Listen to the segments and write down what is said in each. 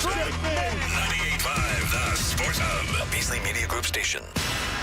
98.5, the Sports Hub. A Beasley Media Group station.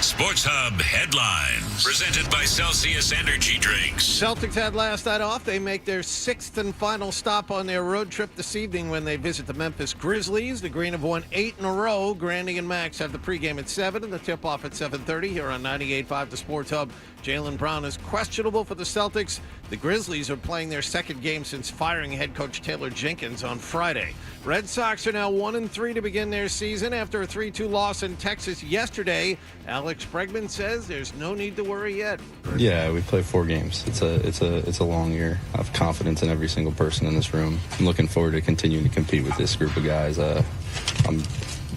Sports Hub headlines. Presented by Celsius Energy Drinks. Celtics had last night off. They make their sixth and final stop on their road trip this evening when they visit the Memphis Grizzlies. The Green have won 8 in a row. Grandy and Max have the pregame at 7 and the tip-off at 7:30 here on 98.5 The Sports Hub. Jaylen Brown is questionable for the Celtics. The Grizzlies are playing their second game since firing head coach Taylor Jenkins on Friday. Red Sox are now 1-3 to begin their season after a 3-2 loss in Texas yesterday. Alex Bregman says there's no need to worry yet. Yeah, we play 4 games. It's a long year. I have confidence in every single person in this room. I'm looking forward to continuing to compete with this group of guys. I'm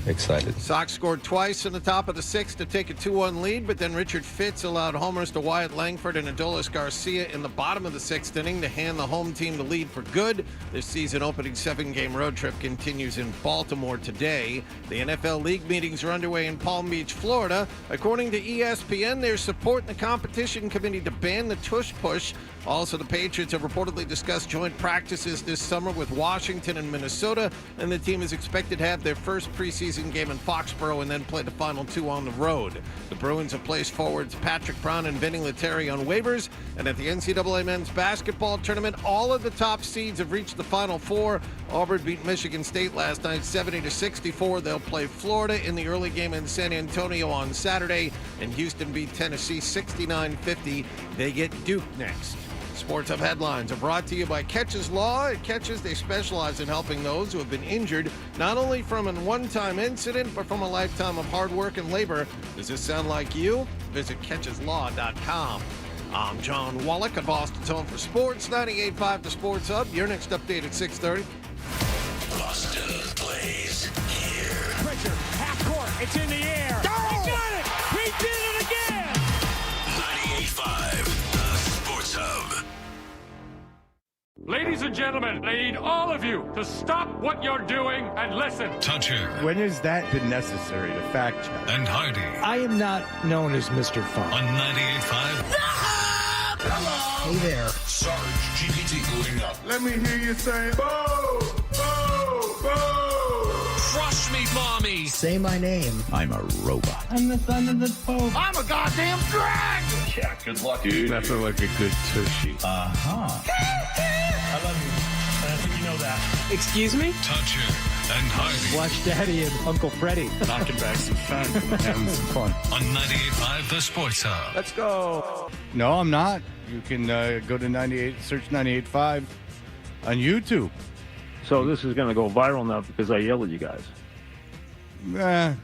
excited. Sox scored twice in the top of the 6th to take a 2-1 lead, but then Richard Fitz allowed homers to Wyatt Langford and Adolis Garcia in the bottom of the 6th inning to hand the home team the lead for good. This season opening 7-game road trip continues in Baltimore today. The NFL league meetings are underway in Palm Beach, Florida. According to ESPN, they're supporting the competition committee to ban the tush push. Also, the Patriots have reportedly discussed joint practices this summer with Washington and Minnesota, and the team is expected to have their first preseason game in Foxborough and then play the final 2 on the road. The Bruins have placed forwards Patrick Brown and Vinny Lettieri on waivers, and at the NCAA men's basketball tournament, all of the top seeds have reached the Final Four. Auburn beat Michigan State last night 70-64. They'll play Florida in the early game in San Antonio on Saturday, and Houston beat Tennessee 69-50. They get Duke next. Sports Hub headlines are brought to you by Catches Law. At Catches, they specialize in helping those who have been injured, not only from a one-time incident, but from a lifetime of hard work and labor. Does this sound like you? Visit catcheslaw.com. I'm John Wallach at Boston's Home for Sports, 98.5 The Sports Hub. Your next update at 6:30. Boston plays here. Pressure, half court, it's in the air. He got it! He did it again! 98.5 The Sports Hub. Ladies and gentlemen, I need all of you to stop what you're doing and listen. Toucher When has that been necessary to fact check? and Hardy I am not known as Mr. Fun. on 98.5. Hey there. Sarge GPT booting up. Let me hear you say, boo, boo, boo. Crush me, mommy. Say my name. I'm a robot. I'm the son of the Pope. I'm a goddamn drag! Yeah, good luck, dude. Nothing like a good tushy. I love you. And I think you know that. Excuse me? Toucher and Hardy Watch Daddy and Uncle Freddie. Knocking back some fun. Having some fun. on 98.5 The Sports Hub. Let's go. No, I'm not. You can go to 98, search 98.5 on YouTube. So this is going to go viral now because I yell at you guys. You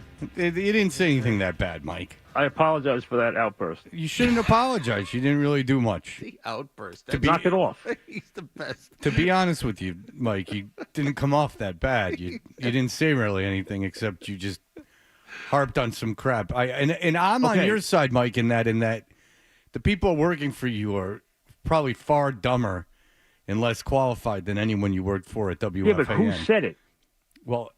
didn't say anything that bad, Mike. I apologize for that outburst. You shouldn't apologize. You didn't really do much. The outburst. Knock it off. He's the best. To be honest with you, Mike, you didn't come off that bad. You didn't say really anything except you just harped on some crap. And I'm on Okay. your side, Mike, in that the people working for you are probably far dumber and less qualified than anyone you worked for at WFAN. Yeah, but who said it? Well,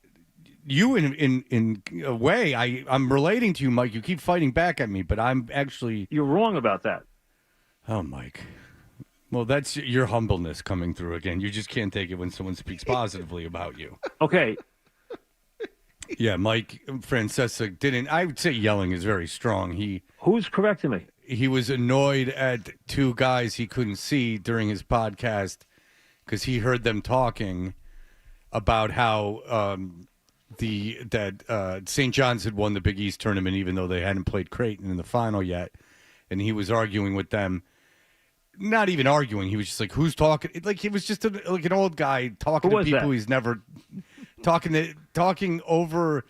you in a way, I'm relating to you, Mike. You keep fighting back at me, but I'm actually. You're wrong about that. Oh, Mike. Well, that's your humbleness coming through again. You just can't take it when someone speaks positively about you. Okay, Yeah, Mike Francesa didn't. I would say yelling is very strong. who's correcting me? He was annoyed at 2 guys he couldn't see during his podcast because he heard them talking about how St. John's had won the Big East tournament even though they hadn't played Creighton in the final yet, and he was arguing with them. Not even arguing. He was just like, "Who's talking?" Like he was just like an old guy talking Who to was people that? he's never talking over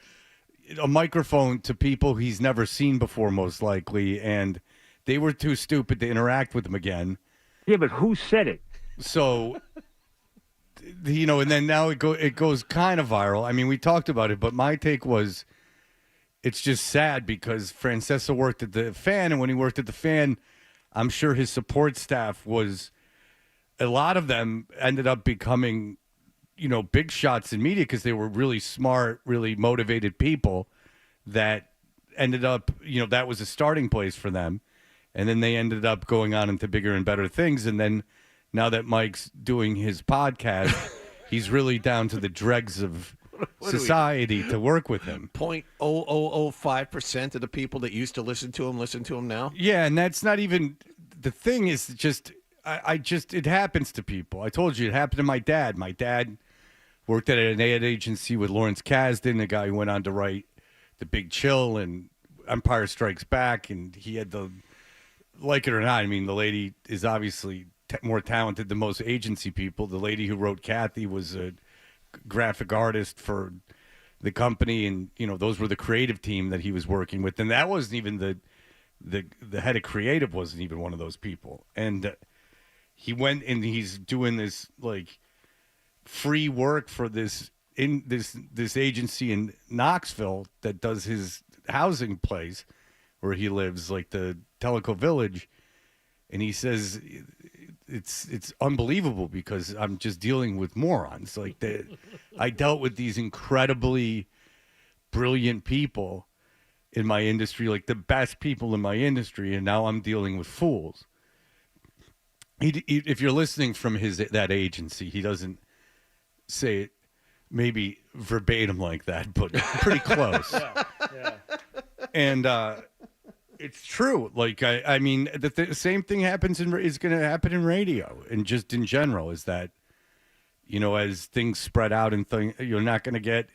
a microphone to people he's never seen before, most likely, and they were too stupid to interact with him again. Yeah, but who said it? So, and then now it goes kind of viral. I mean, we talked about it, but my take was it's just sad because Francesa worked at the Fan, and when he worked at the Fan, I'm sure his support staff was, a lot of them ended up becoming, big shots in media because they were really smart, really motivated people that ended up, that was a starting place for them. And then they ended up going on into bigger and better things. And then now that Mike's doing his podcast, he's really down to the dregs of society to work with him. 0.0005% of the people that used to listen to him now. Yeah, and that's not even the thing. Is just it happens to people. I told you it happened to my dad. My dad worked at an ad agency with Lawrence Kasdan, the guy who went on to write The Big Chill and Empire Strikes Back, and he had like it or not, I mean, the lady is obviously more talented than most agency people. The lady who wrote Kathy was a graphic artist for the company, and those were the creative team that he was working with, and that wasn't even the head of creative wasn't even one of those people. And he went and he's doing this like free work for this agency in Knoxville that does his housing place where he lives, like the Tellico Village, and he says it's unbelievable because I'm just dealing with morons. Like I dealt with these incredibly brilliant people in my industry, like the best people in my industry, and now I'm dealing with fools. If you're listening from that agency, he doesn't say it maybe verbatim like that, but pretty close. Yeah. And it's true. Like I mean, the same thing is going to happen in radio, and just in general is that as things spread out and you're not going to get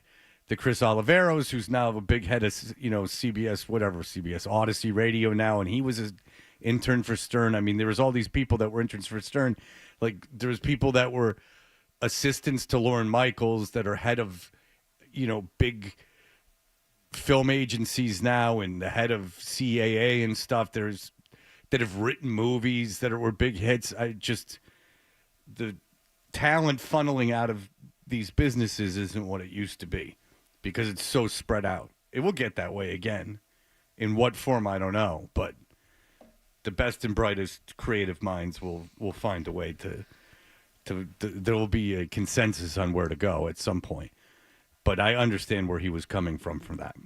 the Chris Oliveros, who's now a big head of CBS Odyssey Radio now, and he was an intern for Stern. I mean, there was all these people that were interns for Stern. Like there was people that were assistants to Lorne Michaels that are head of big film agencies now, and the head of CAA and stuff. That have written movies that were big hits. The talent funneling out of these businesses isn't what it used to be because it's so spread out. It will get that way again. In what form, I don't know, but the best and brightest creative minds will find a way to there will be a consensus on where to go at some point. But I understand where he was coming from that.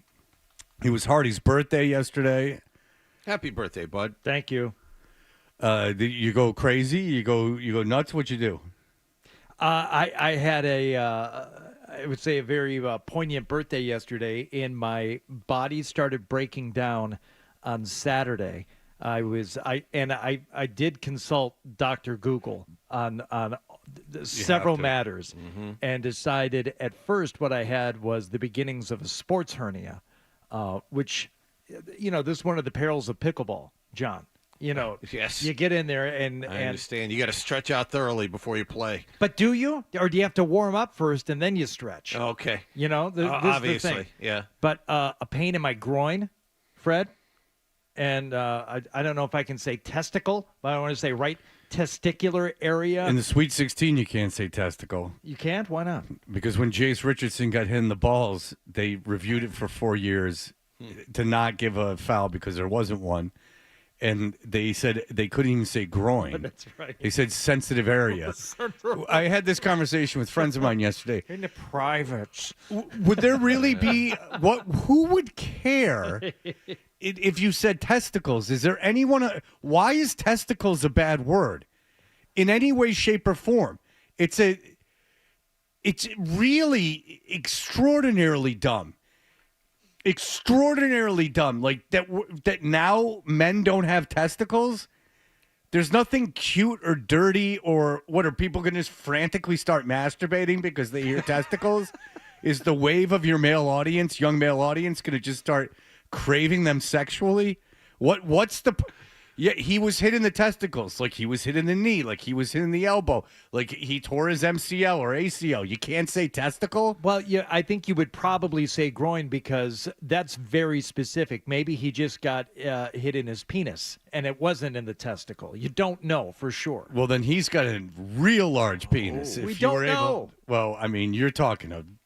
It was Hardy's birthday yesterday. Happy birthday, bud. Thank you. You go crazy? You go nuts? What'd you do? I had I would say a very poignant birthday yesterday, and my body started breaking down on Saturday. I did consult Dr. Google on several matters, and decided at first what I had was the beginnings of a sports hernia, which, this is one of the perils of pickleball, John. Yes. You get in there and I understand. You got to stretch out thoroughly before you play. But do you? Or do you have to warm up first and then you stretch? Okay. This obviously, is the thing. yeah. But a pain in my groin, Fred, and I don't know if I can say testicle, but I want to say right testicular area. In the Sweet 16, you can't say testicle. You can't? Why not? Because when Jace Richardson got hit in the balls, they reviewed it for 4 years to not give a foul because there wasn't one. And they said they couldn't even say groin. That's right. They said sensitive area. I had this conversation with friends of mine yesterday. In the privates. Would there really be who would care if you said testicles? Is there anyone? Why is testicles a bad word in any way, shape, or form? It's really extraordinarily dumb. Extraordinarily dumb. Like that now men don't have testicles. There's nothing cute or dirty or what are people going to just frantically start masturbating because they hear testicles? Is the wave of your male audience, young male audience, going to just start craving them sexually? What's the Yeah, he was hit in the testicles, like he was hit in the knee, like he was hit in the elbow, like he tore his MCL or ACL. You can't say testicle? Well, yeah, I think you would probably say groin because that's very specific. Maybe he just got hit in his penis and it wasn't in the testicle. You don't know for sure. Well, then he's got a real large penis. We don't know. Well, I mean, you're talking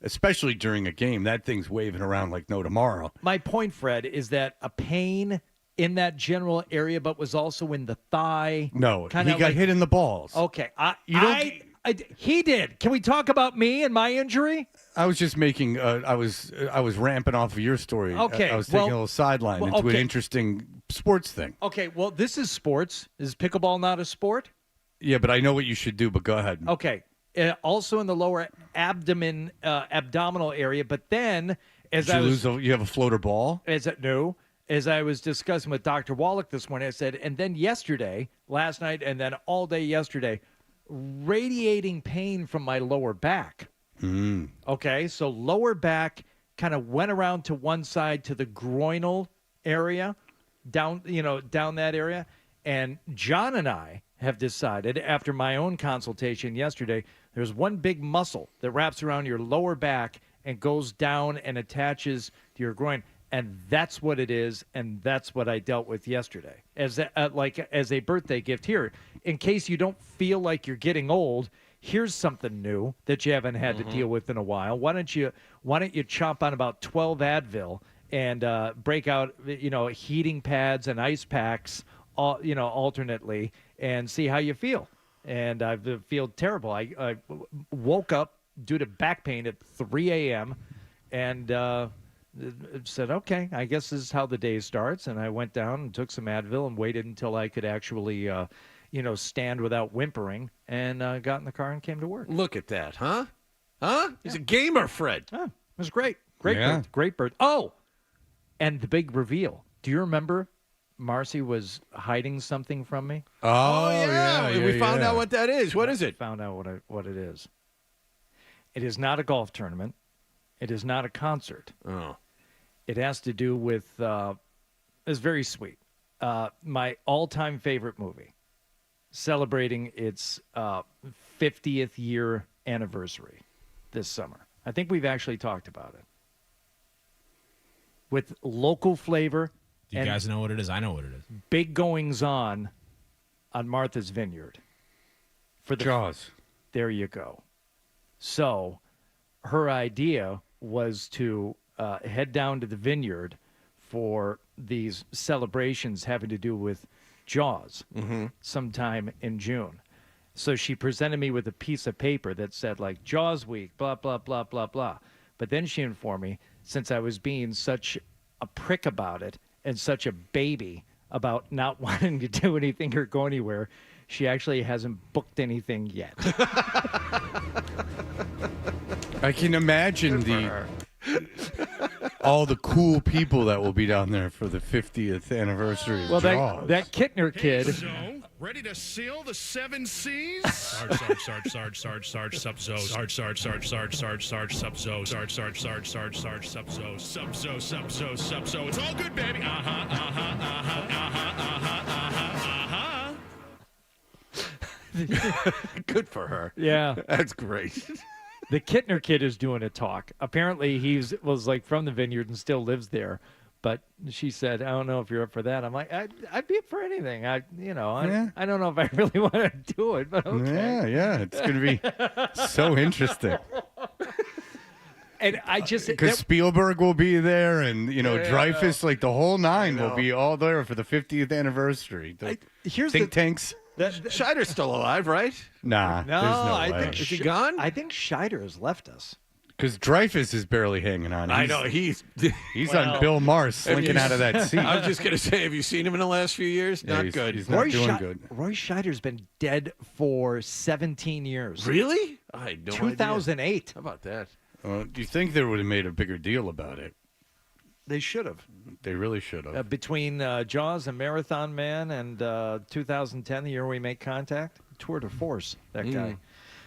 especially during a game, that thing's waving around like no tomorrow. My point, Fred, is that a pain in that general area, but was also in the thigh. No, he got hit in the balls. Okay, he did. Can we talk about me and my injury? I was just making. I was ramping off of your story. Okay, I was taking a little sideline into an interesting sports thing. Okay, well, this is sports. Is pickleball not a sport? Yeah, but I know what you should do. But go ahead. Okay, also in the lower abdominal area. But then, as you have a floater ball? As I was discussing with Dr. Wallach this morning, I said, and then last night, and then all day yesterday, radiating pain from my lower back. Okay, so lower back kind of went around to one side to the groinal area, down that area. And John and I have decided, after my own consultation yesterday, there's one big muscle that wraps around your lower back and goes down and attaches to your groin. And that's what it is, and that's what I dealt with yesterday as a birthday gift. Here, in case you don't feel like you're getting old, here's something new that you haven't had to deal with in a while. Why don't you chomp on about 12 Advil and break out heating pads and ice packs alternately and see how you feel. And I feel terrible. I woke up due to back pain at 3 a.m. and said, okay, I guess this is how the day starts. And I went down and took some Advil and waited until I could actually, stand without whimpering, and got in the car and came to work. Look at that, huh? Huh? He's a gamer, Fred. Oh, it was great. Great bird. Oh, and the big reveal. Do you remember Marcy was hiding something from me? Oh yeah. We found out what that is. What is it? Found out what it is. It is not a golf tournament. It is not a concert. Oh. It has to do with, it's very sweet, my all-time favorite movie, celebrating its 50th year anniversary this summer. I think we've actually talked about it. With local flavor. Do you guys know what it is? I know what it is. Big goings-on Martha's Vineyard. For the Jaws. There you go. So her idea was to head down to the vineyard for these celebrations having to do with Jaws sometime in June. So she presented me with a piece of paper that said, like, Jaws Week, blah, blah, blah, blah, blah. But then she informed me, since I was being such a prick about it and such a baby about not wanting to do anything or go anywhere, she actually hasn't booked anything yet. I can imagine all the cool people that will be down there for the 50th anniversary of Jaws. That Kittner kid. So, ready to sail the 7 seas? Sarge, subzo. It's all good, baby. Good for her. Yeah. That's great. The Kittner kid is doing a talk. Apparently, was like from the vineyard and still lives there. But she said, "I don't know if you're up for that." I'm like, "I'd be up for anything. I don't know if I really want to do it, but okay." Yeah. It's going to be so interesting. And I just because Spielberg will be there, and Dreyfus, like the whole nine, will be all there for the 50th anniversary. Here's think tanks. Scheider's still alive, right? Nah, no, there's no way. Is he gone? I think Scheider has left us. Because Dreyfus is barely hanging on. I know he's on Bill Maher slinking out of that seat. I was just gonna say, have you seen him in the last few years? Yeah, not good. He's not doing good. Roy Scheider's been dead for 17 years. Really? I had no 2008. idea. How about that? Do you think they would have made a bigger deal about it? They should have. They really should have. Between Jaws and Marathon Man and 2010, the year we make contact, tour de force, that guy.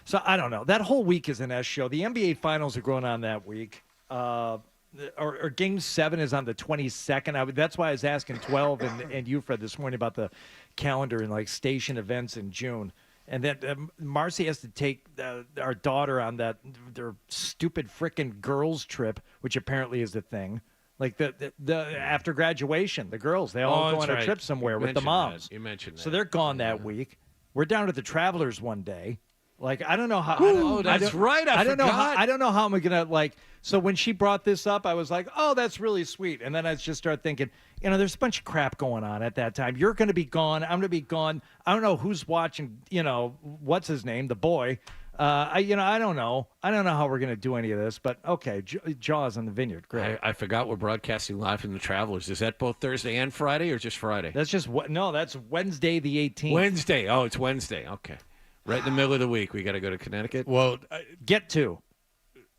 So I don't know. That whole week is an S show. The NBA Finals are going on that week. Or Game 7 is on the 22nd. That's why I was asking 12 and you, Fred, this morning about the calendar and like station events in June. And then Marcy has to take our daughter on their stupid frickin' girls trip, which apparently is the thing. Like the after graduation, the girls, they all go on a trip somewhere with the moms. You mentioned that. So they're gone that week. We're down at the Travelers one day. Like, I don't know how. Oh, that's right. I forgot. I don't know how I'm gonna like. So when she brought this up, I was like, "Oh, that's really sweet." And then I just started thinking, there's a bunch of crap going on at that time. You're gonna be gone. I'm gonna be gone. I don't know who's watching. What's his name? The boy. I don't know. I don't know how we're gonna do any of this. But okay, Jaws on the Vineyard. Great. I forgot we're broadcasting live from the Travelers. Is that both Thursday and Friday, or just Friday? That's just that's Wednesday the 18th. Wednesday. Oh, it's Wednesday. Okay. Right in the middle of the week, we got to go to Connecticut. Well, Get to.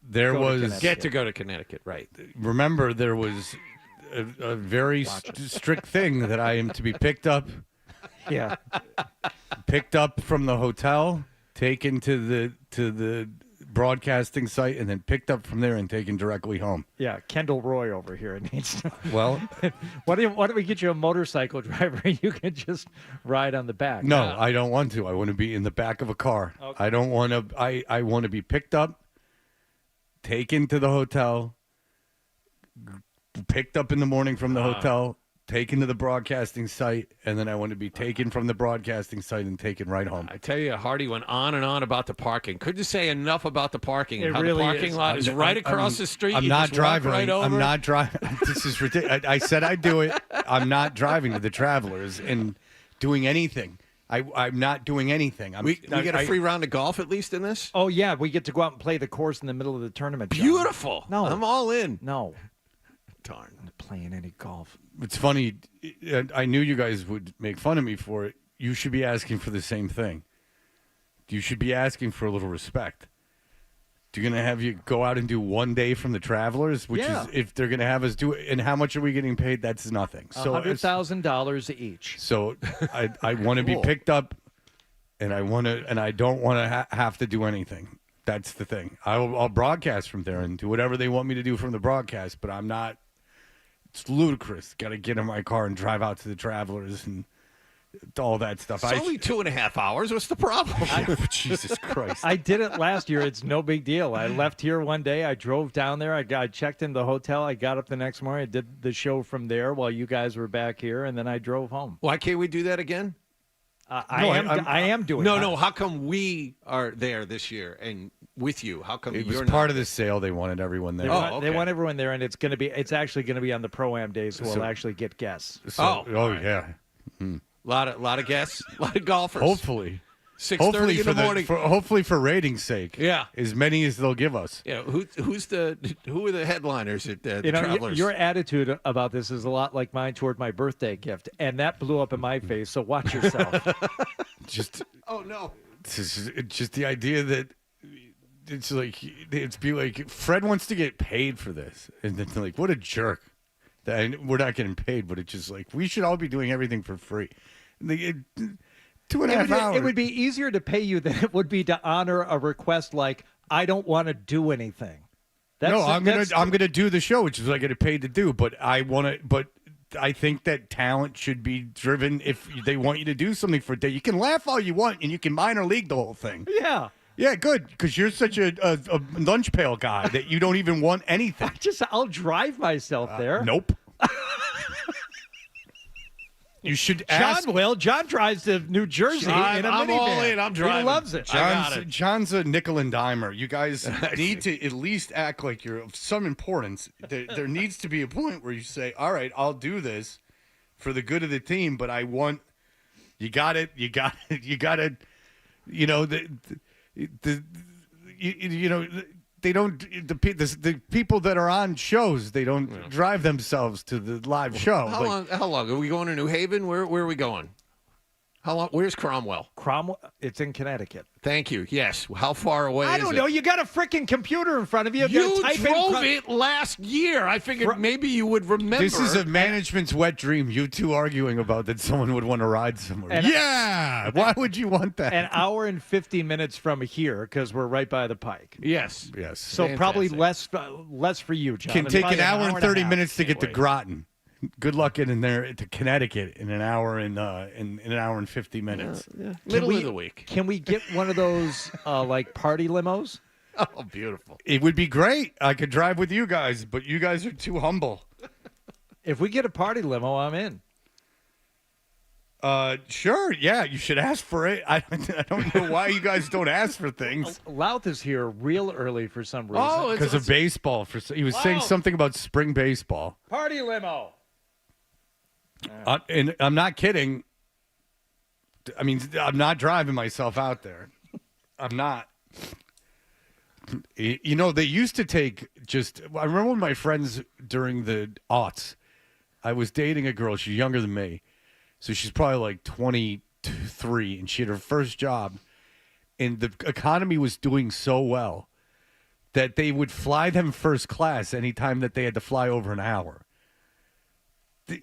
there Go to was Connecticut. Get to go to Connecticut, right? remember there was a very strict thing that I am to be picked up Yeah. from the hotel, taken to the broadcasting site, and then picked up from there and taken directly home. Yeah. Kendall Roy over here needs to. Well, Why don't we get you a motorcycle driver? You can just ride on the back. no, I don't want to. I want to be in the back of a car. Okay. I don't want to. I want to be picked up, taken to the hotel, picked up in the morning from the hotel, taken to the broadcasting site, and then I want to be taken from the broadcasting site and taken right home. I tell you, Hardy went on and on about the parking. Couldn't you say enough about the parking? It How really the parking is. lot is right across the street. I'm You not just walk driving. right over. I'm not driving. This is ridiculous. I said I'd do it. I'm not driving to the Travelers and doing anything. I'm not doing anything. We get a free round of golf at least in this. Oh, yeah. We get to go out and play the course in the middle of the tournament. John. Beautiful. No. I'm all in. No. Darn. I'm not playing any golf. It's funny. I knew you guys would make fun of me for it. You should be asking for the same thing. You should be asking for a little respect. They're going to have you go out and do one day from the Travelers, which Yeah. is if they're going to have us do it. And how much are we getting paid? That's nothing. So $100,000 each. So I want to be Cool. picked up, and I don't want to have to do anything. That's the thing. I'll broadcast from there and do whatever they want me to do from the broadcast, but I'm not. It's ludicrous. Got to get in my car and drive out to the Travelers and all that stuff. It's only 2.5 hours. What's the problem? Jesus Christ. I did it last year. It's no big deal. I left here one day. I drove down there. I checked in the hotel. I got up the next morning. I did the show from there while you guys were back here, and then I drove home. Why can't we do that again? I am doing it. No. How come we are there this year and with you? How come It was you're part not? of the sale. They wanted everyone there. Oh, They okay. want everyone there, and it's actually going to be on the Pro-Am day, so we'll actually get guests. So, Oh. yeah. lot of guests, a lot of golfers. Hopefully. 6:30 in the morning. Hopefully for ratings' sake. Yeah. As many as they'll give us. Yeah, who are the headliners at the You know, Travelers? your attitude about this is a lot like mine toward my birthday gift, and that blew up in my face. So watch yourself. Just oh no. it's just the idea that it's like Fred wants to get paid for this, and then they're like, what a jerk. And we're not getting paid, but it's just like we should all be doing everything for free. 2.5 hours. It would be easier to pay you than it would be to honor a request like I don't want to do anything. I'm gonna do the show, which is what I get paid to do. But I think that talent should be driven. If they want you to do something for a day, you can laugh all you want, and you can minor league the whole thing. Yeah. Yeah, good, because you're such a lunch pail guy that you don't even want anything. I'll drive myself there. Nope. You should ask. John will. John drives to New Jersey in a I'm minivan. all in. I'm driving. He loves it. John's a nickel and dimer. You guys need to at least act like you're of some importance. There needs to be a point where you say, "All right, I'll do this for the good of the team," but I want you got it. You got to. You know they don't the people that are on shows, they don't drive themselves to the live show. How long are we going to New Haven? Where are we going? How long? Where's Cromwell? Cromwell, it's in Connecticut. Thank you. Yes. How far away I is don't it? know. You got a freaking computer in front of you. You gotta type drove it last year. I figured maybe you would remember. This is a management's wet dream. You two arguing about that someone would want to ride somewhere. Yeah. Why would you want that? An hour and 50 minutes from here because we're right by the Pike. Yes. Yes. So probably less for you, John. Can take Probably an hour and 30 a half. minutes to get to Groton. Good luck getting there to Connecticut in an hour and in an hour and 50 minutes. Middle of the week. Can we get one of those like party limos? Oh, beautiful. It would be great. I could drive with you guys, but you guys are too humble. If we get a party limo, I'm in. Sure. Yeah, you should ask for it. I don't know why you guys don't ask for things. Louth is here real early for some reason. Oh, Because of baseball. He was saying something about spring baseball. Party limo. And I'm not kidding. I mean, I'm not driving myself out there. I'm not. You know, they used to take I remember when my friends during the aughts, I was dating a girl. She's younger than me. So she's probably like 23, and she had her first job. and the economy was doing so well that they would fly them first class anytime that they had to fly over an hour.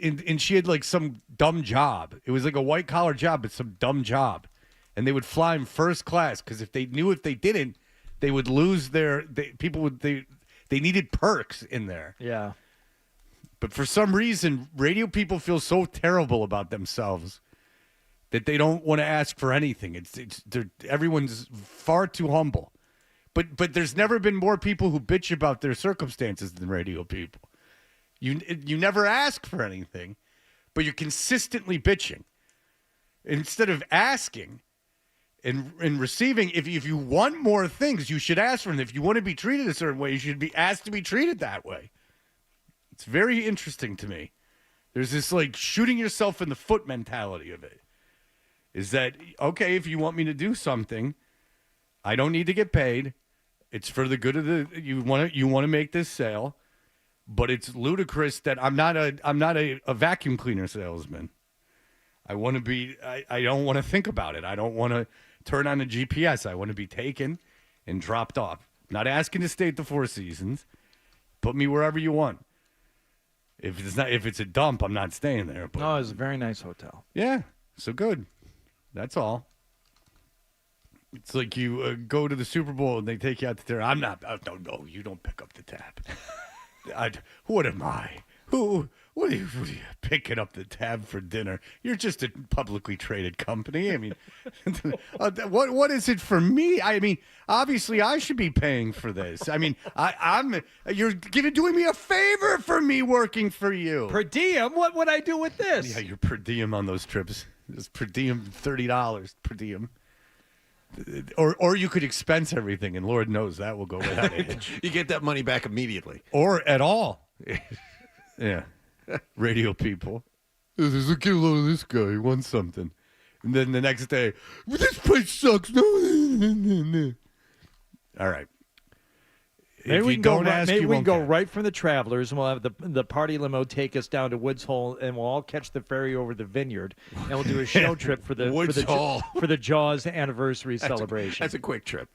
And she had like some dumb job. It was like a white collar job, but some dumb job. And they would fly them first class because if they didn't, they would lose they needed perks in there. Yeah. But for some reason, radio people feel so terrible about themselves that they don't want to ask for anything. Everyone's far too humble. But there's never been more people who bitch about their circumstances than radio people. You never ask for anything, but you're consistently bitching. Instead of asking and receiving, if you want more things, you should ask for them. If you want to be treated a certain way, you should be asked to be treated that way. It's very interesting to me. There's this like shooting yourself in the foot mentality of it. Is that, okay, if you want me to do something, I don't need to get paid. It's for the good of you want to make this sale, but it's ludicrous that I'm not a vacuum cleaner salesman. I want to be. I don't want to think about it. I don't want to turn on the GPS. I want to be taken and dropped off. I'm not asking to stay at the Four Seasons. Put me wherever you want. If it's a dump, I'm not staying there. But, no, it's a very nice hotel. Yeah, so good. That's all. It's like you go to the Super Bowl and they take you out to dinner. I'm not. No, you don't pick up the tab. What am I? What are you picking up the tab for dinner? You're just a publicly traded company. I mean, what is it for me? I mean, obviously I should be paying for this. I mean, you're doing me a favor for me working for you. Per diem? What would I do with this? Yeah, you're per diem on those trips. It's per diem, $30 per diem. Or you could expense everything, and Lord knows that will go without a hitch. You get that money back immediately. Or at all. Yeah. Radio people. There's a kilo of this guy. He wants something. And then the next day, this place sucks. No. All right. Maybe we can go right from the Travelers, and we'll have the party limo take us down to Woods Hole, and we'll all catch the ferry over the Vineyard, and we'll do a show trip for the Jaws anniversary celebration. That's a quick trip.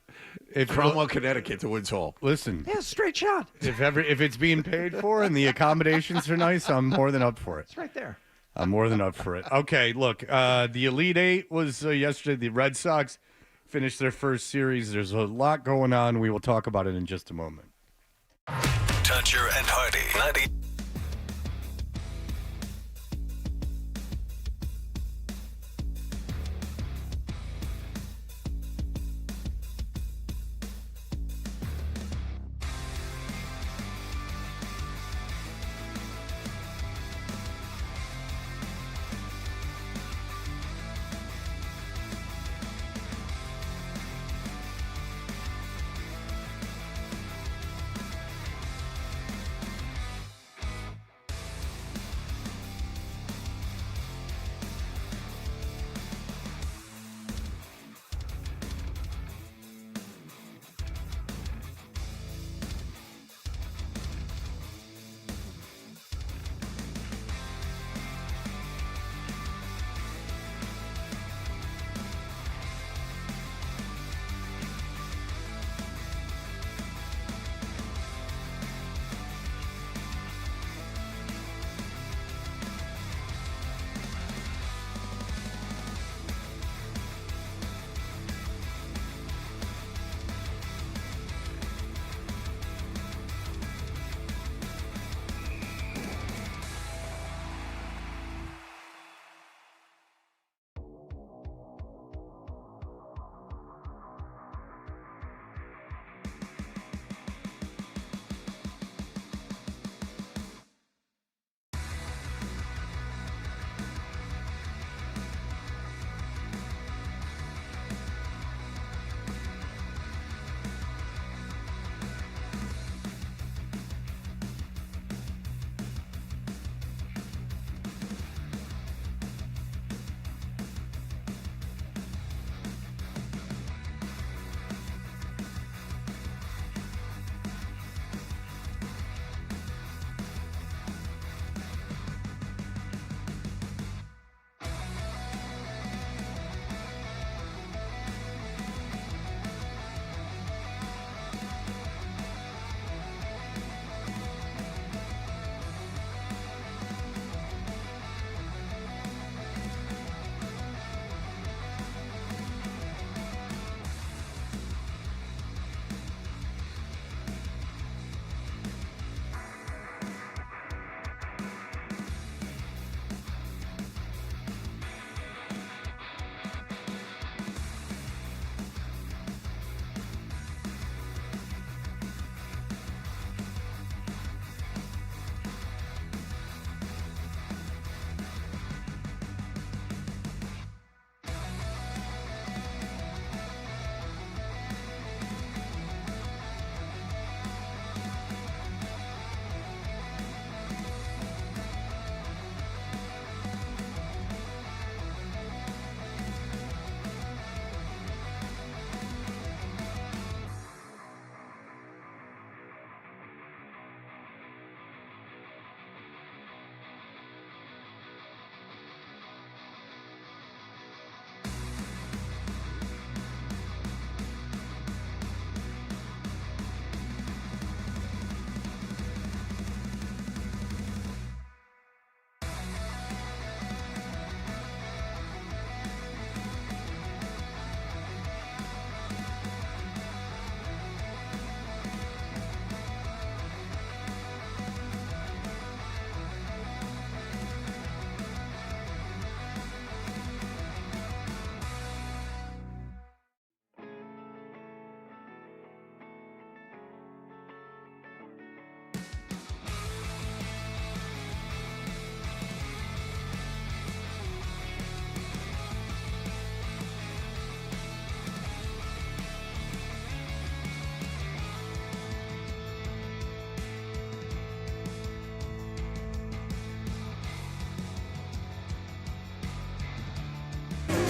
Cromwell, Connecticut to Woods Hole. Listen, yeah, straight shot. If it's being paid for and the accommodations are nice, I'm more than up for it. It's right there. I'm more than up for it. Okay, look, the Elite Eight was yesterday. The Red Sox finished their first series. There's a lot going on. We will talk about it in just a moment. Toucher and Hardy.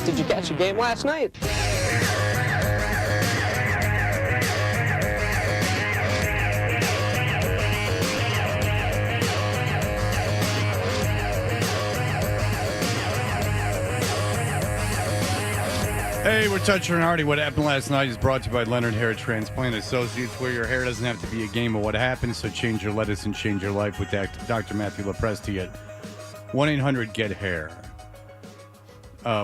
did you catch the game last night? Hey, we're touching on Hardy. What happened last night is brought to you by Leonard Hair Transplant Associates, where your hair doesn't have to be a game of what happened, so change your lettuce and change your life with Dr. Matthew Lopresti at 1-800-GET-HAIR.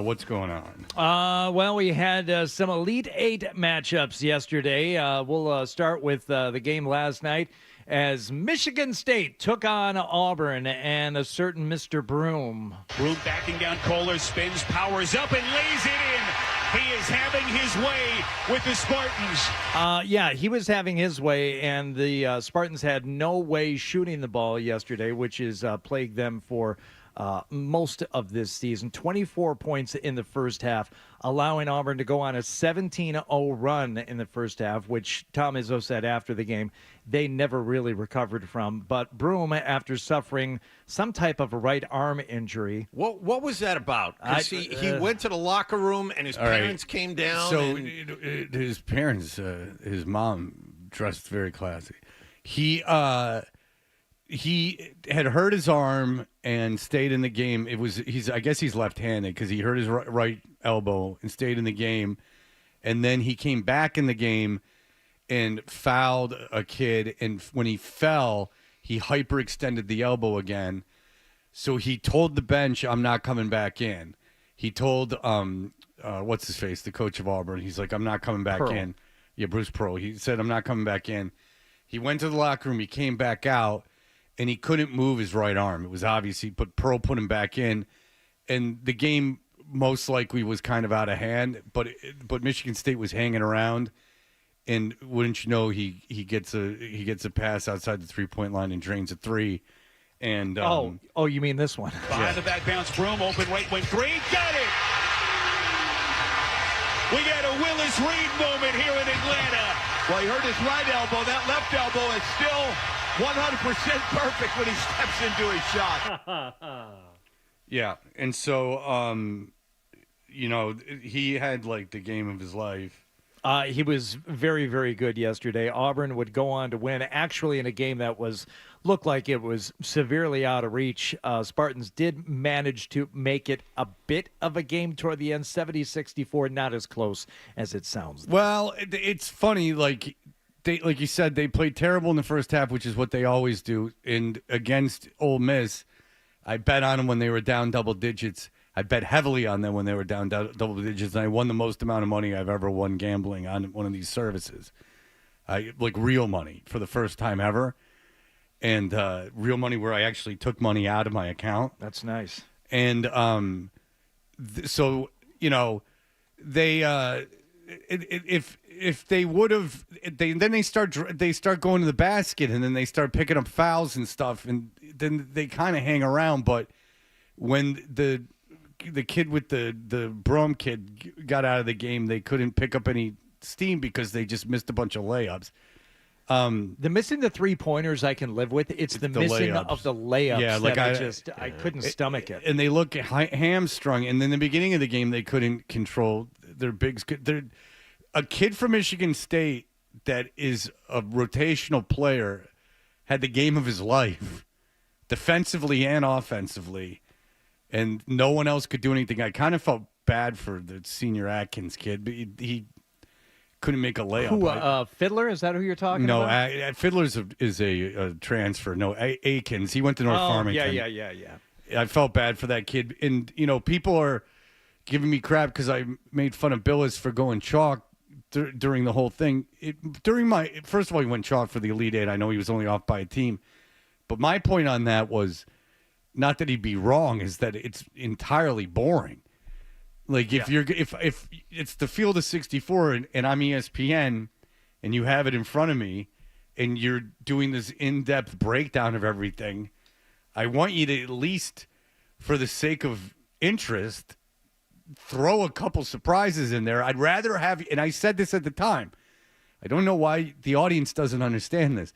What's going on? Well, we had some Elite Eight matchups yesterday. We'll start with the game last night as Michigan State took on Auburn and a certain Mr. Broom. Broom backing down Kohler, spins, powers up, and lays it in. He is having his way with the Spartans. Yeah, he was having his way, and the Spartans had no way shooting the ball yesterday, which has plagued them for most of this season. 24 points in the first half, allowing Auburn to go on a 17-0 run in the first half, which Tom Izzo said after the game they never really recovered from. But Broom, after suffering some type of a right arm injury. What was that about? Because he went to the locker room and his parents came down. So his parents, his mom dressed very classy. He had hurt his arm and stayed in the game. I guess he's left-handed because he hurt his right elbow and stayed in the game. And then he came back in the game and fouled a kid. And when he fell, he hyperextended the elbow again. So he told the bench, "I'm not coming back in." He told what's his face, the coach of Auburn. He's like, "I'm not coming back in." Yeah, Bruce Pearl. He said, "I'm not coming back in." He went to the locker room. He came back out. And he couldn't move his right arm. It was obvious. But Pearl put him back in, and the game most likely was kind of out of hand. But Michigan State was hanging around, and wouldn't you know, he gets a pass outside the 3-point line and drains a three. And you mean this one? Behind the back bounce, Broom open right wing three, got it. We got a Willis Reed moment here in Atlanta. Well, he hurt his right elbow. That left elbow is still 100% perfect when he steps into his shot. Yeah, and so, he had, like, the game of his life. He was very, very good yesterday. Auburn would go on to win, actually in a game that looked like it was severely out of reach. Spartans did manage to make it a bit of a game toward the end, 70-64, not as close as it sounds. Well, it's funny, like you said, they played terrible in the first half, which is what they always do. And against Ole Miss, I bet on them when they were down double digits. I bet heavily on them when they were down double digits, and I won the most amount of money I've ever won gambling on one of these services. Like real money for the first time ever. And real money where I actually took money out of my account. That's nice. And so, they if they would have, they start going to the basket, and then they start picking up fouls and stuff, and then they kind of hang around. But when the kid with the Brom kid got out of the game, they couldn't pick up any steam because they just missed a bunch of layups. The missing the 3-pointers I can live with. It's the missing layups. of the layups. Yeah, like I couldn't stomach it. And they look hamstrung. And then the beginning of the game, they couldn't control their bigs. A kid from Michigan State that is a rotational player had the game of his life, defensively and offensively, and no one else could do anything. I kind of felt bad for the senior Atkins kid, but he couldn't make a layup. Fiddler? Is that who you're talking about? No, Fiddler is a transfer. No, Akins. He went to North Farmington. Yeah. I felt bad for that kid. And, people are giving me crap because I made fun of Billis for going chalk during the whole thing. First of all, he went chalk for the Elite Eight. I know he was only off by a team. But my point on that was not that he'd be wrong, is that it's entirely boring. Like if it's the field of 64 and I'm ESPN and you have it in front of me and you're doing this in-depth breakdown of everything, I want you to, at least for the sake of interest, throw a couple surprises in there. I'd rather have, and I said this at the time, I don't know why the audience doesn't understand this.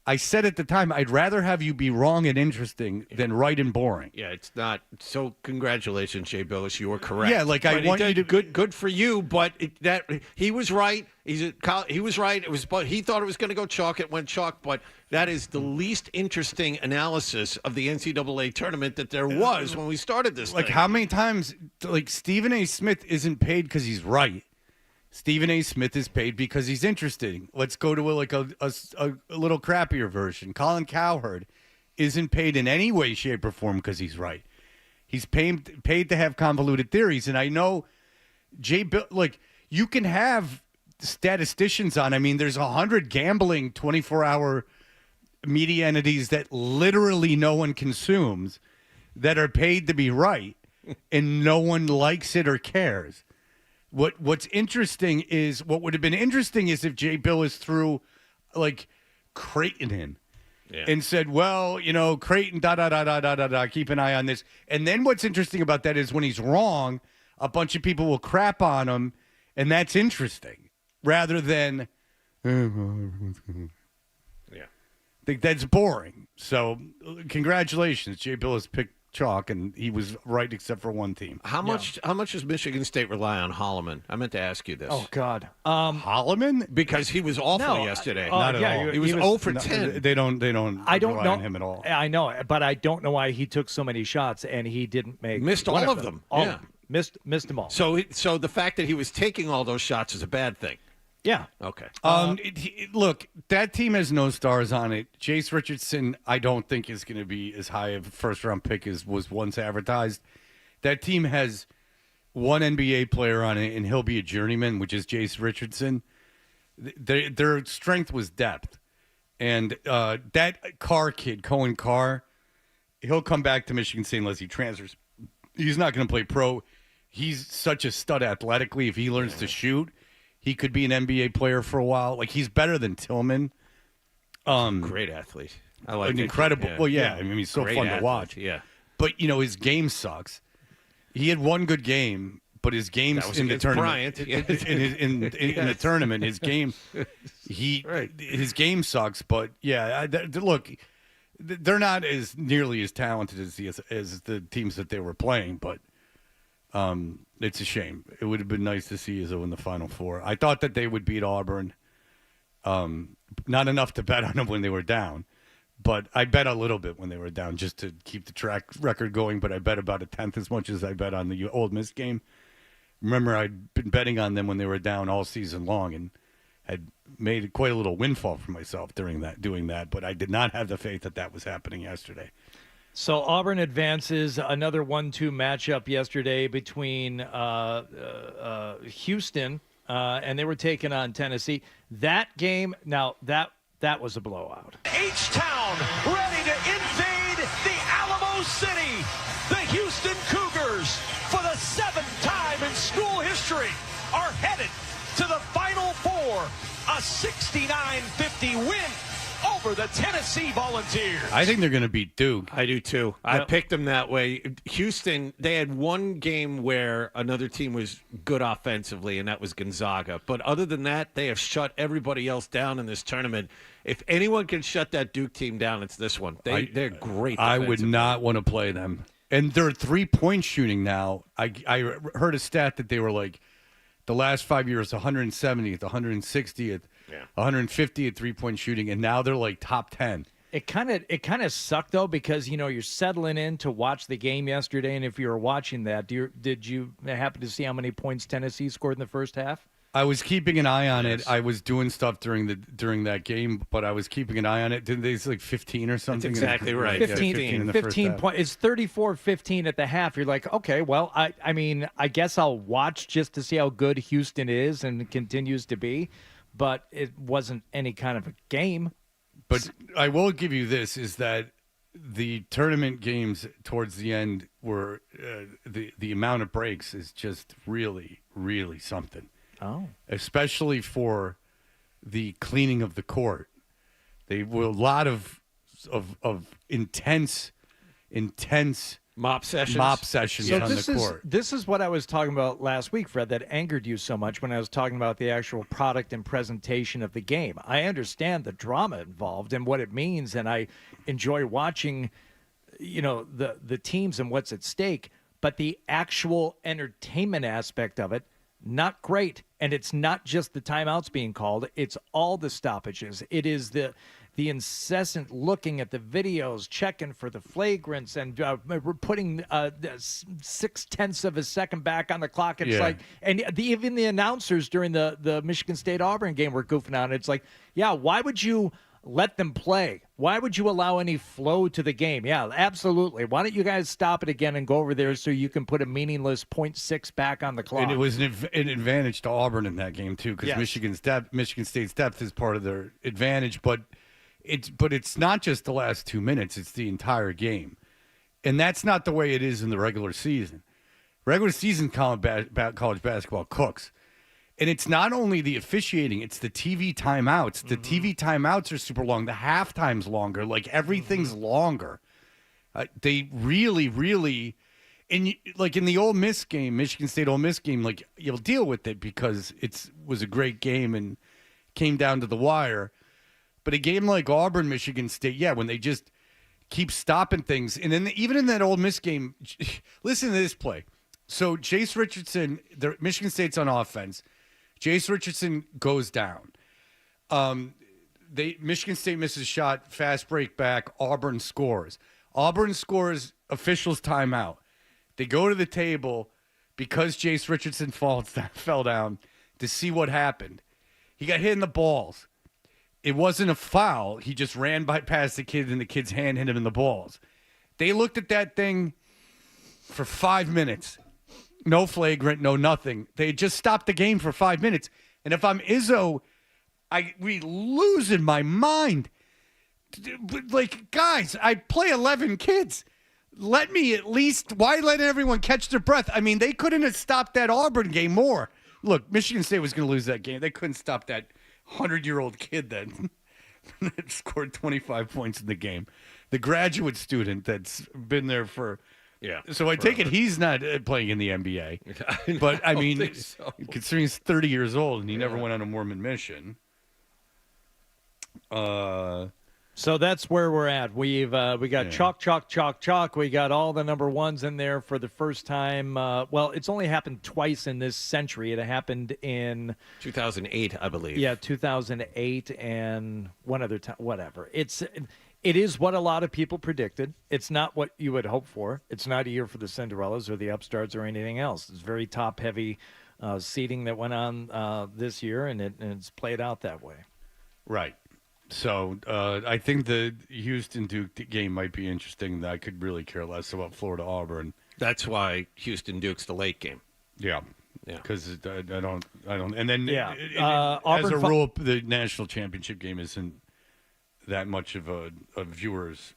I said at the time, I'd rather have you be wrong and interesting than right and boring. Yeah, it's not. So congratulations, Jay Billis. You were correct. Yeah, like, I want you to good for you, but he was right. He was right. It was, but he thought it was going to go chalk. It went chalk. But that is the least interesting analysis of the NCAA tournament that there was when we started this. Like, thing. how many times? Like, Stephen A. Smith isn't paid because he's right. Stephen A. Smith is paid because he's interesting. Let's go to a little crappier version. Colin Cowherd isn't paid in any way, shape, or form because he's right. He's paid to have convoluted theories. And I know you can have statisticians on. I mean, there's 100 gambling 24-hour media entities that literally no one consumes that are paid to be right, and no one likes it or cares. What's interesting is what would have been interesting is if Jay Billis threw like Creighton in and said, well, Creighton, keep an eye on this. And then what's interesting about that is when he's wrong, a bunch of people will crap on him, and that's interesting rather than, that's boring. So congratulations, Jay Billis picked chalk, and he was right except for one team. How much does Michigan State rely on Holloman? I meant to ask you this. Oh, God. Holloman? Because he was awful yesterday. Not at all. He was 0 for 10. They don't I don't rely know on him at all. I know, but I don't know why he took so many shots and he didn't make Missed all of them. All Yeah. of them. Missed them all. So the fact that he was taking all those shots is a bad thing. Yeah. Okay. Look, that team has no stars on it. Jace Richardson, I don't think is going to be as high of a first-round pick as was once advertised. That team has one NBA player on it, and he'll be a journeyman, which is Jace Richardson. Their strength was depth. And that Carr kid, Cohen Carr, he'll come back to Michigan State unless he transfers. He's not going to play pro. He's such a stud athletically. If he learns to shoot, he could be an NBA player for a while. Like, he's better than Tillman. Great athlete. I like an it. incredible. Yeah. Well, yeah. I mean, he's so Great fun athlete. to watch. Yeah. But his game sucks. He had one good game, but his games in the tournament, Bryant. in the tournament, his game, his game sucks. But yeah, look, they're not as nearly as talented as the teams that they were playing, but. It's a shame. It would have been nice to see Izzo in the Final Four. I thought that they would beat Auburn. Not enough to bet on them when they were down, but I bet a little bit when they were down just to keep the track record going. But I bet about 1/10 as much as I bet on the Ole Miss game. Remember, I'd been betting on them when they were down all season long and had made quite a little windfall for myself doing that. But I did not have the faith that was happening yesterday. So Auburn advances. Another 1-2 matchup yesterday between Houston, and they were taking on Tennessee. That game, now that was a blowout. H-Town ready to invade the Alamo City. The Houston Cougars, for the 7th time in school history, are headed to the Final Four. A 69-50 win over the Tennessee Volunteers. I think they're going to beat Duke. I do too. I picked them that way. Houston, they had one game where another team was good offensively, and that was Gonzaga. But other than that, they have shut everybody else down in this tournament. If anyone can shut that Duke team down, it's this one. They're great. I would not want to play them. And their 3-point shooting now, I heard a stat that they were like the last 5 years, 170th, 160th. 150 at 3-point shooting, and now they're like top 10. It kind of sucked though because you're settling in to watch the game yesterday, and if you were watching that, did you happen to see how many points Tennessee scored in the first half? I was keeping an eye on it. I was doing stuff during that game, but I was keeping an eye on it. Didn't they say like 15 or something? That's exactly right. 15 points. It's 34-15 at the half. You're like, okay, well, I mean, I guess I'll watch just to see how good Houston is and continues to be. But it wasn't any kind of a game. But I will give you this, is that the tournament games towards the end were the amount of breaks is just really, really something. Oh. Especially for the cleaning of the court. They were a lot of intense Mop sessions. So on the court. This is what I was talking about last week, Fred, that angered you so much when I was talking about the actual product and presentation of the game. I understand the drama involved and what it means, and I enjoy watching, the teams and what's at stake, but the actual entertainment aspect of it, not great. And it's not just the timeouts being called, it's all the stoppages. It is the incessant looking at the videos, checking for the flagrants, and putting 0.6 of a second back on the clock. It's like, and even the announcers during the Michigan State Auburn game were goofing out. It's like, yeah, why would you let them play? Why would you allow any flow to the game? Yeah, absolutely. Why don't you guys stop it again and go over there so you can put a meaningless 0.6 back on the clock? And it was an advantage to Auburn in that game too, because Michigan State's depth is part of their advantage, but it's not just the last 2 minutes, it's the entire game. And that's not the way it is in the regular season. Regular season college basketball cooks. And it's not only the officiating, it's the TV timeouts. The TV timeouts are super long. The halftime's longer. Like, everything's longer. They really, really, and like in the Ole Miss game, Michigan State Ole Miss game, like, you'll deal with it because it was a great game and came down to the wire. But a game like Auburn, Michigan State, when they just keep stopping things. And then even in that Ole Miss game, listen to this play. So Jace Richardson, Michigan State's on offense. Jace Richardson goes down. Michigan State misses shot, fast break back. Auburn scores. Officials timeout. They go to the table because Jace Richardson fell down to see what happened. He got hit in the balls. It wasn't a foul. He just ran past the kid, and the kid's hand hit him in the balls. They looked at that thing for 5 minutes. No flagrant, no nothing. They just stopped the game for 5 minutes. And if I'm Izzo, I'd be losing my mind. Like, guys, I play 11 kids. Let me at least, why let everyone catch their breath? I mean, they couldn't have stopped that Auburn game more. Look, Michigan State was going to lose that game. They couldn't stop that 100-year-old kid that scored 25 points in the game. The graduate student that's been there for... Yeah. So I take it he's not playing in the NBA. But, I mean, considering he's 30 years old and he never went on a Mormon mission. So that's where we're at. We got chalk. We got all the number ones in there for the first time. Well, it's only happened twice in this century. It happened in 2008, I believe. Yeah, 2008 and one other time. Whatever. It is what a lot of people predicted. It's not what you would hope for. It's not a year for the Cinderellas or the upstarts or anything else. It's very top-heavy seeding that went on this year, and it's played out that way. Right. So I think the Houston-Duke game might be interesting. I could really care less about Florida-Auburn. That's why Houston-Duke's the late game. Yeah. Because I don't. And then Auburn as a rule, the national championship game isn't that much of a viewer's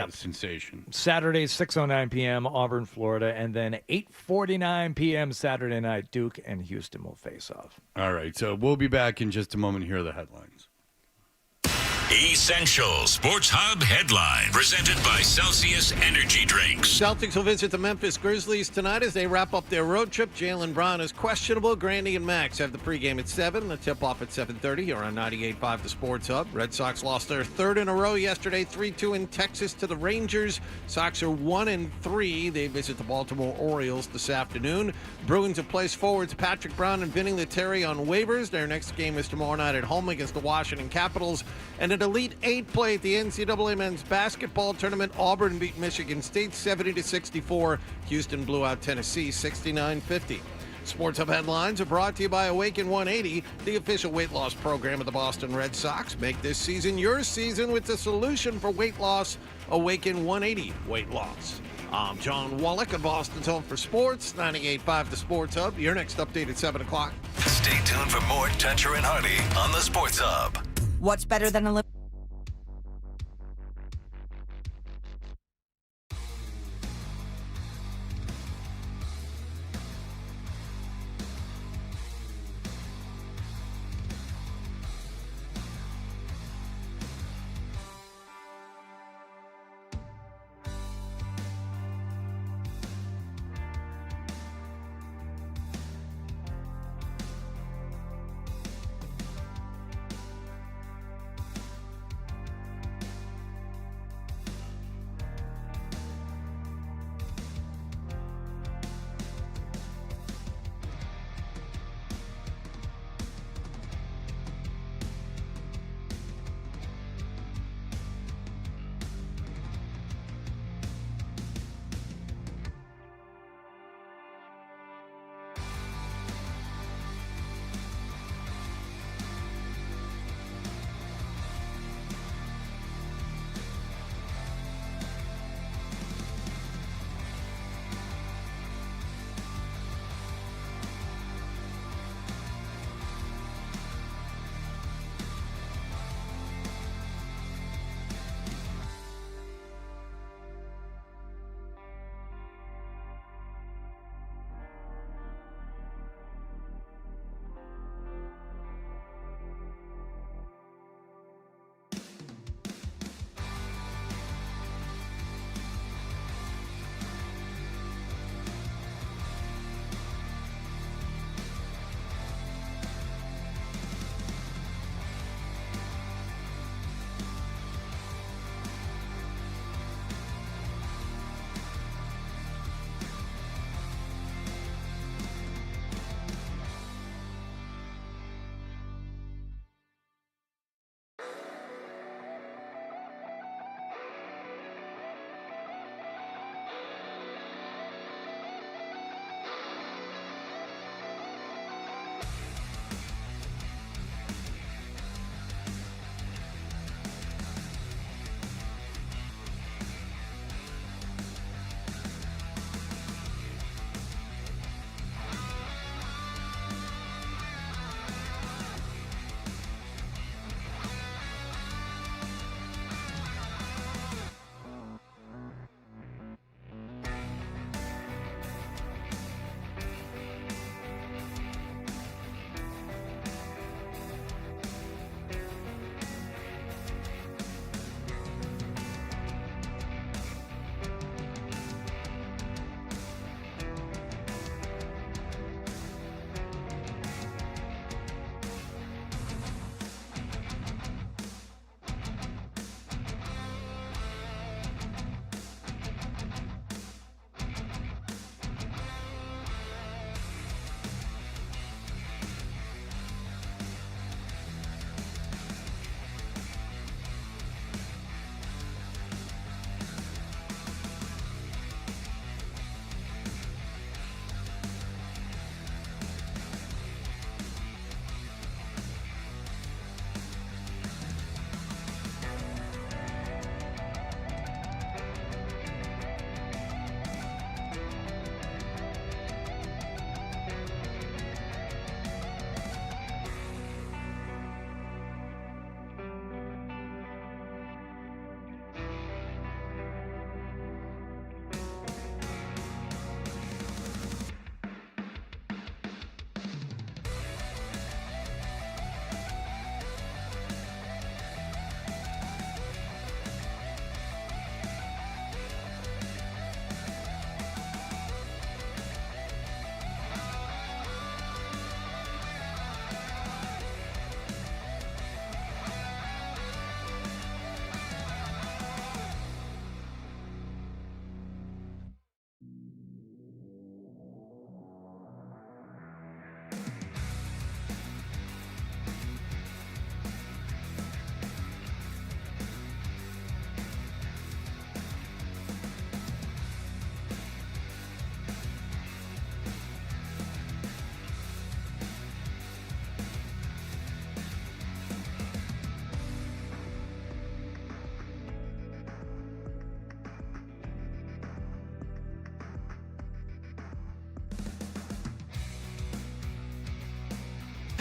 sensation. Saturday, 6:09 p.m., Auburn, Florida, and then 8:49 p.m. Saturday night, Duke and Houston will face off. All right, so we'll be back in just a moment. Here are the headlines. Essential Sports Hub headline presented by Celsius Energy Drinks. Celtics will visit the Memphis Grizzlies tonight as they wrap up their road trip. Jaylen Brown is questionable. Grandy and Max have the pregame at 7. The tip-off at 7:30 here on 98.5 The Sports Hub. Red Sox lost their third in a row yesterday, 3-2 in Texas to the Rangers. Sox are 1-3. They visit the Baltimore Orioles this afternoon. Bruins have placed forwards Patrick Brown and Vinny Lettieri on waivers. Their next game is tomorrow night at home against the Washington Capitals. And an Elite Eight play at the NCAA men's basketball tournament. Auburn beat Michigan State 70-64. Houston blew out Tennessee 69-50. Sports Hub headlines are brought to you by Awaken 180, the official weight loss program of the Boston Red Sox. Make this season your season with the solution for weight loss, Awaken 180 Weight Loss. I'm John Wallach of Boston's Home for Sports, 98.5 The Sports Hub. Your next update at 7 o'clock. Stay tuned for more Toucher and Hardy on the Sports Hub. What's better than a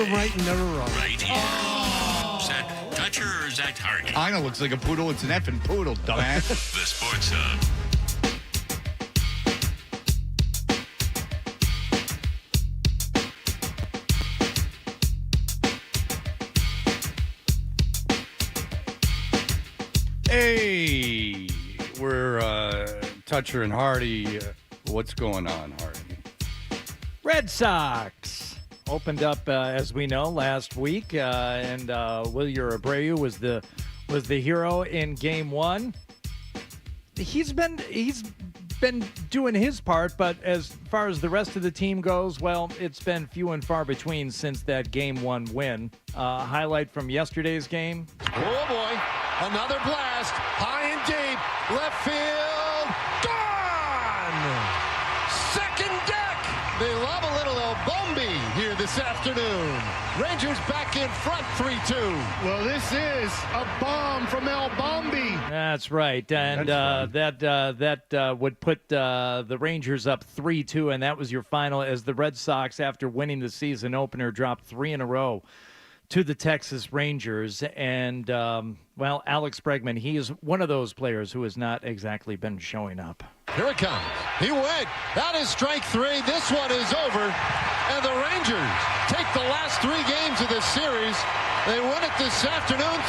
never right and never wrong. Right here. Is that Toucher or is that Hardy? Kinda looks like a poodle. It's an effing poodle, dumbass. The Sports Hub. Hey, we're Toucher and Hardy. What's going on, Hardy? Red Sox opened up, as we know, last week, and Wilyer Abreu was the hero in Game 1. He's been doing his part, but as far as the rest of the team goes, well, it's been few and far between since that Game 1 win. Highlight from yesterday's game. Oh, boy. Another blast. High and deep. Left field. Gone! Second deck. They love a little El Bombi here this afternoon. Rangers back in front 3-2. Well, this is a bomb from El Bombi. That's right, and that would put the Rangers up 3-2, and that was your final as the Red Sox, after winning the season opener, dropped 3 in a row to the Texas Rangers. And, well, Alex Bregman, he is one of those players who has not exactly been showing up. Here it comes. He went. That is strike 3. This one is over. And the Rangers take the last 3 games of this series. They win it this afternoon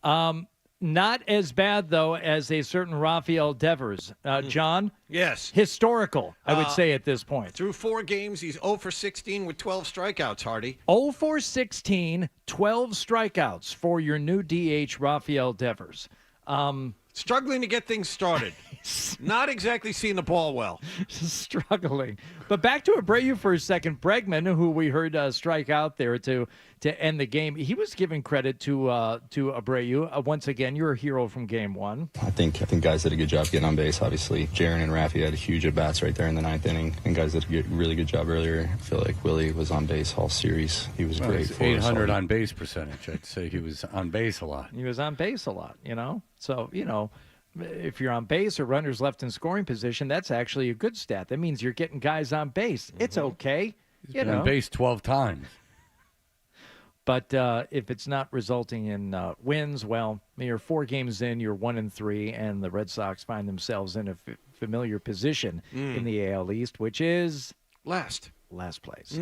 3-2. Not as bad, though, as a certain Rafael Devers. John? Yes. Historical, I would say, at this point. Through 4 games, he's 0 for 16 with 12 strikeouts, Hardy. 0 for 16, 12 strikeouts for your new DH, Rafael Devers. Struggling to get things started. Not exactly seeing the ball well. Struggling. But back to Abreu for a second. Bregman, who we heard strike out there to end the game, he was giving credit to Abreu. Once again, you're a hero from Game 1. I think guys did a good job getting on base. Obviously, Jaron and Rafi had huge at-bats right there in the 9th inning, and guys did a really good job earlier. I feel like Willie was on base all series. He was great. 800 on base percentage. I'd say he was on base a lot. He was on base a lot, So, if you're on base or runners left in scoring position, that's actually a good stat. That means you're getting guys on base. It's okay. He's been on base 12 times. But if it's not resulting in wins, well, you're 4 games in, you're 1-3, and the Red Sox find themselves in a familiar position in the AL East, which is last place.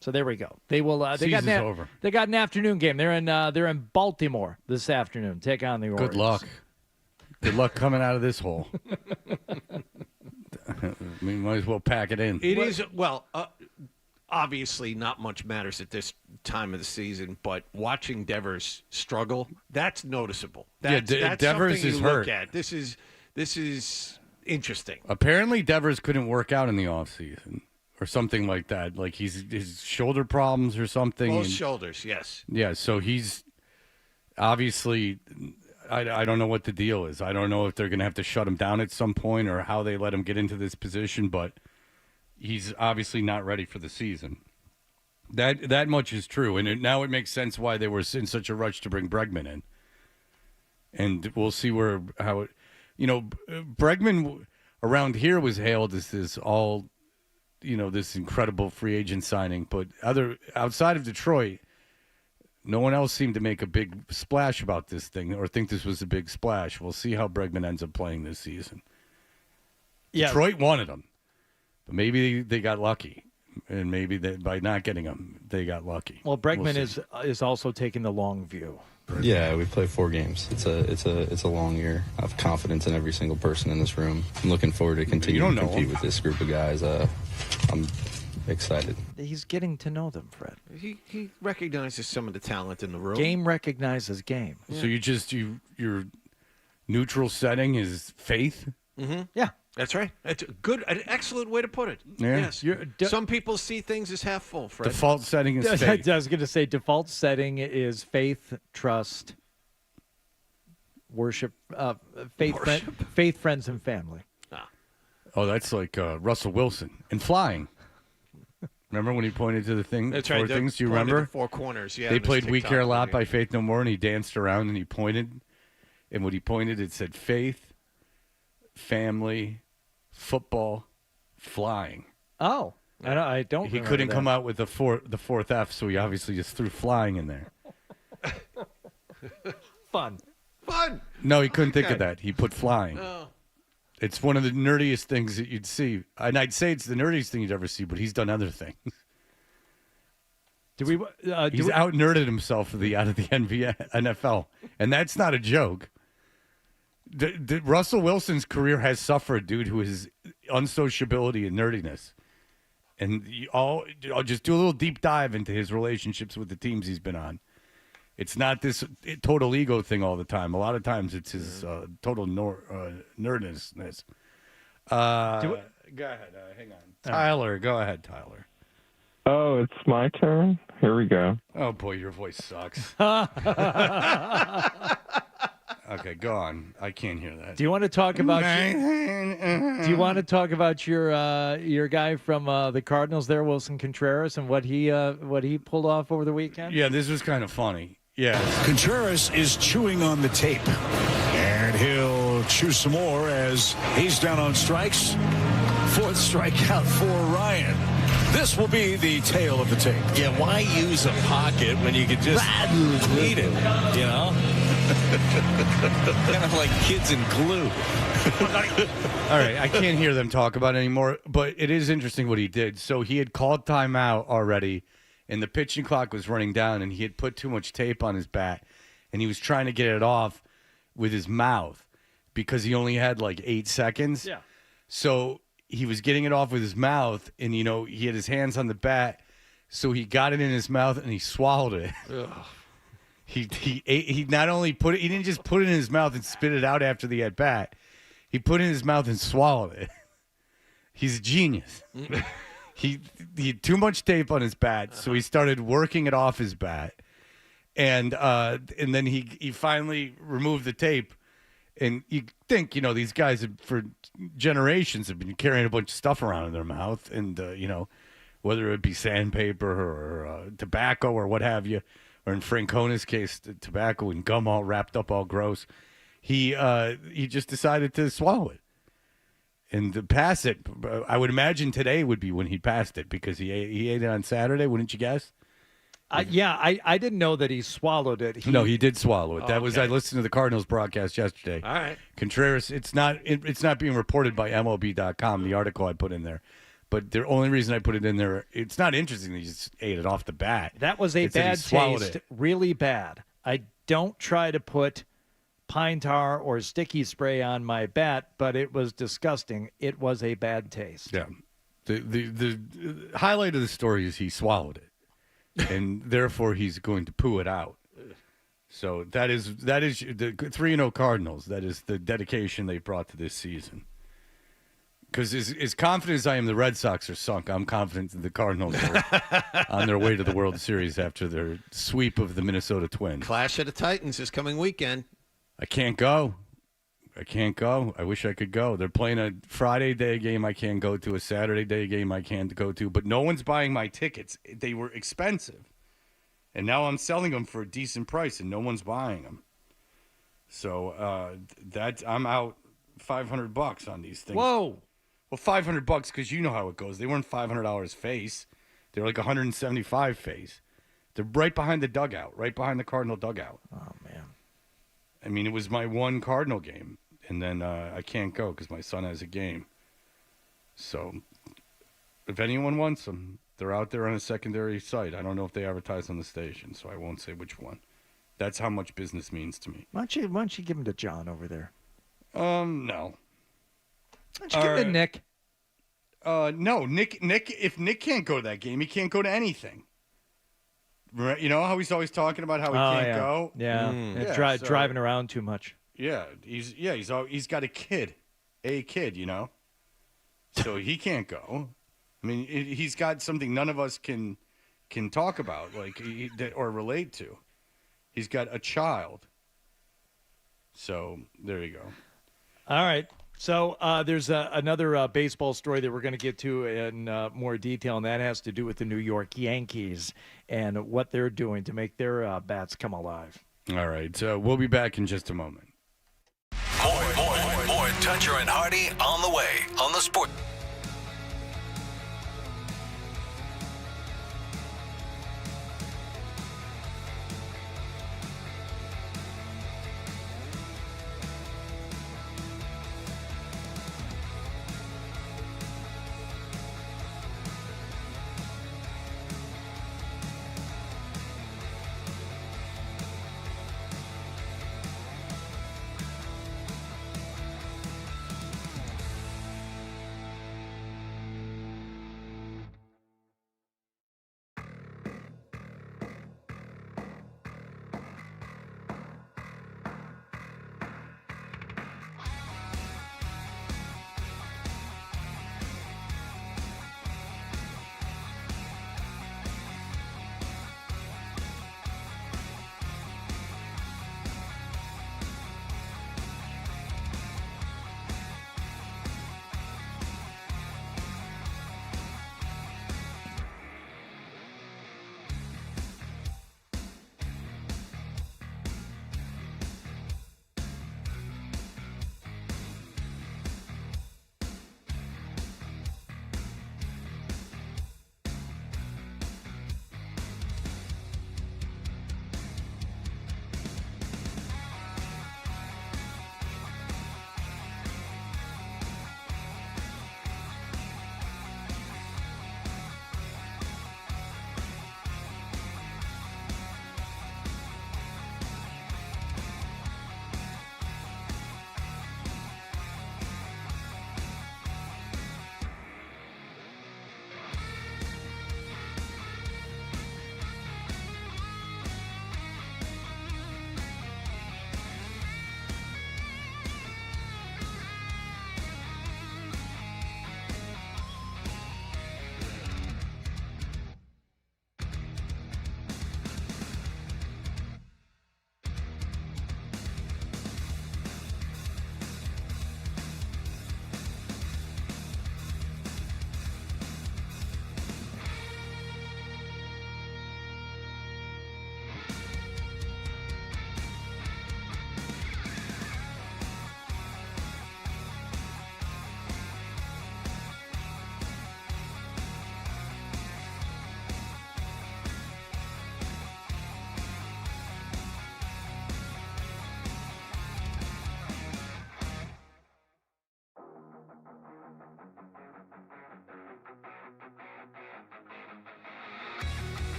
So there we go. They will. They got over. They got an afternoon game. They're in Baltimore this afternoon. Take on the Orioles. Good luck. Good luck coming out of this hole. We might as well pack it in. It is, well, obviously not much matters at this time of the season, but watching Devers struggle, that's noticeable. That's Devers something is you hurt. look at. This is interesting. Apparently, Devers couldn't work out in the offseason or something like that. Like his shoulder problems or something. Both shoulders, yes. Yeah, so he's obviously... I don't know what the deal is. I don't know if they're going to have to shut him down at some point or how they let him get into this position, but he's obviously not ready for the season. That much is true, and now it makes sense why they were in such a rush to bring Bregman in. And we'll see Bregman around here was hailed as this incredible free agent signing, but outside of Detroit, no one else seemed to make a big splash about this thing or think this was a big splash. We'll see how Bregman ends up playing this season. Yeah. Detroit wanted him, but maybe they got lucky, and maybe by not getting him, they got lucky. Well, Bregman is also taking the long view. Yeah, we played 4 games. It's a long year. I have confidence in every single person in this room. I'm looking forward to continuing to compete with this group of guys. I'm excited. He's getting to know them, Fred. He recognizes some of the talent in the room. Game recognizes game. Yeah. So your neutral setting is faith? Mm-hmm. Yeah. That's right. That's an excellent way to put it. Yeah. Yes. Some people see things as half full, Fred. Default setting is faith. I was going to say default setting is faith, trust, worship, faith, friends, and family. Oh, that's like Russell Wilson and flying. Remember when he pointed to the thing? That's right. Things? Do you remember? The 4 corners. Yeah. They played "We Care a Lot" by Faith No More, and he danced around and he pointed, and when he pointed, it said faith, family, football, flying. Oh. I don't. He remember couldn't that. come out with the fourth F, so he obviously just threw flying in there. Fun. No, he couldn't think of Okay. that. He put flying. Oh. It's one of the nerdiest things that you'd see. And I'd say it's the nerdiest thing you'd ever see, but he's done other things. Do we? He's out-nerded himself out of the NFL, and that's not a joke. Russell Wilson's career has suffered due to his unsociability and nerdiness. And I'll just do a little deep dive into his relationships with the teams he's been on. It's not this total ego thing all the time. A lot of times it's his total nerdiness. Go ahead. Hang on. Tyler, go ahead, Tyler. Oh, it's my turn? Here we go. Oh, boy, your voice sucks. Okay, go on. I can't hear that. Do you want to talk about? Do you want to talk about your guy from the Cardinals there, Wilson Contreras, and what he pulled off over the weekend? Yeah, this was kind of funny. Yeah. Contreras is chewing on the tape, and he'll chew some more as he's down on strikes. Fourth strikeout for Ryan. This will be the tail of the tape. Yeah, why use a pocket when you could just eat it, you know? Kind of like kids in glue. All right, I can't hear them talk about it anymore, but it is interesting what he did. So he had called timeout already, and the pitching clock was running down, and he had put too much tape on his bat, and he was trying to get it off with his mouth because he only had like 8 seconds. Yeah. So he was getting it off with his mouth, and, you know, he had his hands on the bat, so he got it in his mouth, and he swallowed it. He not only put it, he didn't just put it in his mouth and spit it out after the at-bat. He put it in his mouth and swallowed it. He's a genius. He had too much tape on his bat, so he started working it off his bat. And then he finally removed the tape. And you think, you know, these guys for generations have been carrying a bunch of stuff around in their mouth. And, you know, whether it be sandpaper or tobacco or what have you, or in Francona's case, the tobacco and gum all wrapped up all gross. He just decided to swallow it and to pass it. I would imagine today would be when he passed it because he ate it on Saturday, wouldn't you guess? I didn't know that he swallowed it. No, he did swallow it. That was, I okay. listened to the Cardinals broadcast yesterday. All right. Contreras, it's not being reported by MLB.com, the article I put in there. But the only reason I put it in there, it's not interesting that he just ate it off the bat. That was a It's that he bad swallowed taste, it. really bad. I don't try to put pine tar or sticky spray on my bat, but it was disgusting. It was a bad taste. Yeah. The highlight of the story is he swallowed it, and therefore he's going to poo it out. So that is the 3-0 Cardinals. That is the dedication they brought to this season. Because as confident as I am the Red Sox are sunk, I'm confident that the Cardinals are on their way to the World Series after their sweep of the Minnesota Twins. Clash of the Titans this coming weekend. I can't go. I wish I could go. They're playing a Friday day game I can't go to, a Saturday day game I can't go to, but no one's buying my tickets. They were expensive. And now I'm selling them for a decent price, and no one's buying them. So I'm out $500 on these things. Whoa. Well, $500 because you know how it goes. They weren't $500 face. They were like $175 face. They're right behind the dugout, right behind the Cardinal dugout. Oh, man. I mean, it was my one Cardinal game, and then I can't go because my son has a game. So if anyone wants them, they're out there on a secondary site. I don't know if they advertise on the station, so I won't say which one. That's how much business means to me. Why don't you give him to John over there? No. Why don't you give him to Nick? No, Nick. If Nick can't go to that game, he can't go to anything. Right? You know how he's always talking about how he can't go. Yeah, driving around too much. Yeah, he's got a kid. You know, so he can't go. I mean, he's got something none of us can talk about, like or relate to. He's got a child. So there you go. All right. So there's another baseball story that we're going to get to in more detail, and that has to do with the New York Yankees and what they're doing to make their bats come alive. All right. So we'll be back in just a moment. More Toucher and Hardy on the way on the Sport.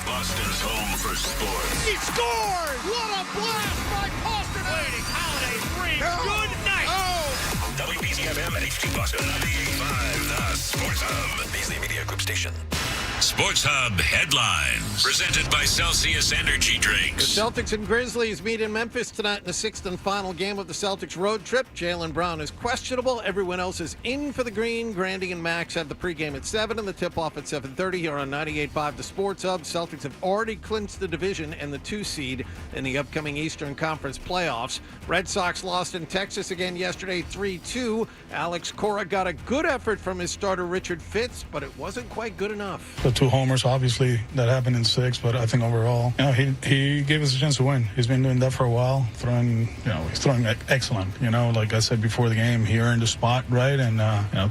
Boston's home for sports. He scores! What a blast by Pasternak! Holiday dream. Good night. WBCFM and HD Boston 98.5, the Sports Hub. Beasley Media Group Station. Sports Hub headlines. Presented by Celsius Energy Drinks. The Celtics and Grizzlies meet in Memphis tonight in the sixth and final game of the Celtics road trip. Jaylen Brown is questionable. Everyone else is in for the green. Grandy and Max have the pregame at 7 and the tip-off at 7:30 here on 98.5 The Sports Hub. Celtics have already clinched the division and the 2 seed in the upcoming Eastern Conference playoffs. Red Sox lost in Texas again yesterday 3-2. Alex Cora got a good effort from his starter Richard Fitz, but it wasn't quite good enough. The 2 homers, obviously, that happened in 6, but I think overall, he gave us a chance to win. He's been doing that for a while, he's throwing excellent. Like I said before the game, he earned a spot, right? And,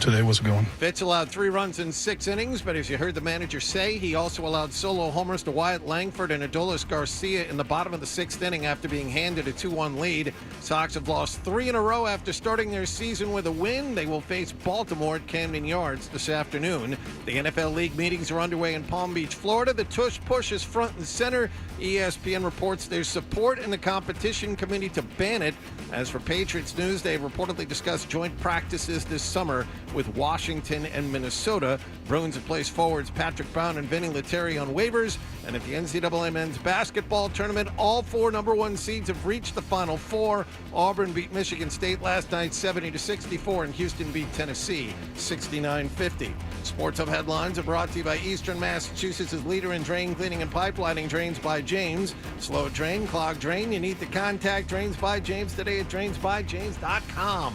today was a good one. Fitz allowed 3 runs in 6 innings, but as you heard the manager say, he also allowed solo homers to Wyatt Langford and Adolis Garcia in the bottom of the 6th inning after being handed a 2-1 lead. Sox have lost 3 in a row after starting their season with a win. They will face Baltimore at Camden Yards this afternoon. The NFL League meetings are underway in Palm Beach, Florida. The tush push is front and center. ESPN reports there's support in the competition committee to ban it. As for Patriots news, they have reportedly discussed joint practices this summer with Washington and Minnesota. Bruins have placed forwards Patrick Brown and Vinny Lettieri on waivers. And at the NCAA men's basketball tournament, all 4 number 1 seeds have reached the Final Four. Auburn beat Michigan State last night 70-64, and Houston beat Tennessee 69-50. Sports Hub headlines are brought to you by Eastern Massachusetts' leader in drain cleaning and pipelining. Drains by James. Slow drain, clog drain. You need to contact Drains by James today at drainsbyjames.com.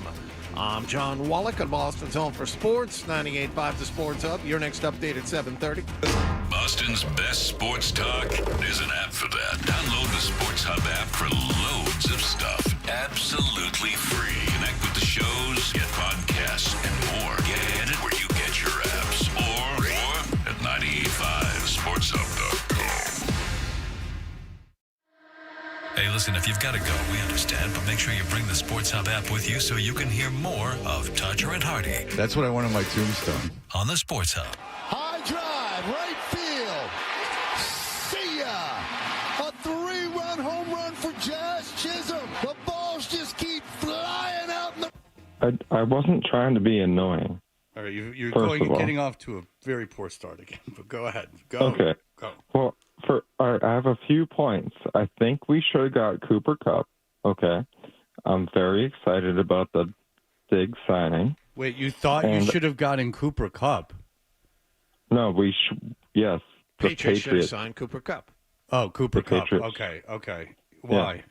I'm John Wallach on Boston's Home for Sports, 98.5 The Sports Hub. Your next update at 7:30. Boston's best sports talk. There's an app for that. Download the Sports Hub app for loads of stuff. Absolutely free. Connect with the shows, get podcasts, and more. Get it where you get your apps. Or at 985sportshub.com. Hey, listen, if you've got to go, we understand, but make sure you bring the Sports Hub app with you so you can hear more of Tudger and Hardy. That's what I want on my tombstone. On the Sports Hub. High drive, right field. See ya. A 3-run home run for Jazz Chisholm. The balls just keep flying out in the... I wasn't trying to be annoying. All right, you're getting off to a very poor start again, but go ahead. Go. Okay. Go. Well, I have a few points. I think we should have got Cooper Kupp. Okay. I'm very excited about the big signing. Wait, you thought you should have gotten Cooper Kupp? No, we should. Yes. The Patriots should have signed Cooper Kupp. Oh, Cooper Kupp. Patriots. Okay. Why? Yeah.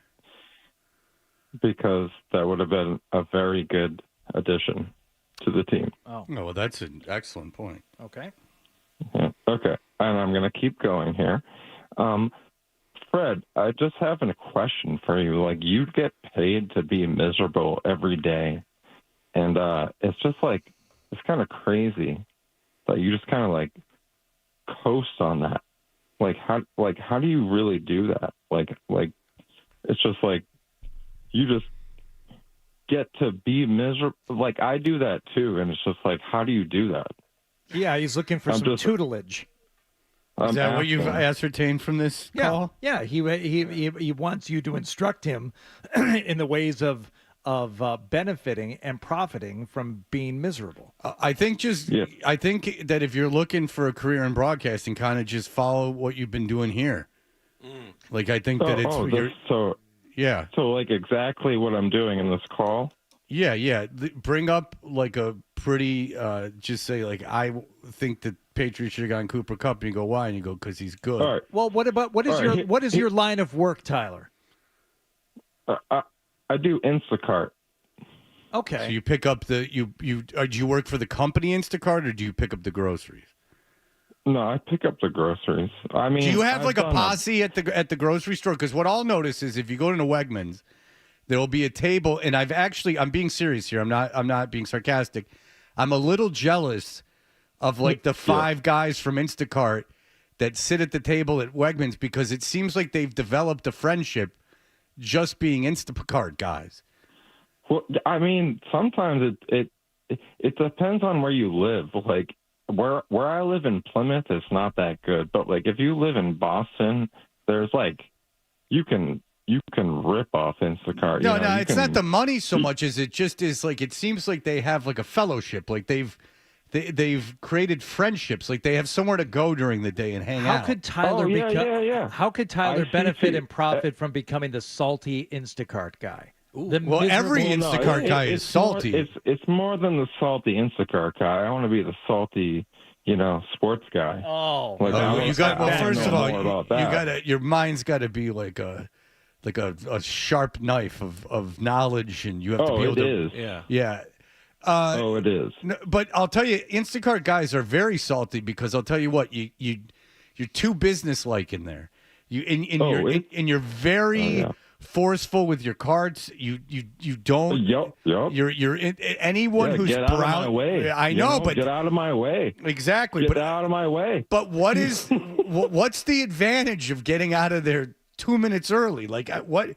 Because that would have been a very good addition to the team. Oh, well, that's an excellent point. Okay. Yeah. Okay. And I'm going to keep going here. Fred, I just have a question for you. Like, you get paid to be miserable every day. And it's just like, it's kind of crazy that you just kind of like coast on that. How do you really do that? Like, it's just like, you just get to be miserable. Like, I do that too. And it's just like, how do you do that? Yeah, he's looking for some tutelage. Is that what you've ascertained from this call? Yeah. He wants you to instruct him in the ways of benefiting and profiting from being miserable. I think that if you're looking for a career in broadcasting, kind of just follow what you've been doing here. Like, I think that yeah. So like exactly what I'm doing in this call. Yeah. Bring up like a pretty, just say like, I think that Patriots should have gotten Cooper Kupp, and you go, why? And you go, because he's good. All right. Well, what is your line of work, Tyler? I do Instacart. Okay. So you pick up do you work for the company Instacart, or do you pick up the groceries? No, I pick up the groceries. I mean, do you have like a posse at the grocery store? Because what I'll notice is if you go to Wegmans, there will be a table, and I'm being serious here. I'm not being sarcastic. I'm a little jealous of like the 5 guys from Instacart that sit at the table at Wegmans, because it seems like they've developed a friendship just being Instacart guys. Well, I mean, sometimes it depends on where you live. Like, where I live in Plymouth, it's not that good. But like if you live in Boston, there's like you can rip off Instacart. No, it's not the money so much as it just is like it seems like they have like a fellowship, like they've created friendships, like they have somewhere to go during the day and hang out. How could Tyler How could Tyler benefit and profit from becoming the salty Instacart guy? Every Instacart guy is salty. It's more than the salty Instacart guy. I want to be the salty, sports guy. First of all, your mind's got to be like a sharp knife of knowledge, and you have to be able to. Yeah. It is. But I'll tell you, Instacart guys are very salty because I'll tell you what, you're too businesslike in there. You're very forceful with your cards. You don't. You're anyone who's get brown. Out of my way. I know, but get out of my way. Exactly. Get out of my way. But what's the advantage of getting out of there 2 minutes early? Like what?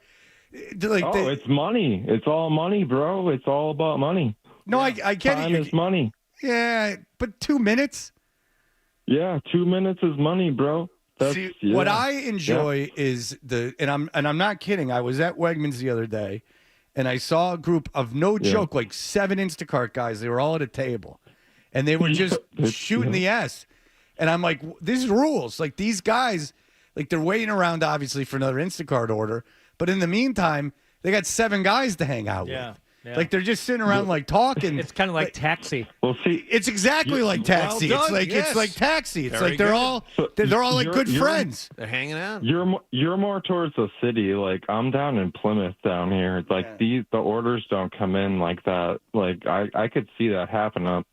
It's money. It's all money, bro. It's all about money. No, I get Time it. is money. Yeah, but 2 minutes? Yeah, 2 minutes is money, bro. What I enjoy is and I'm not kidding. I was at Wegmans the other day, and I saw a group of joke, like 7 Instacart guys. They were all at a table, and they were just shooting the S. And I'm like, this rules. Like these guys, like they're waiting around obviously for another Instacart order, but in the meantime, they got 7 guys to hang out with. Yeah. Like they're just sitting around like talking. It's kind of like Taxi. Well, see, it's exactly like Taxi. Well It's done, like Taxi. It's Very like they're good. all like good friends. They're hanging out. You're more towards the city. Like I'm down in Plymouth down here. Like the orders don't come in like that. Like I could see that happen up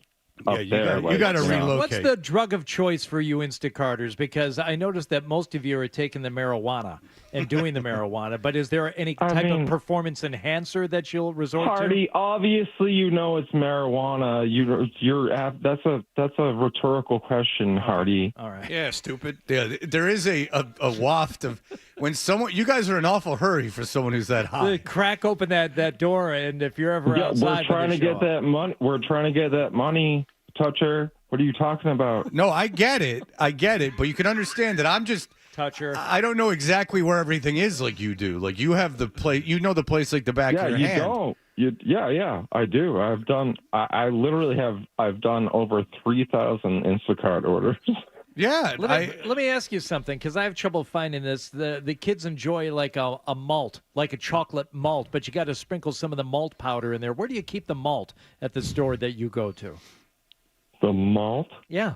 there. You got to relocate. What's the drug of choice for you Instacarters? Because I noticed that most of you are taking the marijuana and doing the marijuana. But is there any type of performance enhancer that you'll resort Hardy, obviously it's marijuana. That's a rhetorical question, Hardy. All right. Yeah, stupid. Yeah, there is a waft of when someone. You guys are in an awful hurry for someone who's that high. Crack open that door, and if you're ever outside, we're trying to get that money. We're trying to get that money. Toucher, what are you talking about? No, I get it, but you can understand that I'm just Toucher. I don't know exactly where everything is like you do. Like you have the place, the place like the back of your hand. Don't. Yeah, I do. I've done over 3,000 Instacart orders. Yeah. Let me ask you something, because I have trouble finding this. The kids enjoy like a malt, like a chocolate malt, but you got to sprinkle some of the malt powder in there. Where do you keep the malt at the store that you go to? The malt? Yeah.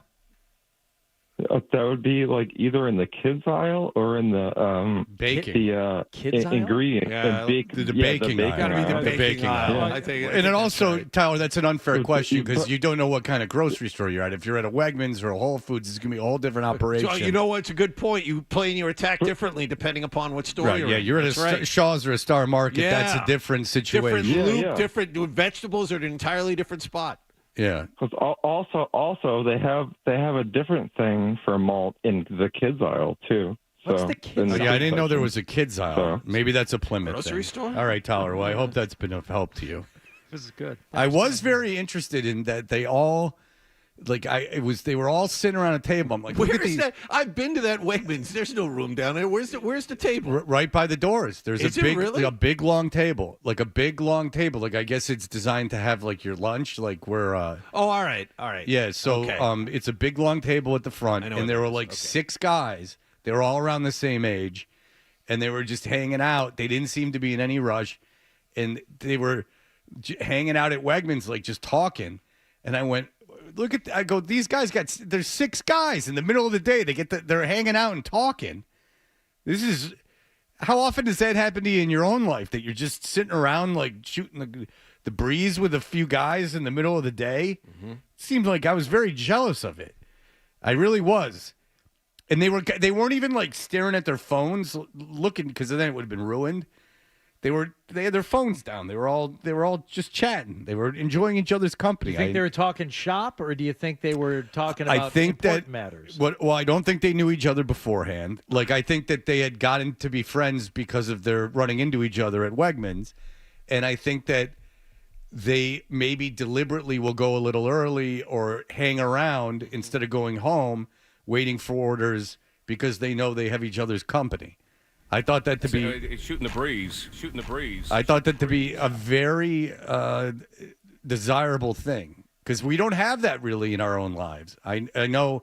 That would be like either in the kids aisle or in the baking. The kids aisle? ingredient. The baking aisle. Gotta be the baking aisle. Yeah. I think and then also, right. Tyler, that's an unfair question because you don't know what kind of grocery store you're at. If you're at a Wegmans or a Whole Foods, it's going to be a whole different operation. So, you know what? It's a good point. You plan your attack differently depending upon what store you're in. You're at a Shaw's or a Star Market. Yeah. That's a different situation. Different loop, different vegetables are at an entirely different spot. Yeah. Because also they have a different thing for malt in the kids aisle too. What's the kids aisle? I didn't know there was a kids aisle. Maybe that's a Plymouth grocery thing. store. All right, Tyler. Well, I hope that's been of help to you. This is good. I was very interested in that they all. They were all sitting around a table. I'm like, look at these. That? I've been to that Wegmans. There's no room down there. Where's the table? Right by the doors. There's a big long table. Like a big long table. Like I guess it's designed to have like your lunch. Like where. Oh, all right. Yeah. So it's a big long table at the front, and there were like 6 guys. They were all around the same age, and they were just hanging out. They didn't seem to be in any rush, and they were hanging out at Wegmans, like just talking. And I went. I go, these guys there's 6 guys in the middle of the day. They're hanging out and talking. How often does that happen to you in your own life that you're just sitting around like shooting the breeze with a few guys in the middle of the day? Mm-hmm. Seemed like I was very jealous of it. I really was. And they weren't even like staring at their phones looking, because then it would have been ruined. They had their phones down. They were all just chatting. They were enjoying each other's company. Do you think they were talking shop, or do you think they were talking about important matters? Well, I don't think they knew each other beforehand. Like I think that they had gotten to be friends because of their running into each other at Wegmans, and I think that they maybe deliberately will go a little early or hang around instead of going home, waiting for orders because they know they have each other's company. I thought that to be shooting the breeze. I thought that to be a very desirable thing because we don't have that really in our own lives. I know,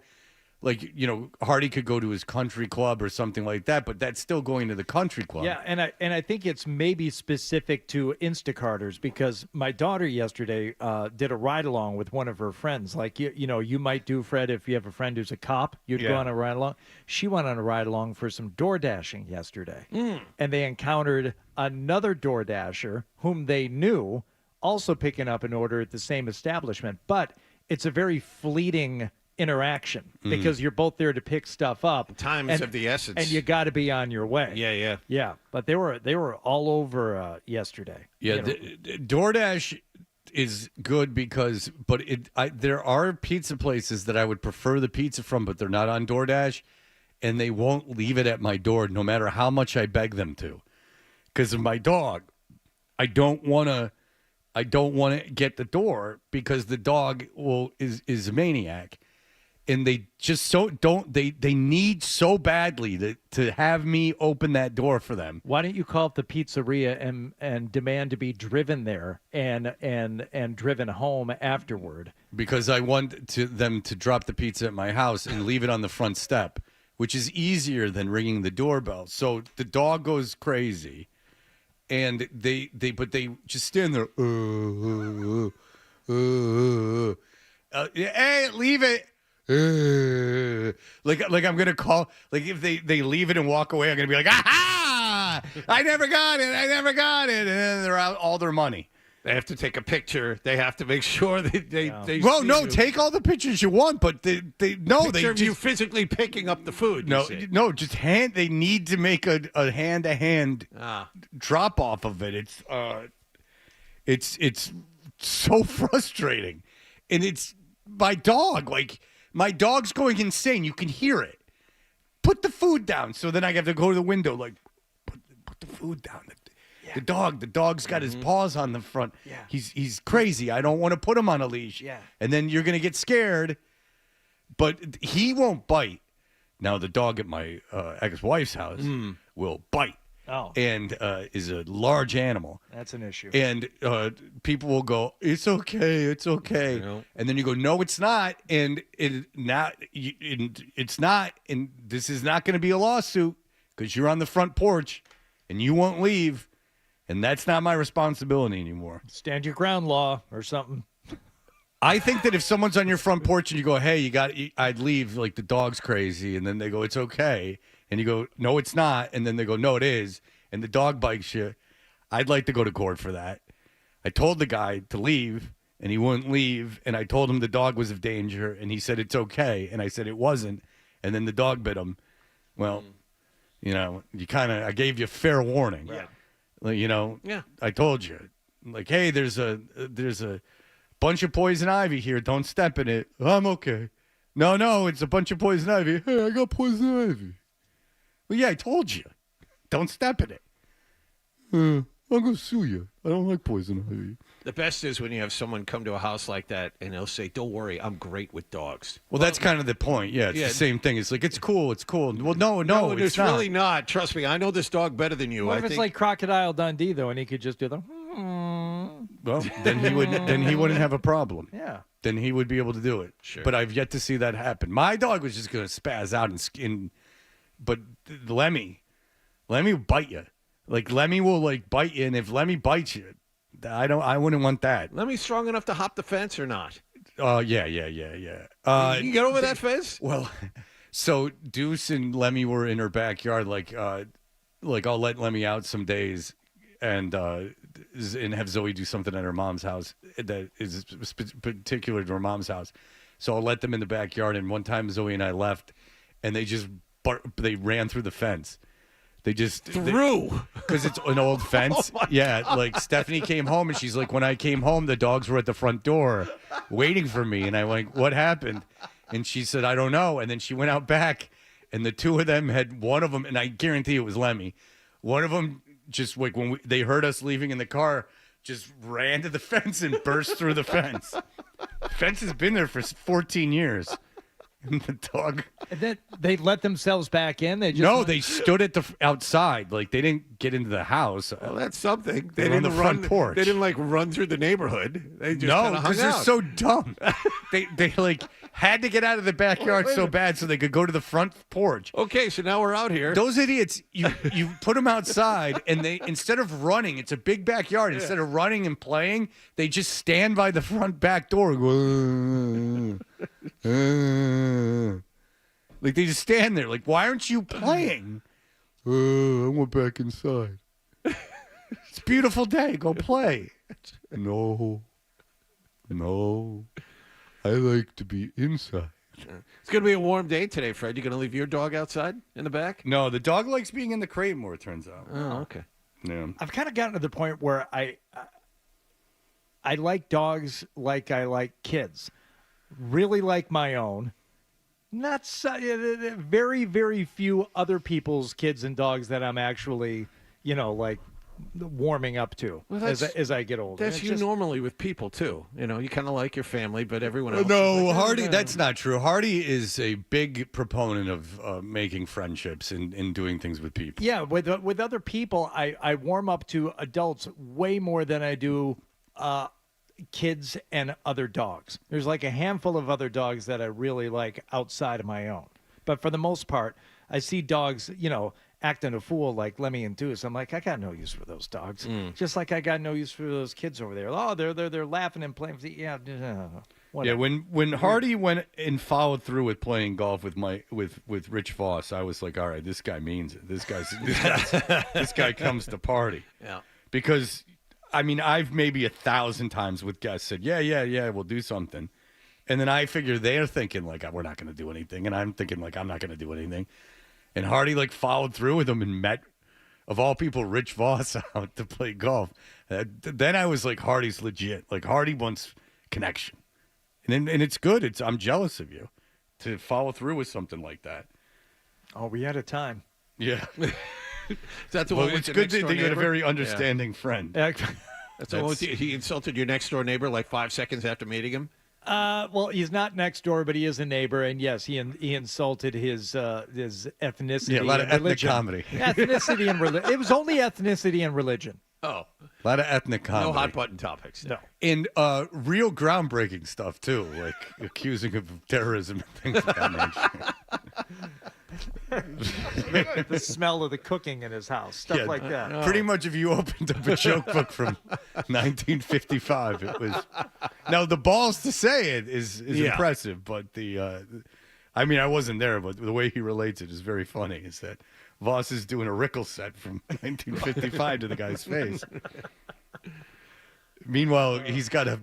like, you know, Hardy could go to his country club or something like that, but that's still going to the country club. Yeah, and I think it's maybe specific to Instacarters because my daughter yesterday did a ride along with one of her friends. Like you know, you might do, Fred, if you have a friend who's a cop, you'd go on a ride along. She went on a ride along for some door dashing yesterday, and they encountered another door dasher whom they knew also picking up an order at the same establishment. But it's a very fleeting interaction because you're both there to pick stuff up. Time's of the essence. And you got to be on your way. Yeah. But they were all over yesterday. Yeah, You know? DoorDash is good because, but there are pizza places that I would prefer the pizza from, but they're not on DoorDash, and they won't leave it at my door no matter how much I beg them to, because of my dog. I don't want to get the door because the dog is a maniac. And they just they need so badly to have me open that door for them. Why don't you call up the pizzeria and demand to be driven there and driven home afterward? Because I want them to drop the pizza at my house and leave it on the front step, which is easier than ringing the doorbell. So the dog goes crazy, and they just stand there. Hey, leave it. Like I'm gonna call, like if they leave it and walk away, I'm gonna be like, aha! I never got it, and then they're out all their money. They have to take a picture. They have to make sure that they Well, see no, you. Take all the pictures you want, but they Picture of just you physically picking up the food. just hand. They need to make a hand-to-hand drop off of it. It's so frustrating, and it's my dog. Like, my dog's going insane. You can hear it. Put the food down. So then I have to go to the window, like, put the food down. The dog's got his paws on the front. Yeah. He's crazy. I don't want to put him on a leash. Yeah. And then you're gonna get scared. But he won't bite. Now the dog at my ex-wife's house will bite. Oh. And is a large animal. That's an issue. And people will go, it's okay. And then you go, no, it's not. And it's not. And this is not going to be a lawsuit because you're on the front porch and you won't leave. And that's not my responsibility anymore. Stand your ground law or something. I think that if someone's on your front porch and you go, hey, I'd leave, like the dog's crazy. And then they go, it's okay. And you go, no, it's not. And then they go, no, it is. And the dog bites you. I'd like to go to court for that. I told the guy to leave, and he wouldn't leave. And I told him the dog was of danger, and he said it's okay. And I said it wasn't. And then the dog bit him. Well, you know, I gave you fair warning. Yeah. Like, you know, Yeah. I told you. Like, hey, there's a bunch of poison ivy here. Don't step in it. I'm okay. No, it's a bunch of poison ivy. Hey, I got poison ivy. Well, yeah, I told you. Don't step in it. I'm going to sue you. I don't like poison ivy. The best is when you have someone come to a house like that and they'll say, don't worry, I'm great with dogs. Well, that's kind of the point. Yeah, it's the same thing. It's like, it's cool. Well, no, it's not. really not. Trust me, I know this dog better than you. What if it's like Crocodile Dundee, though, and he could just do the... Well, then he wouldn't have a problem. Yeah. Then he would be able to do it. Sure. But I've yet to see that happen. My dog was just going to spaz out but Lemmy will bite you. Like, Lemmy will, like, bite you, and if Lemmy bites you, I wouldn't want that. Lemmy's strong enough to hop the fence or not? Yeah. You get over that fence? Well, so Deuce and Lemmy were in her backyard. Like I'll let Lemmy out some days, and have Zoe do something at her mom's house that is particular to her mom's house. So I'll let them in the backyard. And one time Zoe and I left, and they ran through the fence. They just because it's an old fence. Like Stephanie came home and she's like, when I came home, the dogs were at the front door waiting for me, and I went, what happened? And she said, I don't know. And then she went out back, and the two of them had one of them, and I guarantee it was Lemmy. One of them just like they heard us leaving in the car, just ran to the fence and burst through the fence. Fence has been there for 14 years. And the dog. And then they let themselves back in. They stood at the outside. Like they didn't get into the house. Well, that's something. They were on the front porch. They didn't like run through the neighborhood. They just because they're so dumb. they like had to get out of the backyard so bad so they could go to the front porch. Okay, so now we're out here. Those idiots, you put them outside, and they instead of running, it's a big backyard. Instead of running and playing, they just stand by the front back door and go. Like they just stand there. Like, why aren't you playing? I went back inside. It's a beautiful day. Go play. No. I like to be inside. It's going to be a warm day today, Fred. You going to leave your dog outside in the back? No, the dog likes being in the crate more, it turns out. Oh, okay. Yeah. I've kind of gotten to the point where I like dogs like I like kids. Really like my own. Not very, very few other people's kids and dogs that I'm actually, like warming up to as I get older. That's you normally with people too. You kind of like your family, but everyone else. No, Hardy, that's not true. Hardy is a big proponent of making friendships and doing things with people. Yeah, with other people, I warm up to adults way more than I do kids and other dogs. There's like a handful of other dogs that I really like outside of my own. But for the most part, I see dogs, acting a fool like Lemmy and Deuce. I'm like, I got no use for those dogs. Just like I got no use for those kids over there. Oh, they're laughing and playing. Yeah, whatever. Yeah. When Hardy went and followed through with playing golf with Rich Voss, I was like, all right, this guy means it. This guy comes to party. Yeah. Because I've maybe 1,000 times with guys said, yeah, we'll do something. And then I figure they're thinking like, we're not going to do anything. And I'm thinking like, I'm not going to do anything. And Hardy like followed through with him and met, of all people, Rich Voss out to play golf. Then I was like, Hardy's legit. Like Hardy wants connection. And it's good. I'm jealous of you to follow through with something like that. Oh, we had a time. Yeah. That's it's good that you had a very understanding friend. That's the one he insulted your next door neighbor like 5 seconds after meeting him. Well, he's not next door, but he is a neighbor, and yes, he insulted his ethnicity. Yeah, a lot of ethnic religion. comedy. Ethnicity and religion. It was only ethnicity and religion. Oh, a lot of ethnic comedy. No hot button topics. No. And real groundbreaking stuff too, like accusing of terrorism and things of that nature. The smell of the cooking in his house, stuff like that. Pretty much, if you opened up a joke book from 1955, it was. Now the balls to say it is impressive, but I wasn't there, but the way he relates it is very funny. Is that Voss is doing a Rickle set from 1955 to the guy's face. Meanwhile, he's got a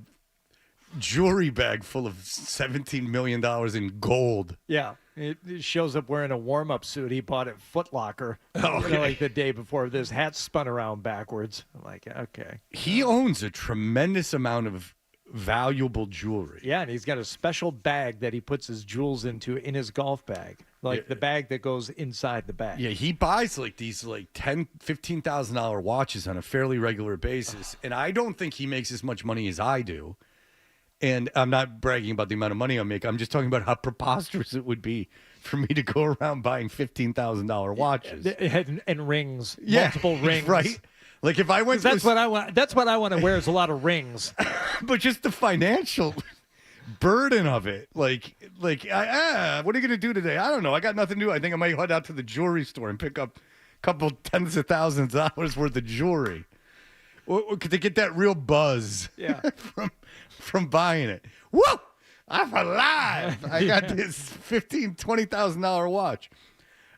jewelry bag full of $17 million in gold. Yeah. It shows up wearing a warm-up suit he bought at Foot Locker like the day before. This hat spun around backwards. I'm like, okay. He owns a tremendous amount of valuable jewelry. Yeah, and he's got a special bag that he puts his jewels into in his golf bag, like the bag that goes inside the bag. Yeah, he buys like these like $10,000, $15,000 watches on a fairly regular basis, and I don't think he makes as much money as I do. And I'm not bragging about the amount of money I make. I'm just talking about how preposterous it would be for me to go around buying $15,000 watches and rings, multiple rings, right? Like if I went, that's what I want. That's what I want to wear is a lot of rings. But just the financial burden of it, like, what are you gonna do today? I don't know. I got nothing to do. I think I might head out to the jewelry store and pick up a couple tens of thousands of dollars worth of jewelry. Or to get that real buzz from buying it. Woo! I'm alive. I got this $20,000 watch.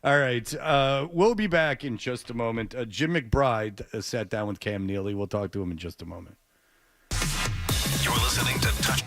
All right. We'll be back in just a moment. Jim McBride sat down with Cam Neely. We'll talk to him in just a moment. You're listening to Touch.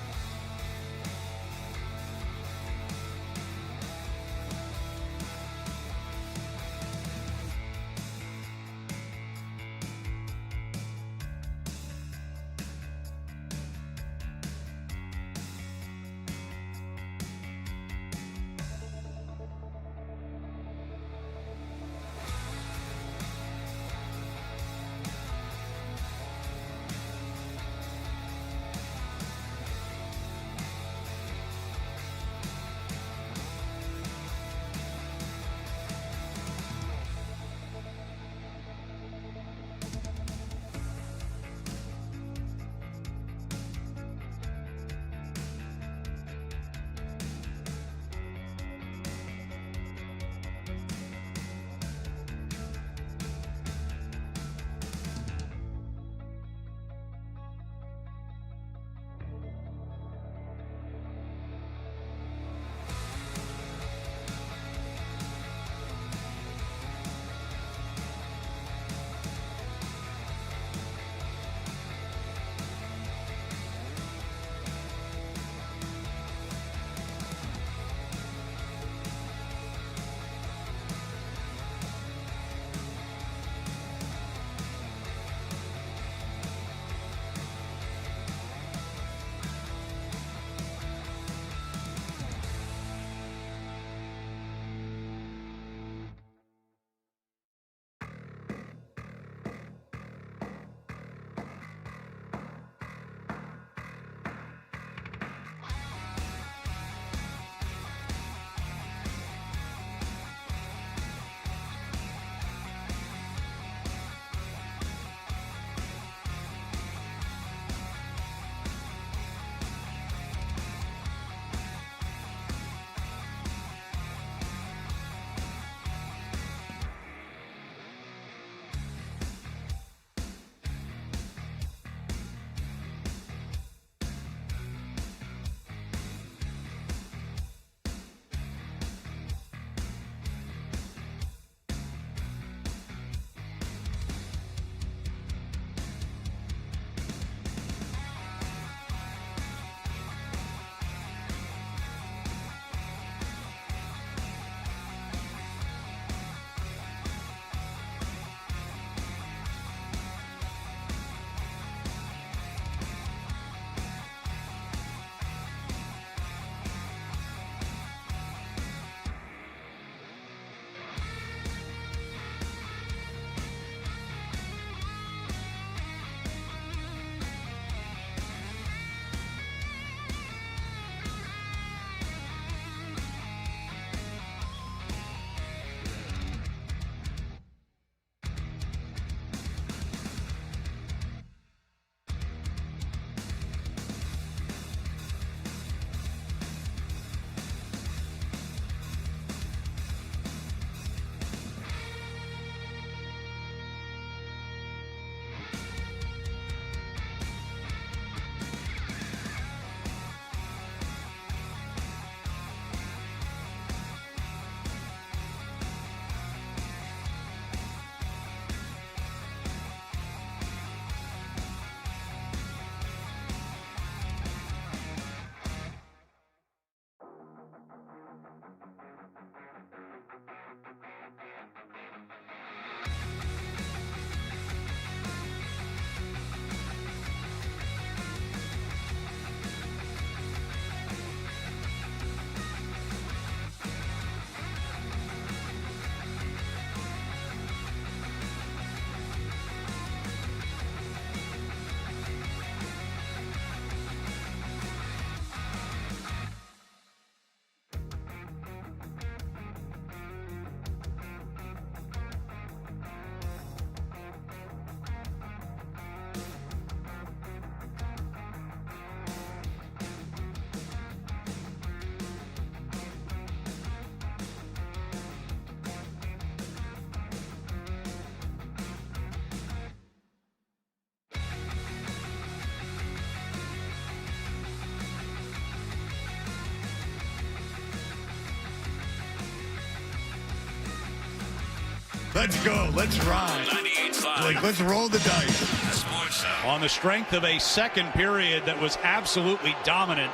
Let's go. Let's ride. 98.5. Like, let's roll the dice. Sports Hub. On the strength of a second period that was absolutely dominant,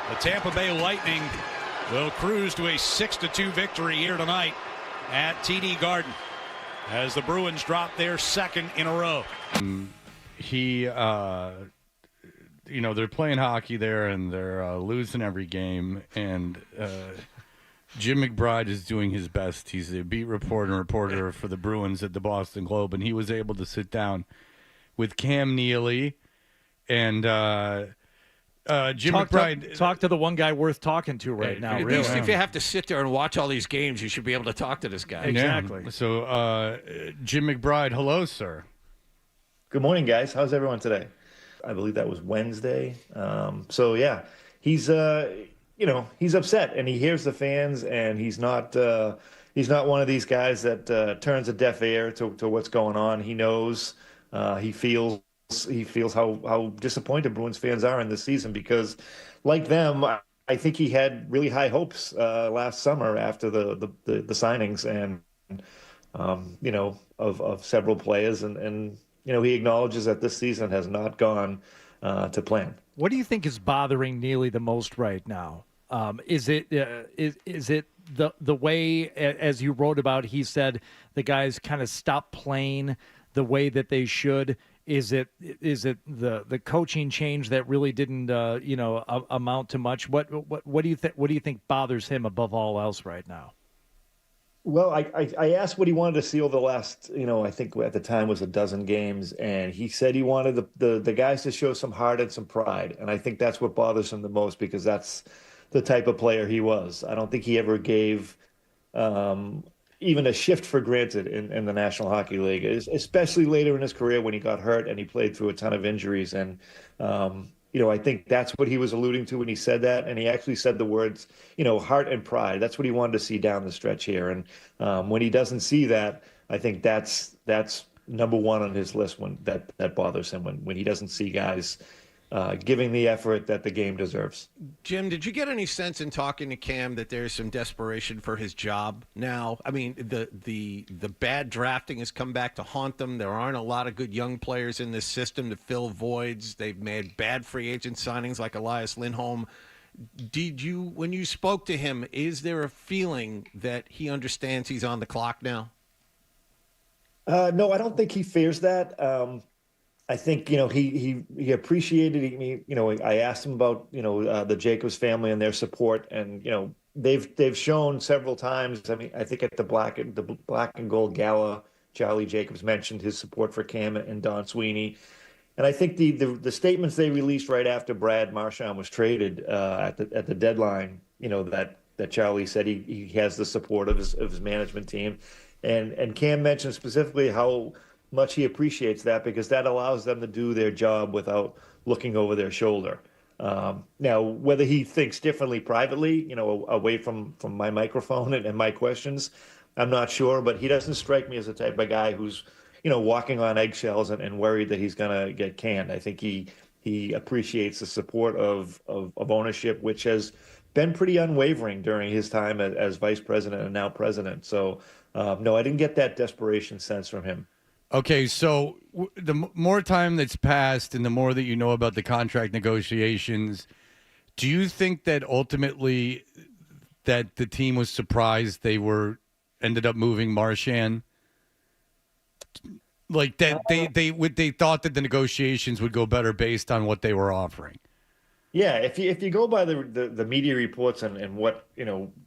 the Tampa Bay Lightning will cruise to a 6-2 victory here tonight at TD Garden as the Bruins drop their second in a row. They're playing hockey there, and they're losing every game, and Jim McBride is doing his best. He's a beat reporter for the Bruins at the Boston Globe, and he was able to sit down with Cam Neely and Jim McBride. Talk to the one guy worth talking to right now. At Really. least if you have to sit there and watch all these games, you should be able to talk to this guy. Exactly. Yeah. So, Jim McBride, hello, sir. Good morning, guys. How's everyone today? I believe that was Wednesday. So yeah, he's he's upset, and he hears the fans, and he's not one of these guys that turns a deaf ear to what's going on. He knows, he feels how disappointed Bruins fans are in this season because, like them, I think he had really high hopes last summer after the signings and of several players, and he acknowledges that this season has not gone to plan. What do you think is bothering Neely the most right now? Is it the way, as you wrote about, he said the guys kind of stopped playing the way that they should? Is it the coaching change that really didn't amount to much? What do you think bothers him above all else right now? Well, I asked what he wanted to see over the last, I think at the time was a dozen games, and he said he wanted the guys to show some heart and some pride, and I think that's what bothers him the most because that's the type of player he was. I don't think he ever gave even a shift for granted in the National Hockey League, especially later in his career when he got hurt and he played through a ton of injuries. And, I think that's what he was alluding to when he said that. And he actually said the words, heart and pride. That's what he wanted to see down the stretch here. And when he doesn't see that, I think that's number one on his list that bothers him when he doesn't see guys giving the effort that the game deserves. Jim, did you get any sense in talking to Cam that there's some desperation for his job now? I mean, the bad drafting has come back to haunt them. There aren't a lot of good young players in this system to fill voids. They've made bad free agent signings like Elias Lindholm. When you spoke to him, is there a feeling that he understands he's on the clock now? No, I don't think he fears that. I think, he appreciated me. I asked him about, the Jacobs family and their support. And, they've shown several times. I mean, I think at the Black and Gold Gala, Charlie Jacobs mentioned his support for Cam and Don Sweeney. And I think the statements they released right after Brad Marchand was traded at the deadline, that Charlie said he has the support of his management team. And Cam mentioned specifically how much he appreciates that because that allows them to do their job without looking over their shoulder. Now, whether he thinks differently privately, away from my microphone and my questions, I'm not sure, but he doesn't strike me as the type of guy who's, walking on eggshells and worried that he's going to get canned. I think he appreciates the support of ownership, which has been pretty unwavering during his time as vice president and now president. So, no, I didn't get that desperation sense from him. Okay, so the more time that's passed and the more that you know about the contract negotiations, do you think that ultimately that the team was surprised they ended up moving Marchand? Like that they thought that the negotiations would go better based on what they were offering? Yeah, if you go by the media reports and what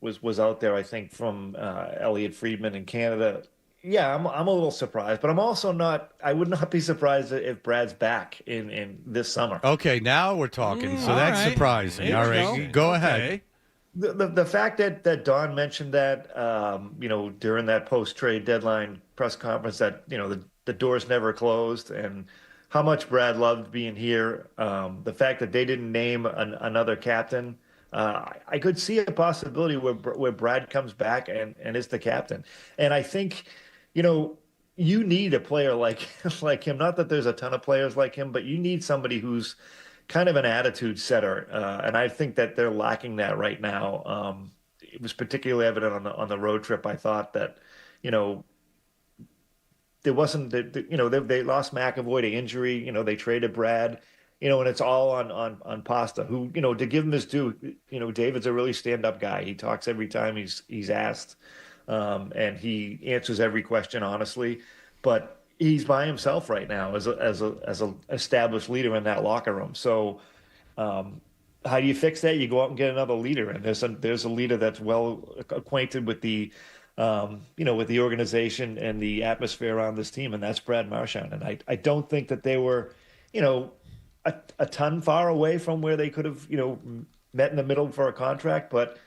was out there, I think from Elliot Friedman in Canada. Yeah, I'm a little surprised, but I'm also not. I would not be surprised if Brad's back in this summer. Okay, now we're talking. So that's right. Surprising. All right, go ahead. The fact that Don mentioned that during that post-trade deadline press conference that the doors never closed and how much Brad loved being here. The fact that they didn't name another captain. I could see a possibility where Brad comes back and is the captain, and I think. You need a player like him. Not that there's a ton of players like him, but you need somebody who's kind of an attitude setter. And I think that they're lacking that right now. It was particularly evident on the road trip. I thought that, there wasn't they lost McAvoy to injury. They traded Brad. And it's all on Pasta, who, to give him his due, David's a really stand-up guy. He talks every time he's asked, and he answers every question honestly. But he's by himself right now as a established leader in that locker room. So how do you fix that? You go out and get another leader, and there's a leader that's well acquainted with the with the organization and the atmosphere around this team, and that's Brad Marchand. And I don't think that they were, a ton far away from where they could have, met in the middle for a contract. But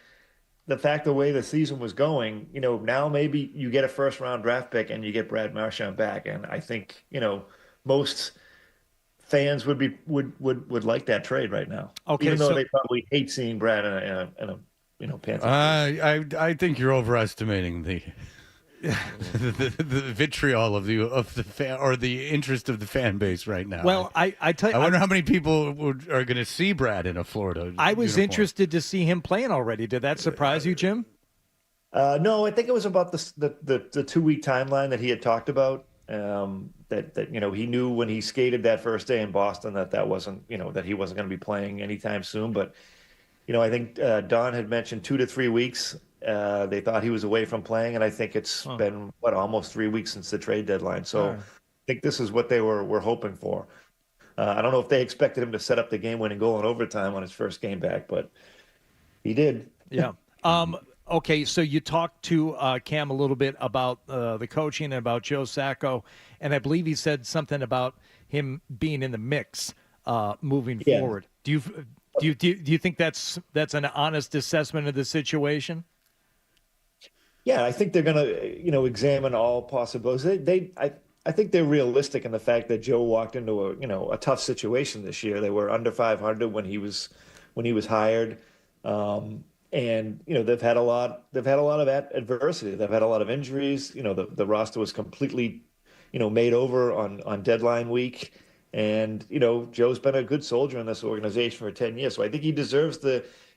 the fact the way the season was going, now maybe you get a first round draft pick and you get Brad Marchand back. And I think, most fans would like that trade right now. Okay, even though they probably hate seeing Brad in a Panther. I think you're overestimating the vitriol of the fan, or the interest of the fan base right now. Well, I tell you, I wonder how many people are going to see Brad in a Florida. I was uniform. interested to see him playing already. Did that surprise you, Jim? No, I think it was about the 2-week timeline that he had talked about. That he knew when he skated that first day in Boston that wasn't that he wasn't going to be playing anytime soon. But I think Don had mentioned 2 to 3 weeks. They thought he was away from playing, and I think it's been almost 3 weeks since the trade deadline. So I think this is what they were hoping for. I don't know if they expected him to set up the game-winning goal in overtime on his first game back, but he did. Yeah. Okay, so you talked to Cam a little bit about the coaching and about Joe Sacco, and I believe he said something about him being in the mix moving forward. Do you think that's an honest assessment of the situation? Yeah, I think they're going to, examine all possibilities. I think they're realistic in the fact that Joe walked into a tough situation this year. They were under 500 when he was hired, and they've had a lot of adversity. They've had a lot of injuries. The roster was completely, made over on deadline week, and Joe's been a good soldier in this organization for 10 years. So I think he deserves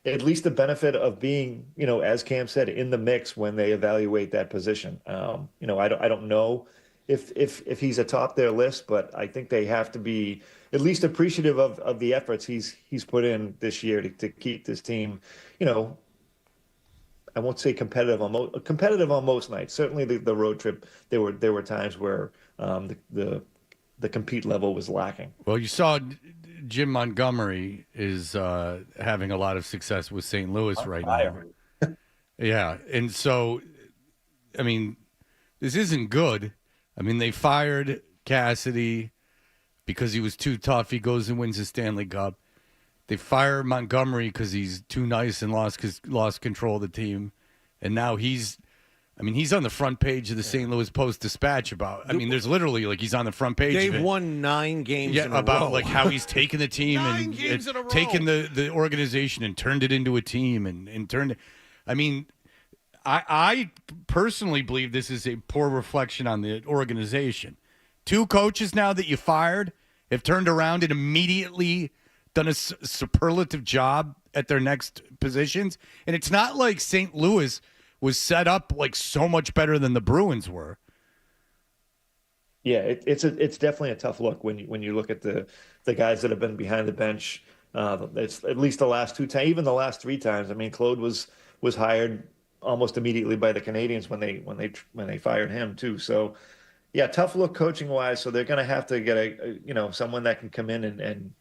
at least the benefit of being, as Cam said, in the mix when they evaluate that position. I don't know if he's atop their list, but I think they have to be at least appreciative of the efforts he's put in this year to keep this team, I won't say competitive on most nights. Certainly the road trip, there were times where the compete level was lacking. Well, you saw Jim Montgomery is having a lot of success with St. Louis right now. Yeah, and so, I mean, this isn't good. I mean, they fired Cassidy because he was too tough. He goes and wins the Stanley Cup. They fire Montgomery because he's too nice and lost control of the team. And now he's on the front page of the St. Louis Post-Dispatch there's literally, he's on the front page. They've won 9 games in a row. About, how he's taken the team and taken the organization and turned it into a team and turned it. I mean, I personally believe this is a poor reflection on the organization. 2 coaches now that you fired have turned around and immediately done a superlative job at their next positions. And it's not like St. Louis was set up so much better than the Bruins were. Yeah, it's definitely a tough look when you look at the guys that have been behind the bench. It's at least the last 2 times, even the last 3 times. I mean, Claude was hired almost immediately by the Canadians when they fired him too. So yeah, tough look coaching wise. So they're going to have to get someone that can come in and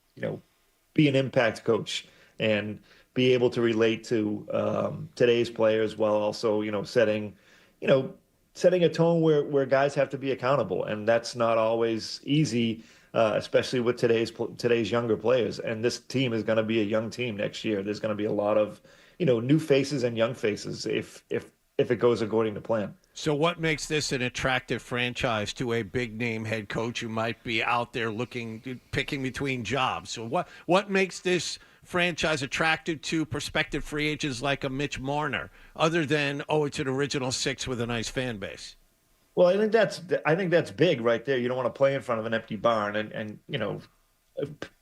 be an impact coach and be able to relate to today's players while also setting a tone where guys have to be accountable, and that's not always easy, especially with today's younger players. And this team is going to be a young team next year. There's going to be a lot of new faces and young faces if it goes according to plan. So what makes this an attractive franchise to a big-name head coach who might be out there picking between jobs? So what makes this franchise attractive to prospective free agents like a Mitch Marner, other than, it's an original 6 with a nice fan base? Well, I think that's big right there. You don't want to play in front of an empty barn, and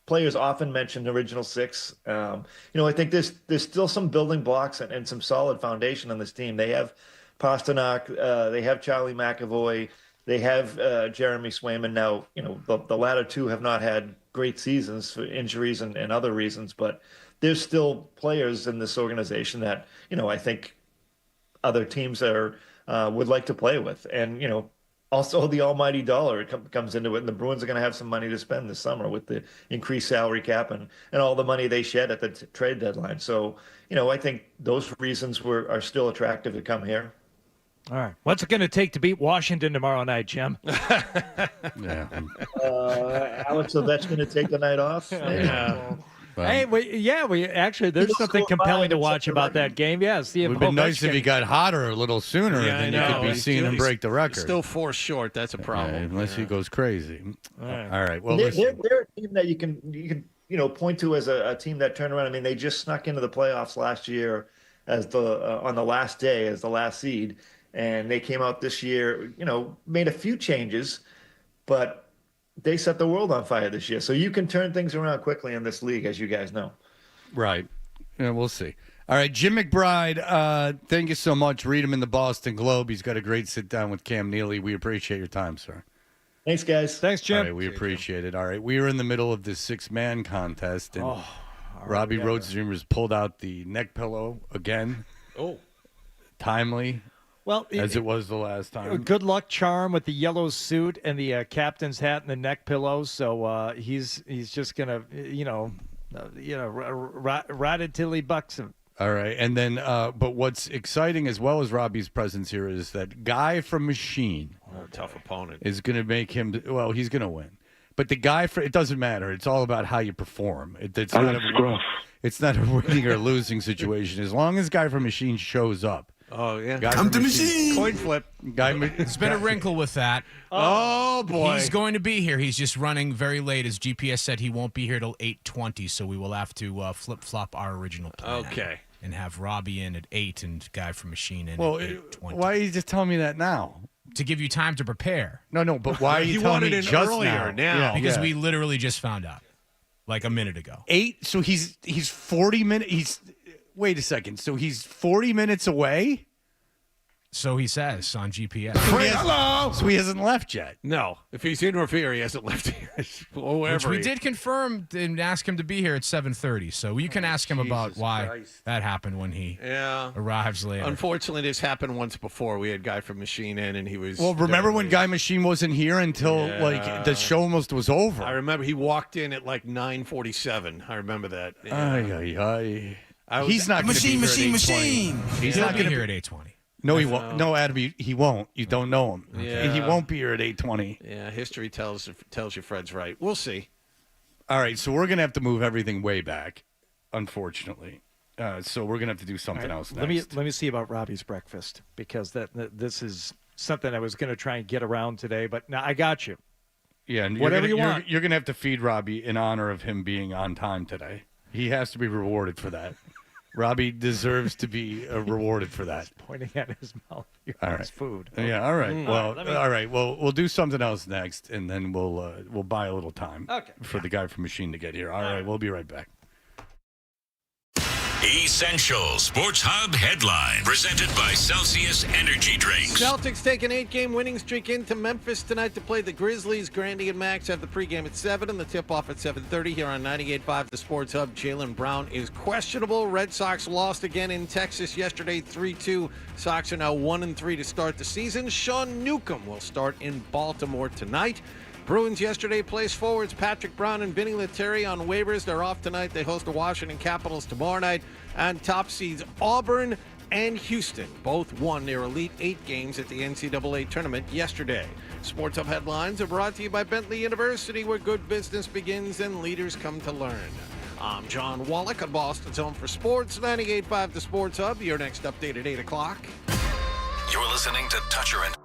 players often mention original 6. I think there's still some building blocks and some solid foundation on this team. They have Pasternak, they have Charlie McAvoy, They have Jeremy Swayman now. The latter two have not had great seasons for injuries and other reasons, but there's still players in this organization that I think other teams would like to play with, and also the almighty dollar comes into it, and the Bruins are going to have some money to spend this summer with the increased salary cap and all the money they shed at the trade deadline. So I think those reasons are still attractive to come here. All right. What's it going to take to beat Washington tomorrow night, Jim? Yeah. Alex Ovechkin to take the night off. Yeah. Hey, we actually there's something compelling to watch about that game. Yeah, see if it would be nice if he got hotter a little sooner, Yeah, then you I could know. be seeing him break the record. Still 4 short. That's a problem. Unless he goes crazy. All right. Well, they're listen. a team that you can point to as a team that turned around. I mean, they just snuck into the playoffs last year as on the last day as the last seed, and they came out this year. Made a few changes, but they set the world on fire this year. So you can turn things around quickly in this league, as you guys know. Right. Yeah, we'll see. All right, Jim McBride, thank you so much. Read him in the Boston Globe. He's got a great sit-down with Cam Neely. We appreciate your time, sir. Thanks, guys. Thanks, Jim. All right, we appreciate it. All right, we are in the middle of this 6-man contest, and Robbie Roethlisberger's pulled out the neck pillow again. Oh. Timely. Well, as it was the last time. Good luck charm with the yellow suit and the captain's hat and the neck pillows. So he's just gonna ride it till he bucks him. All right, and then but what's exciting as well as Robbie's presence here is that guy from Machine. Tough opponent. Is going to make him. Well, he's going to win. But the guy it doesn't matter. It's all about how you perform. It's not a winning or losing situation. As long as guy from Machine shows up. Oh, yeah. Come to Machine. Coin flip. There's been a wrinkle with that. Oh, boy. He's going to be here. He's just running very late. His GPS said he won't be here till 8:20, so we will have to flip-flop our original plan. Okay. And have Robbie in at 8 and Guy from Machine in at 8:20. Why are you just telling me that now? To give you time to prepare. No, but why are you telling me just earlier now? now? Because we literally just found out, like a minute ago. 8, so he's 40 minutes. Wait a second. So he's 40 minutes away? So he says on GPS. Hello. So he hasn't left yet. No. If he's in Revere, he hasn't left here. Which we did confirm and ask him to be here at 7:30. So you can ask him about why that happened when he arrives later. Unfortunately, this happened once before. We had Guy from Machine in, and he was. Well, remember when Guy Machine wasn't here until like the show almost was over? I remember he walked in at like 9:47. I remember that. He's not going to be Machine. He's not going to be here at 8:20. No, he won't. No, Adam, he won't. You don't know him. Yeah. He won't be here at 8:20. Yeah, history tells you Fred's right. We'll see. All right, so we're going to have to move everything way back, unfortunately. So we're going to have to do something else next. Let me see about Robbie's breakfast, because this is something I was going to try and get around today, but now I got you. Yeah, and whatever you want. You're going to have to feed Robbie in honor of him being on time today. He has to be rewarded for that. Robbie deserves to be rewarded for that. He's pointing at his mouth. All right. His food. Yeah. All right. All right. Well, we'll do something else next, and then we'll buy a little time for the guy from Machine to get here. All right. We'll be right back. Essential Sports Hub headline presented by Celsius Energy Drinks. Celtics take an 8-game winning streak into Memphis tonight to play the Grizzlies. Grandy and Max have the pregame at 7 and the tip-off at 7:30 here on 98.5 The Sports Hub. Jaylen Brown is questionable. Red Sox lost again in Texas yesterday, 3-2. Sox are now 1-3 to start the season. Sean Newcomb will start in Baltimore tonight. Bruins yesterday placed forwards Patrick Brown and Vinny Lettieri on waivers. They're off tonight. They host the Washington Capitals tomorrow night. And top seeds Auburn and Houston both won their Elite 8 games at the NCAA tournament yesterday. Sports Hub headlines are brought to you by Bentley University, where good business begins and leaders come to learn. I'm John Wallach on Boston's Home for Sports, 98.5 The Sports Hub. Your next update at 8 o'clock. You're listening to Toucher and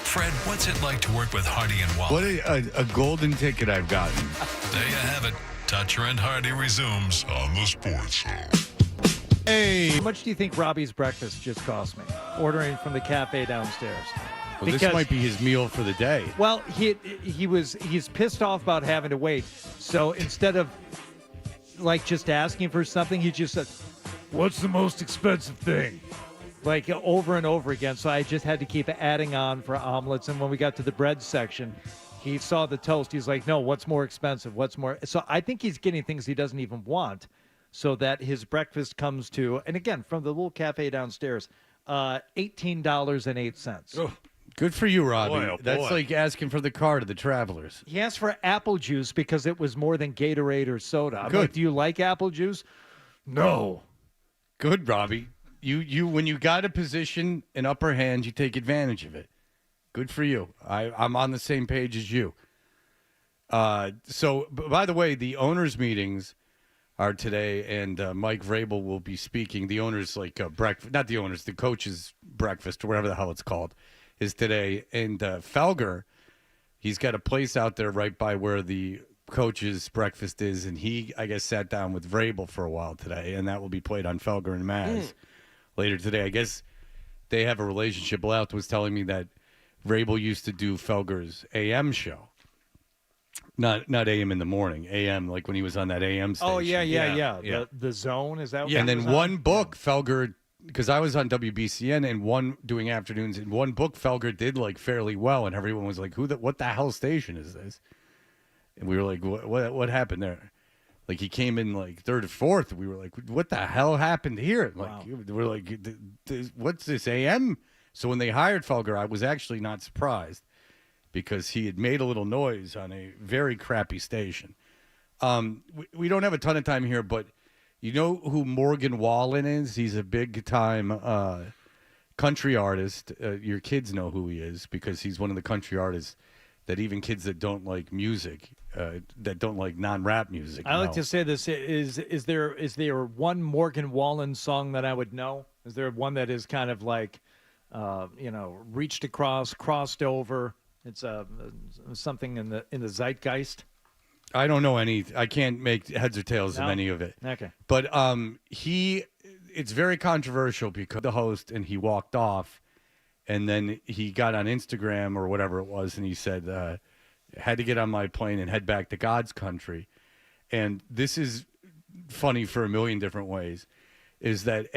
Fred, what's it like to work with Hardy and Wall? What a golden ticket I've gotten. There you have it. Toucher and Hardy resumes on the Sports Hub. Hey. How much do you think Robbie's breakfast just cost me? Ordering from the cafe downstairs. Well, this might be his meal for the day. Well, he's pissed off about having to wait. So instead of like just asking for something, he just said, "What's the most expensive thing?" Like over and over again. So I just had to keep adding on for omelets. And when we got to the bread section, he saw the toast. He's like, "No, what's more expensive? What's more?" So I think he's getting things he doesn't even want, so that his breakfast comes to, and again, from the little cafe downstairs, $18.08. Oh, good for you, Robbie. Boy, oh That's boy. like asking for the car to the Travelers. He asked for apple juice because it was more than Gatorade or soda. I'm Good. like, "Do you like apple juice?" "No." Good, Robbie. You when you got a position, an upper hand, you take advantage of it. Good for you. I'm on the same page as you. So, by the way, the owners' meetings are today, and Mike Vrabel will be speaking. The owners, breakfast, not the owners, the coaches' breakfast, or whatever the hell it's called, is today. And Felger, he's got a place out there right by where the coaches' breakfast is, and he, I guess, sat down with Vrabel for a while today, and that will be played on Felger and Maz later today. I guess they have a relationship. Blount was telling me that Vrabel used to do Felger's AM show. Not AM in the morning, AM, like when he was on that AM station. Oh, yeah. The Zone, is that what And it then was one on? book, Felger, because I was on WBCN and doing afternoons, and one book Felger did like fairly well, and everyone was like, what the hell station is this? And we were like, what happened there? Like he came in like third or fourth. We were like, what the hell happened here? Like we're like, what's this AM? So when they hired Felger, I was actually not surprised because he had made a little noise on a very crappy station. We don't have a ton of time here, but you know who Morgan Wallen is? He's a big time country artist. Your kids know who he is because he's one of the country artists that even kids that don't like music, that don't like non-rap music. I like know. to say this: is there one Morgan Wallen song that I would know? Is there one that is kind of like, reached across, crossed over? It's something in the zeitgeist. I don't know any. I can't make heads or tails of any of it. Okay. But it's very controversial because the host and he walked off, and then he got on Instagram or whatever it was, and he said, had to get on my plane and head back to God's country. And this is funny for a million different ways, is that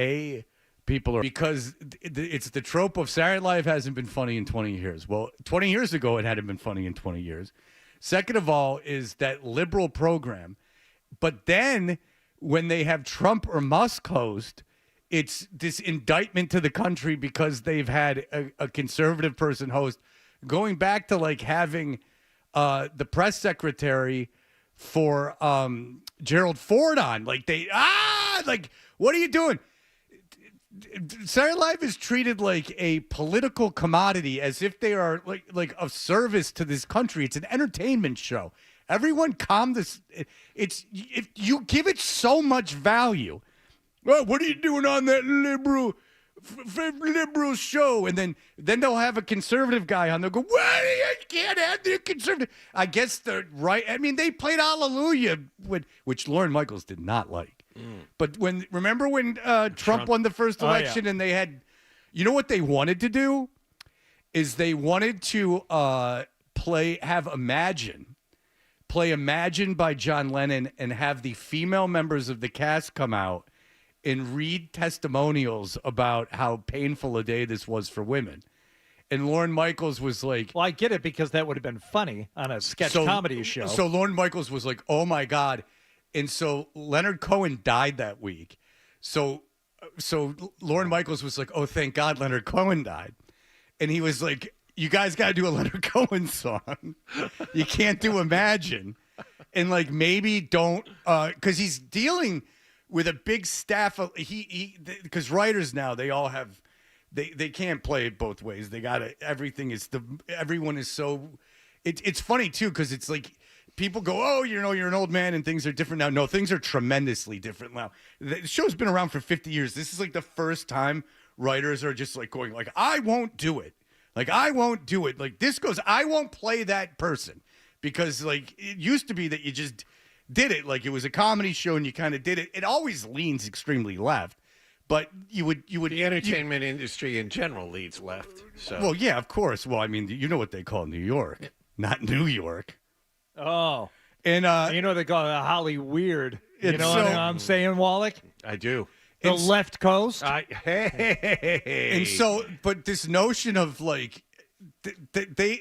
people are, because it's the trope of Saturday Night Live hasn't been funny in 20 years. Well, 20 years ago, it hadn't been funny in 20 years. Second of all is that liberal program. But then when they have Trump or Musk host, it's this indictment to the country because they've had a conservative person host, going back to like having the press secretary for Gerald Ford on. Like what are you doing? Saturday Night Live is treated like a political commodity, as if they are like of service to this country. It's an entertainment show. Everyone calm this. If you give it so much value. Well, what are you doing on that liberal show? And then they'll have a conservative guy on. They'll go, well, you can't have the conservative. I guess they're right. I mean, they played Hallelujah, which Lorne Michaels did not like. But remember when Trump won the first election and they had, you know what they wanted to do? Is they wanted to play Imagine by John Lennon and have the female members of the cast come out and read testimonials about how painful a day this was for women. And Lorne Michaels was like... Well, I get it because that would have been funny on a sketch comedy show. So Lorne Michaels was like, oh, my God. And so Leonard Cohen died that week. So Lorne Michaels was like, oh, thank God Leonard Cohen died. And he was like, you guys got to do a Leonard Cohen song. You can't do Imagine. And like maybe don't... Because he's dealing with a big staff. Because writers now, they all have... They can't play it both ways. They got to... Everyone is so... It's funny, too, because it's like... People go, oh, you're an old man and things are different now. No, things are tremendously different now. The show's been around for 50 years. This is like the first time writers are just like going like, I won't do it. Like, I won't do it. Like, this goes, I won't play that person. Because, like, it used to be that you just did it. Like, it was a comedy show and you kind of did it. It always leans extremely left. But you would the entertainment industry in general leads left. So well, yeah, of course. Well, I mean, you know what they call New York, not New York. Oh, and you know they call it Holly Weird. You know so, what I'm saying, Wallach? I do. The left coast. And so, but this notion of like they're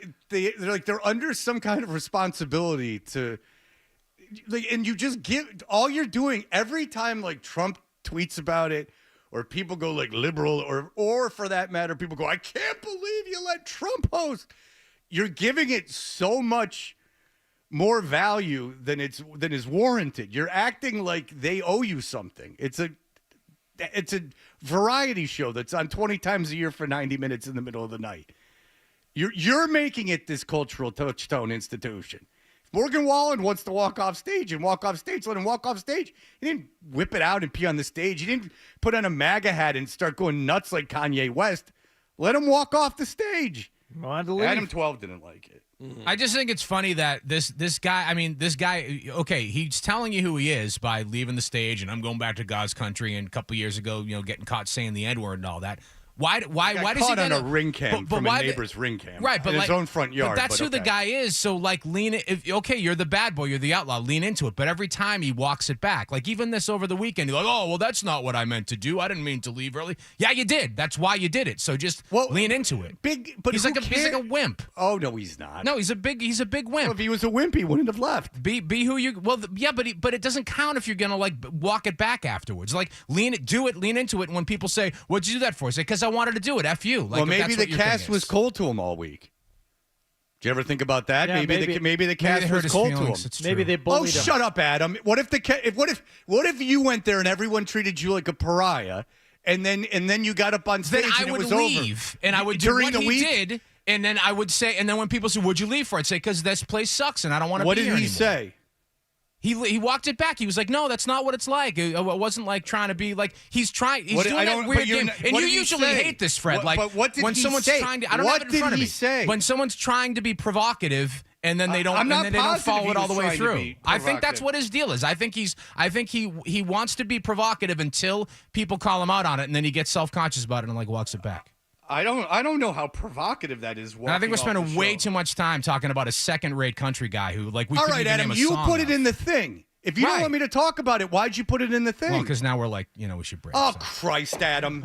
like they're under some kind of responsibility to, like, and you just give all you're doing every time like Trump tweets about it. Or people go like liberal, or for that matter, people go, I can't believe you let Trump host. You're giving it so much more value than is warranted. You're acting like they owe you something. It's a variety show that's on 20 times a year for 90 minutes in the middle of the night. You're making it this cultural touchstone institution. Morgan Wallen wants to walk off stage, let him walk off stage. He didn't whip it out and pee on the stage. He didn't put on a MAGA hat and start going nuts like Kanye West. Let him walk off the stage. Adam 12 didn't like it. I just think it's funny that this guy, okay, he's telling you who he is by leaving the stage, and I'm going back to God's country, and a couple years ago, getting caught saying the N-word and all that. Why does he get on a ring cam from a neighbor's ring cam, right? But in his own front yard. But that's who the guy is. So like, okay, you're the bad boy, you're the outlaw. Lean into it. But every time he walks it back, like even this over the weekend, he's like, oh well, that's not what I meant to do. I didn't mean to leave early. Yeah, you did. That's why you did it. So just lean into it. But he's like a wimp. Oh no, he's not. No, he's a big wimp. Well, if he was a wimp, he wouldn't have left. Be who you. Well, yeah, but it doesn't count if you're gonna like walk it back afterwards. Like lean into it. And when people say, "What'd you do that for?" I say, "Because I wanted to do it." F you. Like, well, maybe the cast was cold to him all week. Did you ever think about that? Yeah, maybe the cast was cold to him. Maybe they bullied him. Shut up, Adam. What if you went there and everyone treated you like a pariah, and then you got up on stage then and I would it was leave, over. And I would do during what the he week? did, and then I would say, and then when people say, "What'd you leave for?" I'd say, "Because this place sucks, and I don't want to be here anymore." What did he say? He walked it back. He was like, "No, that's not what it's like. It wasn't like trying to be like he's trying. He's doing that weird game." And you usually hate this, Fred. But what did when he someone's say? trying to, I don't what have it in front of me. Say? When someone's trying to be provocative and then they don't, I'm not and then they don't follow he it all the was way trying to through. be I think that's provocative. what his deal is. I think he wants to be provocative until people call him out on it, and then he gets self-conscious about it and like walks it back. I don't know how provocative that is. And I think we're spending way too much time talking about a second-rate country guy who like we. All couldn't right, even Adam, name a you song put it of. in the thing. If you don't want me to talk about it, why'd you put it in the thing? Well, because now we're like, we should break. Oh, Christ, Adam.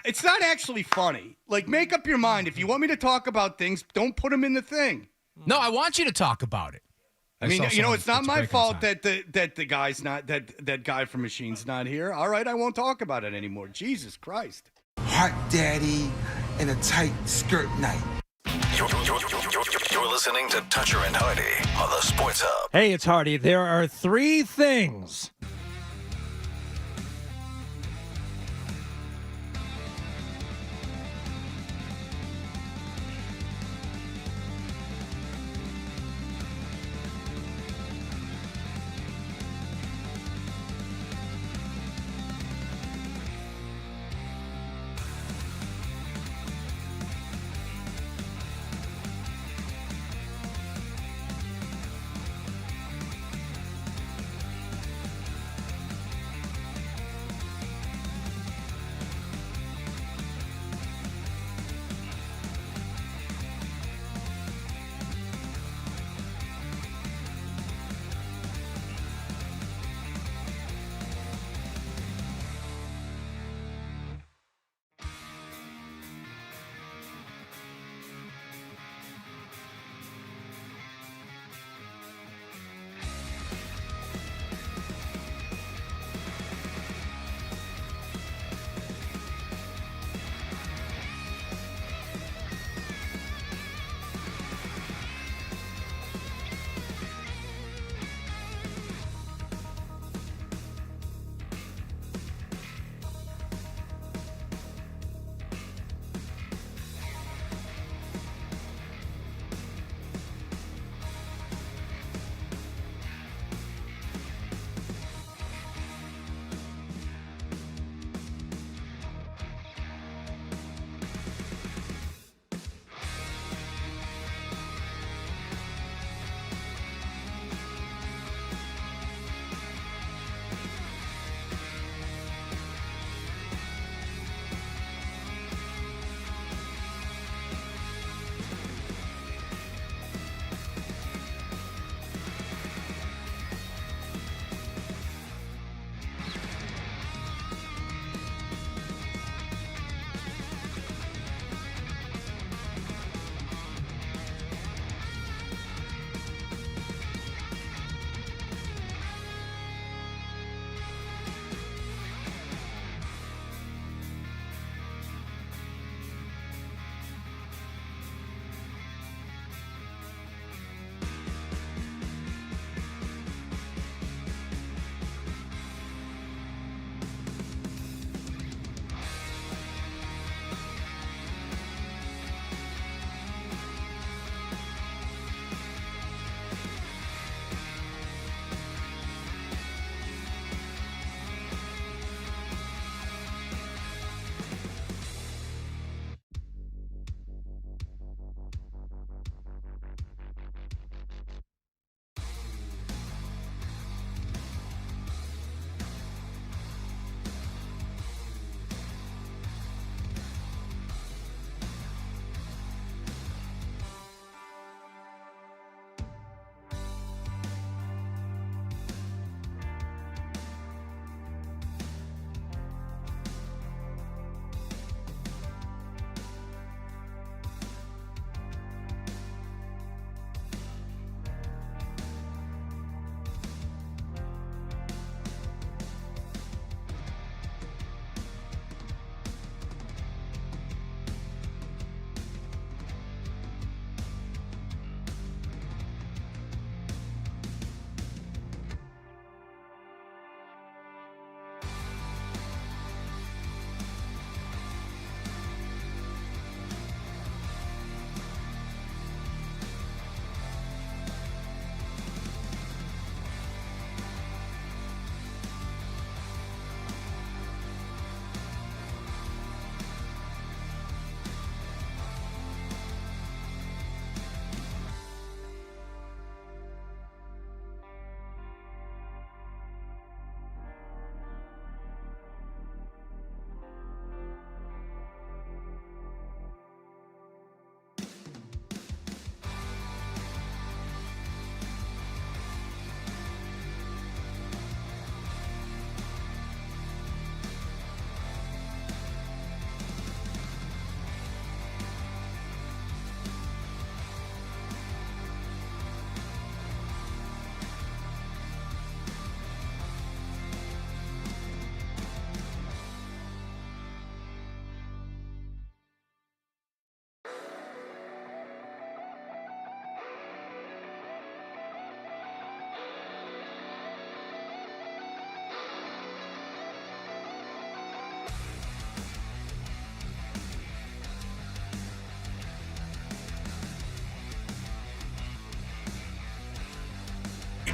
It's not actually funny. Like, make up your mind. If you want me to talk about things, don't put them in the thing. No, I want you to talk about it. I mean, it's not my fault that the guy's not, that guy from Machine's not here. All right, I won't talk about it anymore. Jesus Christ. Hot daddy and a tight skirt night. You're listening to Toucher and Hardy on the Sports Hub. Hey, it's Hardy. There are 3 things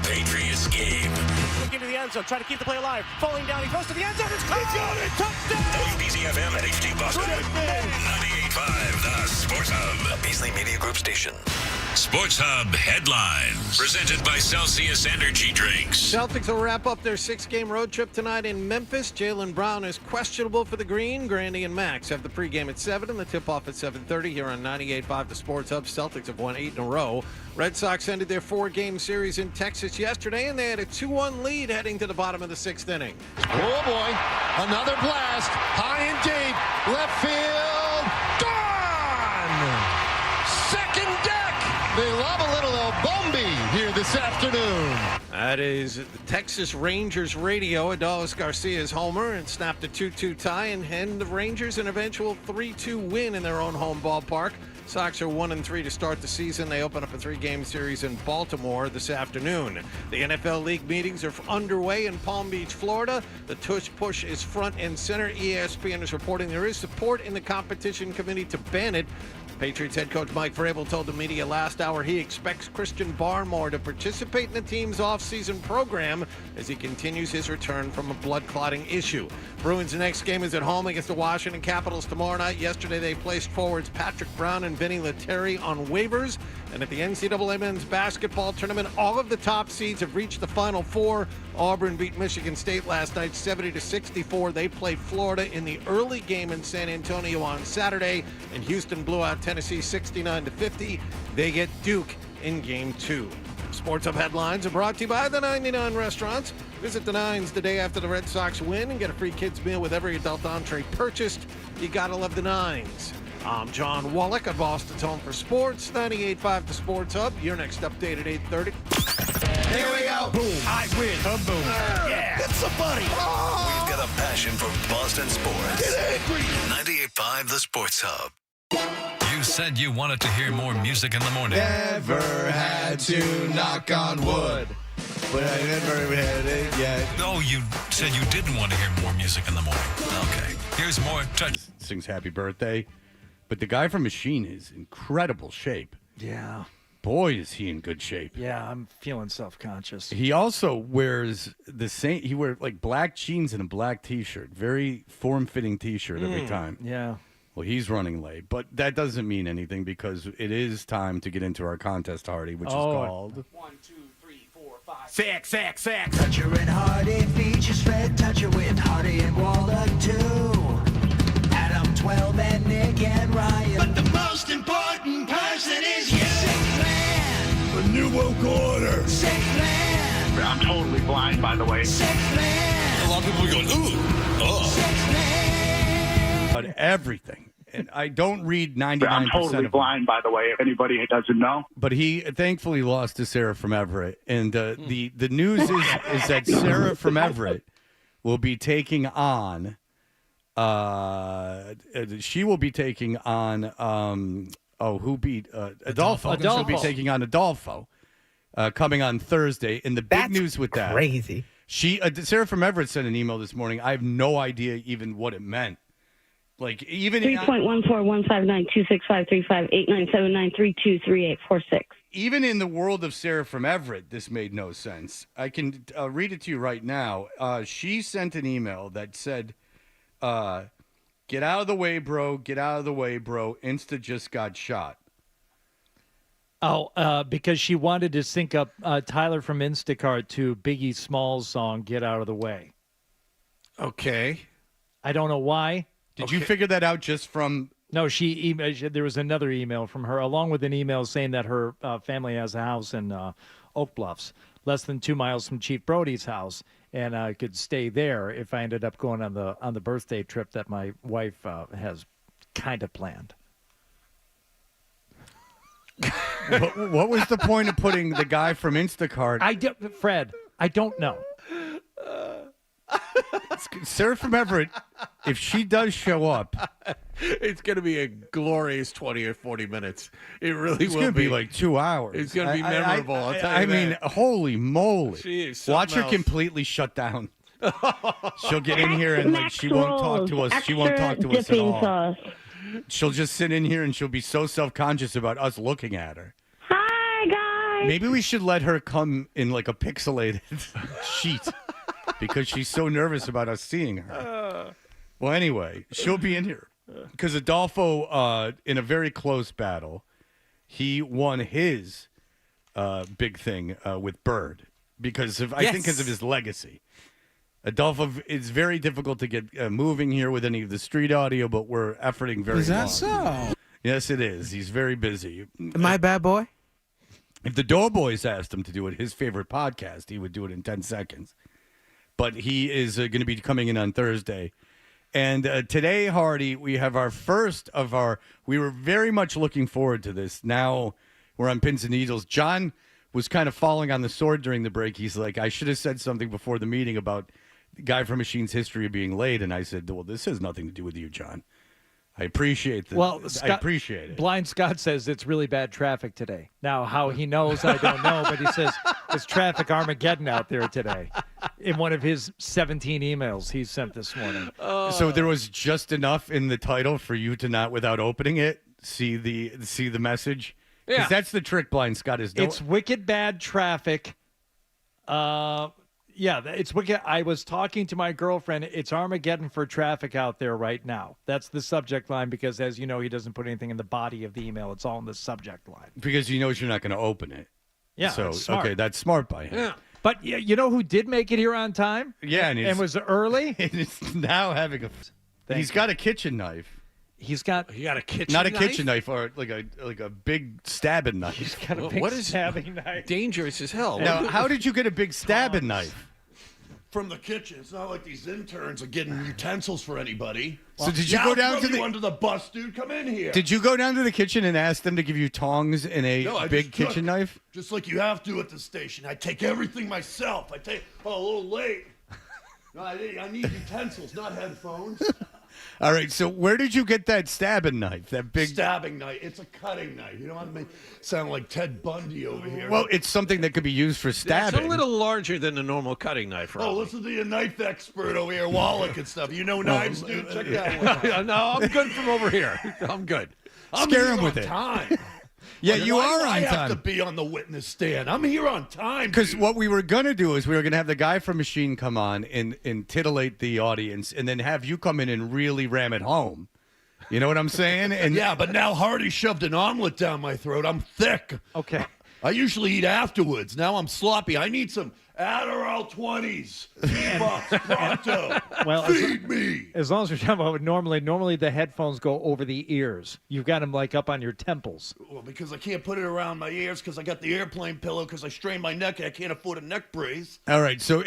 Patriots game. Look into the end zone, try to keep the play alive. Falling down, he goes to the end zone. It's got it! Touchdown! WBZ FM and HD Boston. 98.5, the Sports Hub. A Beasley Media Group station. Sports Hub headlines. Presented by Celsius Energy Drinks. Celtics will wrap up their 6-game road trip tonight in Memphis. Jaylen Brown is questionable for the Green. Grandy and Max have the pregame at 7 and the tip-off at 7:30 here on 98.5 The Sports Hub. Celtics have won 8 in a row. Red Sox ended their 4-game series in Texas yesterday, and they had a 2-1 lead heading to the bottom of the 6th inning. Oh, boy. Another blast. High and deep. Left field. Gone! Second deck. They love a little El Bombi here this afternoon. That is the Texas Rangers radio. Adolis Garcia's homer and snapped a 2-2 tie and hand the Rangers an eventual 3-2 win in their own home ballpark. Sox are 1-3 to start the season. They open up a 3-game series in Baltimore this afternoon. The NFL League meetings are underway in Palm Beach, Florida. The tush push is front and center. ESPN is reporting there is support in the competition committee to ban it. Patriots head coach Mike Vrabel told the media last hour he expects Christian Barmore to participate in the team's offseason program as he continues his return from a blood clotting issue. Bruins' next game is at home against the Washington Capitals tomorrow night. Yesterday they placed forwards Patrick Brown and Vinny Lettieri on waivers. And at the NCAA men's basketball tournament, all of the top seeds have reached the Final Four. Auburn beat Michigan State last night 70-64. They played Florida in the early game in San Antonio on Saturday, and Houston blew out Tennessee 69-50. They get Duke in Game 2. Sports Hub headlines are brought to you by the 99 Restaurants. Visit the Nines the day after the Red Sox win and get a free kids meal with every adult entree purchased. You gotta love the Nines. I'm John Wallach at Boston's Home for Sports, 98.5 The Sports Hub. Your next update at 8:30. Here we go. Boom. I win. Boom. Yeah. It's a buddy. We've got a passion for Boston sports. Get angry. 98.5 The Sports Hub. You said you wanted to hear more music in the morning. Never had to knock on wood, but I never had it yet. Oh, you said you didn't want to hear more music in the morning. Okay. Here's more. Sings Happy Birthday. But the guy from Machine is incredible shape. Yeah. Boy, is he in good shape. Yeah, I'm feeling self-conscious. He also wears the same. He wears like black jeans and a black T-shirt. Very form-fitting T-shirt every time. Yeah. Well, he's running late, but that doesn't mean anything because it is time to get into our contest, Hardy, which is called 1, 2, 3, 4, 5, 6. Toucher and Hardy features Fred Toucher with Hardy and Wallach too. Adam 12 and Nick and Ryan. But the most important person is you. Sixth man. The New Woke Order. Sixth man. I'm totally blind, by the way. Sixth man. A lot of people are going, ooh, oh. Sixth man. about everything. And I don't read 99% I'm totally blind, by the way, if anybody doesn't know. But he thankfully lost to Sarah from Everett. And the news is that Sarah from Everett will be taking on she will be taking on who beat Adolfo. She'll be taking on Adolfo coming on Thursday. And the big news with that, crazy. She Sarah from Everett sent an email this morning. I have no idea even what it meant. Like even 3.141592653589793238846. Even in the world of Sarah from Everett, this made no sense. I can read it to you right now. She sent an email that said, "Get out of the way, bro. Get out of the way, bro. Insta just got shot." Oh, because she wanted to sync up Tyler from Instacart to Biggie Smalls' song "Get Out of the Way." Okay, I don't know why. Did you figure that out just from? No, there was another email from her, along with an email saying that her family has a house in Oak Bluffs, less than 2 miles from Chief Brody's house, and I could stay there if I ended up going on the birthday trip that my wife has kind of planned. What was the point of putting the guy from Instacart? Fred, I don't know. Sarah from Everett, if she does show up, it's going to be a glorious 20 or 40 minutes. It really it's will going to be like 2 hours. It's going to be memorable. I'll tell you I mean, holy moly! Jeez, watch her else. completely shut down. She'll get in here and like she won't talk to us. She won't talk to us at all. Sauce. She'll just sit in here and she'll be so self-conscious about us looking at her. Hi, Maybe we should let her come in like a pixelated sheet because she's so nervous about us seeing her. Well, anyway, she'll be in here because Adolfo, in a very close battle, he won his big thing with Bird because I think because of his legacy. Adolfo, it's very difficult to get moving here with any of the street audio, but we're efforting very hard. Is that so? Yes, it is. He's very busy. Am I a bad boy? If the Doughboys asked him to do it, his favorite podcast, he would do it in 10 seconds. But he is going to be coming in on Thursday. And today, Hardy, we have our first of our, we were very much looking forward to this. Now we're on pins and needles. John was kind of falling on the sword during the break. He's like, I should have said something before the meeting about the guy from Machine's history of being late. And I said, well, this has nothing to do with you, John. I appreciate that. Well, I appreciate it. Blind Scott says it's really bad traffic today. Now, how he knows, I don't know, but he says it's traffic Armageddon out there today in one of his 17 emails he sent this morning. So there was just enough in the title for you to not, without opening it, see the message? Yeah. Because that's the trick, Blind Scott, is It's wicked bad traffic. Yeah, it's wicked. I was talking to my girlfriend. It's Armageddon for traffic out there right now. That's the subject line because, as you know, he doesn't put anything in the body of the email. It's all in the subject line. Because he knows you're not going to open it. Yeah, So, that's smart. okay, that's smart by him. Yeah. But you know who did make it here on time? Yeah, and was early? And is now having a... He's got a kitchen knife. He's got... You got a kitchen Not knife? a kitchen knife, or like a big stabbing knife. He's got a big stabbing knife. Dangerous as hell. Now, how did you get a big stabbing knife? From the kitchen. It's not like these interns are getting utensils for anybody. So did you go down to the under the bus, dude? Come in here. Did you go down to the kitchen and ask them to give you tongs and a big kitchen knife? Just like you have to at the station. I take everything myself. A little late. No, I need utensils, not headphones. All right, so where did you get that stabbing knife? That big stabbing knife. It's a cutting knife. You don't want to make sound like Ted Bundy over here. Well, it's something that could be used for stabbing. It's a little larger than a normal cutting knife. Oh, listen to your knife expert over here, Wallach and stuff. You know knives, dude. Check that one. No, I'm good from over here. I'm good. I'm Scare here him with on it. Time. Yeah, Like, you why are do on I have time. to be on the witness stand. I'm here on time. Because what we were going to do is we were going to have the guy from Machine come on and titillate the audience and then have you come in and really ram it home. You know what I'm saying? And yeah, but now Hardy shoved an omelet down my throat. I'm thick. Okay. I usually eat afterwards. Now I'm sloppy. I need some Adderall 20s. $10 pronto. Well, feed me. As long as we're talking about normally the headphones go over the ears. You've got them like up on your temples. Well, because I can't put it around my ears because I got the airplane pillow because I strained my neck and I can't afford a neck brace. all right, so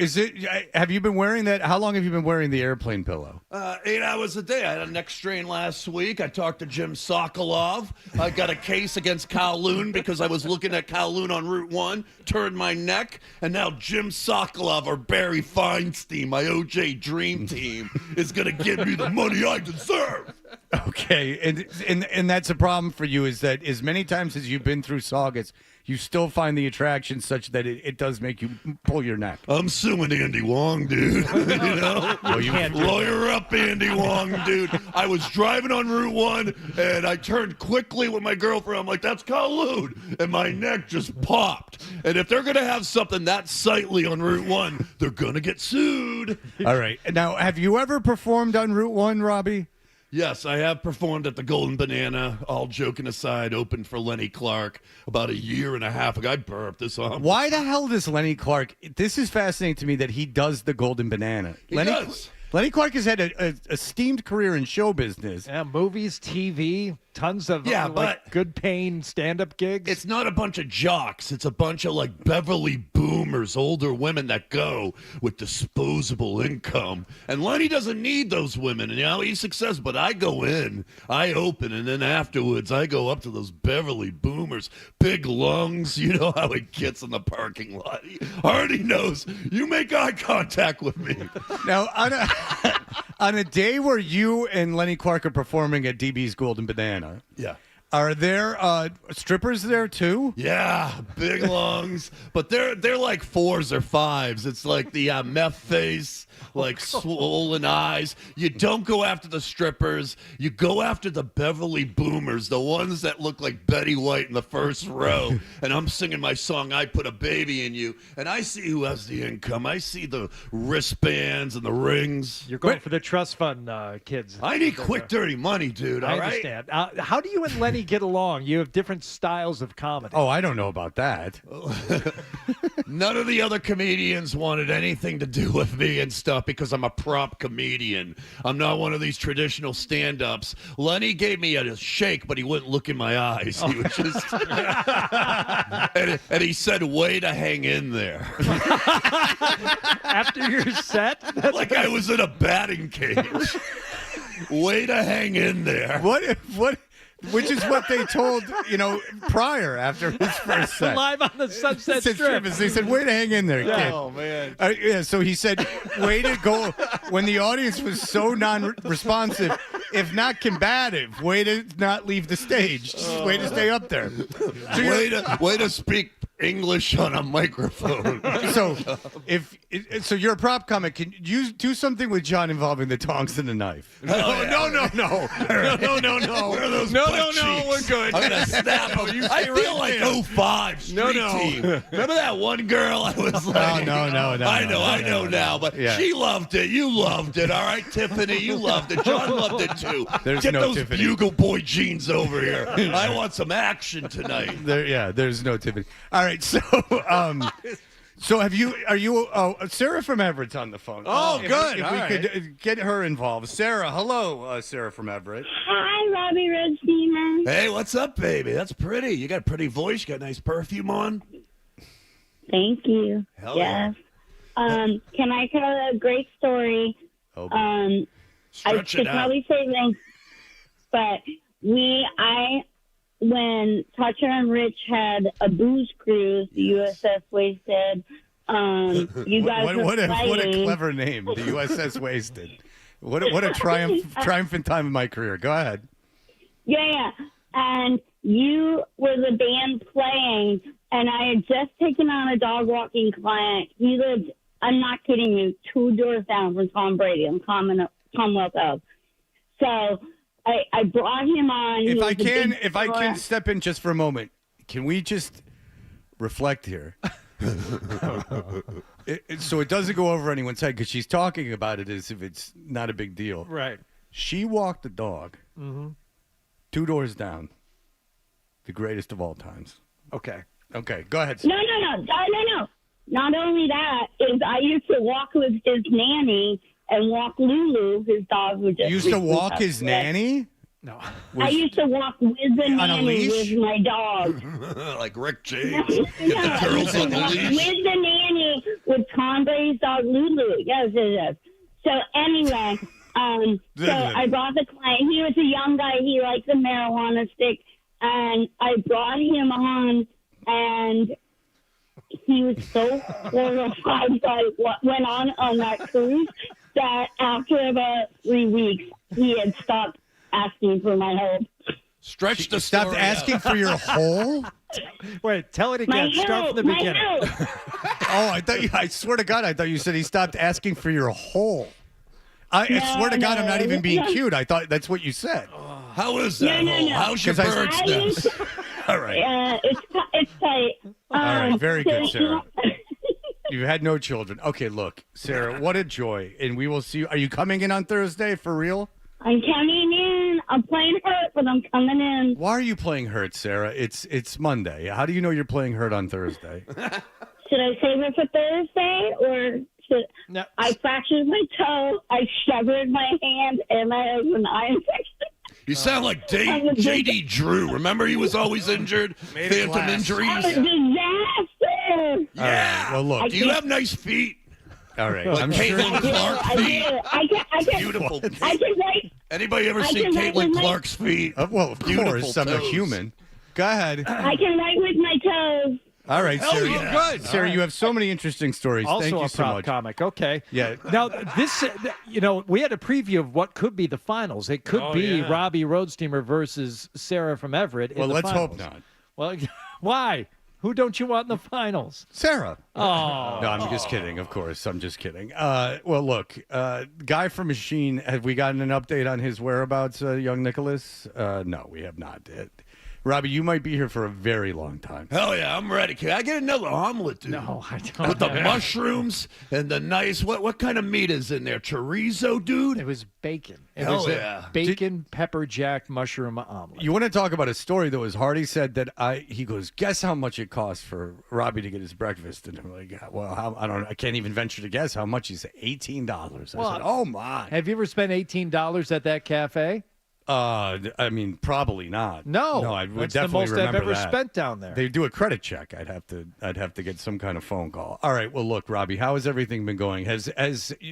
have you been wearing that? How long have you been wearing the airplane pillow? 8 hours a day. I had a neck strain last week. I talked to Jim Sokolov. I got a case against Kowloon because I was looking at Kowloon on Route 1, turned my neck, and now Jim Sokolov or Barry Feinstein, my OJ Dream Team, is going to give me the money I deserve. Okay, and that's a problem for you is that as many times as you've been through Saugus, you still find the attraction such that it does make you pull your neck. I'm suing Andy Wong, dude. You know? Well, you can't do Lawyer up, Andy Wong, dude. I was driving on Route 1, and I turned quickly with my girlfriend. I'm like, that's Kowloon. And my neck just popped. And if they're going to have something that sightly on Route 1, they're going to get sued. All right. Now, have you ever performed on Route 1, Robbie? Yes, I have performed at the Golden Banana, all joking aside, opened for Lenny Clark about a year and a half ago. I burped this on. Why the hell does Lenny Clark... This is fascinating to me that he does the Golden Banana. He does. Lenny Clark has had a esteemed career in show business. Yeah, movies, TV, tons of but good paying stand-up gigs. It's not a bunch of jocks. It's a bunch of like Beverly boomers, older women that go with disposable income. And Lenny doesn't need those women. You know, he's successful. But I go in, I open, and then afterwards I go up to those Beverly boomers, big lungs. You know how it gets in the parking lot. He already knows. You make eye contact with me. Now, on a day where you and Lenny Clark are performing at DB's Golden Banana, yeah, Are there strippers there too? Yeah, big lungs, but they're like 4s or 5s. It's like the meth face, like swollen eyes. You don't go after the strippers. You go after the Beverly Boomers, the ones that look like Betty White in the first row. And I'm singing my song, I Put a Baby in You. And I see who has the income. I see the wristbands and the rings. You're going for the trust fund, kids. I need quick, dirty money, dude. All I right? understand. How do you and Lenny get along? You have different styles of comedy. Oh, I don't know about that. None of the other comedians wanted anything to do with me and stuff because I'm a prop comedian. I'm not one of these traditional stand-ups. Lenny gave me a shake, but he wouldn't look in my eyes. He was just, and he said, "Way to hang in there." After your set, like I was in a batting cage. Way to hang in there. What? Which is what they told, prior after his first set. Live on the Sunset Strip. They said, way to hang in there, kid. Oh, man. Yeah, so he said, way to go. When the audience was so non-responsive, if not combative, way to not leave the stage. Just way to stay up there. So way to speak English on a microphone. So you're a prop comic. Can you do something with John involving the tongs and the knife? No. Where are those butt cheeks? We're good. I'm gonna snap them. I feel like 05 street team. Remember that one girl? I was like, no. I know now, but she loved it. You loved it, all right, Tiffany. You loved it. John loved it too. Get those Tiffany. Bugle Boy jeans over here. I want some action tonight. There's no Tiffany. All right, so are you Sarah from Everett's on the phone? Oh, good. If we could get her involved. Sarah, hello, Sarah from Everett. Hi, Robbie Rosebeamer. Hey, what's up, baby? That's pretty. You got a pretty voice. You got nice perfume on. Thank you. Hell yes. Can I tell a great story? Oh, I Stretch should it out. probably say thanks, but when Toucher and Rich had a booze cruise, the USS Wasted, you guys were what a playing. clever name, the USS Wasted. What a triumphant time in my career. Go ahead. Yeah. And you were the band playing, and I had just taken on a dog walking client. He lived, I'm not kidding you, 2 doors down from Tom Brady on Commonwealth Ave. So I brought him on. If I can step in just for a moment, can we just reflect here? So it doesn't go over anyone's head because she's talking about it as if it's not a big deal. Right. She walked the dog 2 doors down. The greatest of all times. Okay. Go ahead. No. Not only that, is I used to walk with his nanny and walk Lulu, his dog who just You used to walk his nanny? No. I used to walk with the On a nanny leash? with my dog. Like Rick James. Get the girls on the leash. With the nanny with Tom Brady's dog Lulu. Yes. So anyway, so I brought the client. He was a young guy. He liked the marijuana stick. And I brought him on, and he was so horrified by what went on that cruise that after about 3 weeks, he had stopped asking for my help. Stretch the Stopped story asking out. for your hole? Wait, tell it again. Start from the beginning. I swear to God, I thought you said he stopped asking for your hole. I swear to God, I'm not even being cute. I thought that's what you said. How is that hole? How's your bird's nest? All right. It's tight. All right, very good, Sarah. You had no children. Okay, look, Sarah, what a joy. And we will see you. Are you coming in on Thursday for real? I'm coming in. I'm playing hurt, but I'm coming in. Why are you playing hurt, Sarah? It's Monday. How do you know you're playing hurt on Thursday? Should I save it for Thursday, or should no. I fractured my toe, I severed my hand, and I have an eye infection? You sound like J.D. Drew. Remember he was always injured? Phantom injuries? I'm a disaster. Yeah. Right, well, look. Do you have nice feet? All right. Like I'm Caitlin sure. Clark feet? I can, Beautiful. I can write. Anybody ever I seen can write Caitlin with my- Clark's feet? Well, of Beautiful course. I'm a toes. human. Go ahead. I can write with my toes. All right, Hell Sarah. yeah. Good. Sarah, All right. you have so many interesting stories. Also Thank you a so proud much. comic. Okay. Yeah. Now this, we had a preview of what could be the finals. It could be Robbie Roadsteamer versus Sarah from Everett. Well, in the let's finals. hope not. Well, why? Who don't you want in the finals? Sarah. Oh. No, I'm just kidding. Of course, I'm just kidding. Well, look, guy from Machine. Have we gotten an update on his whereabouts, young Nicholas? No, we have not. Robbie, you might be here for a very long time. Hell yeah, I'm ready. Can I get another omelet, dude? No, I don't. With the mushrooms and the nice, what kind of meat is in there? Chorizo, dude? It was bacon. It Hell was yeah. a bacon, pepper jack, mushroom omelet. You want to talk about a story that was Hardy said that he goes, guess how much it costs for Robbie to get his breakfast? And I'm like, well, I can't even venture to guess how much. He said $18. I said, oh my. Have you ever spent $18 at that cafe? I mean, probably not. No, I would that's the definitely most I've remember ever that. spent down there. They do a credit check. I'd have to get some kind of phone call. All right. Well, look, Robbie, how has everything been going? Has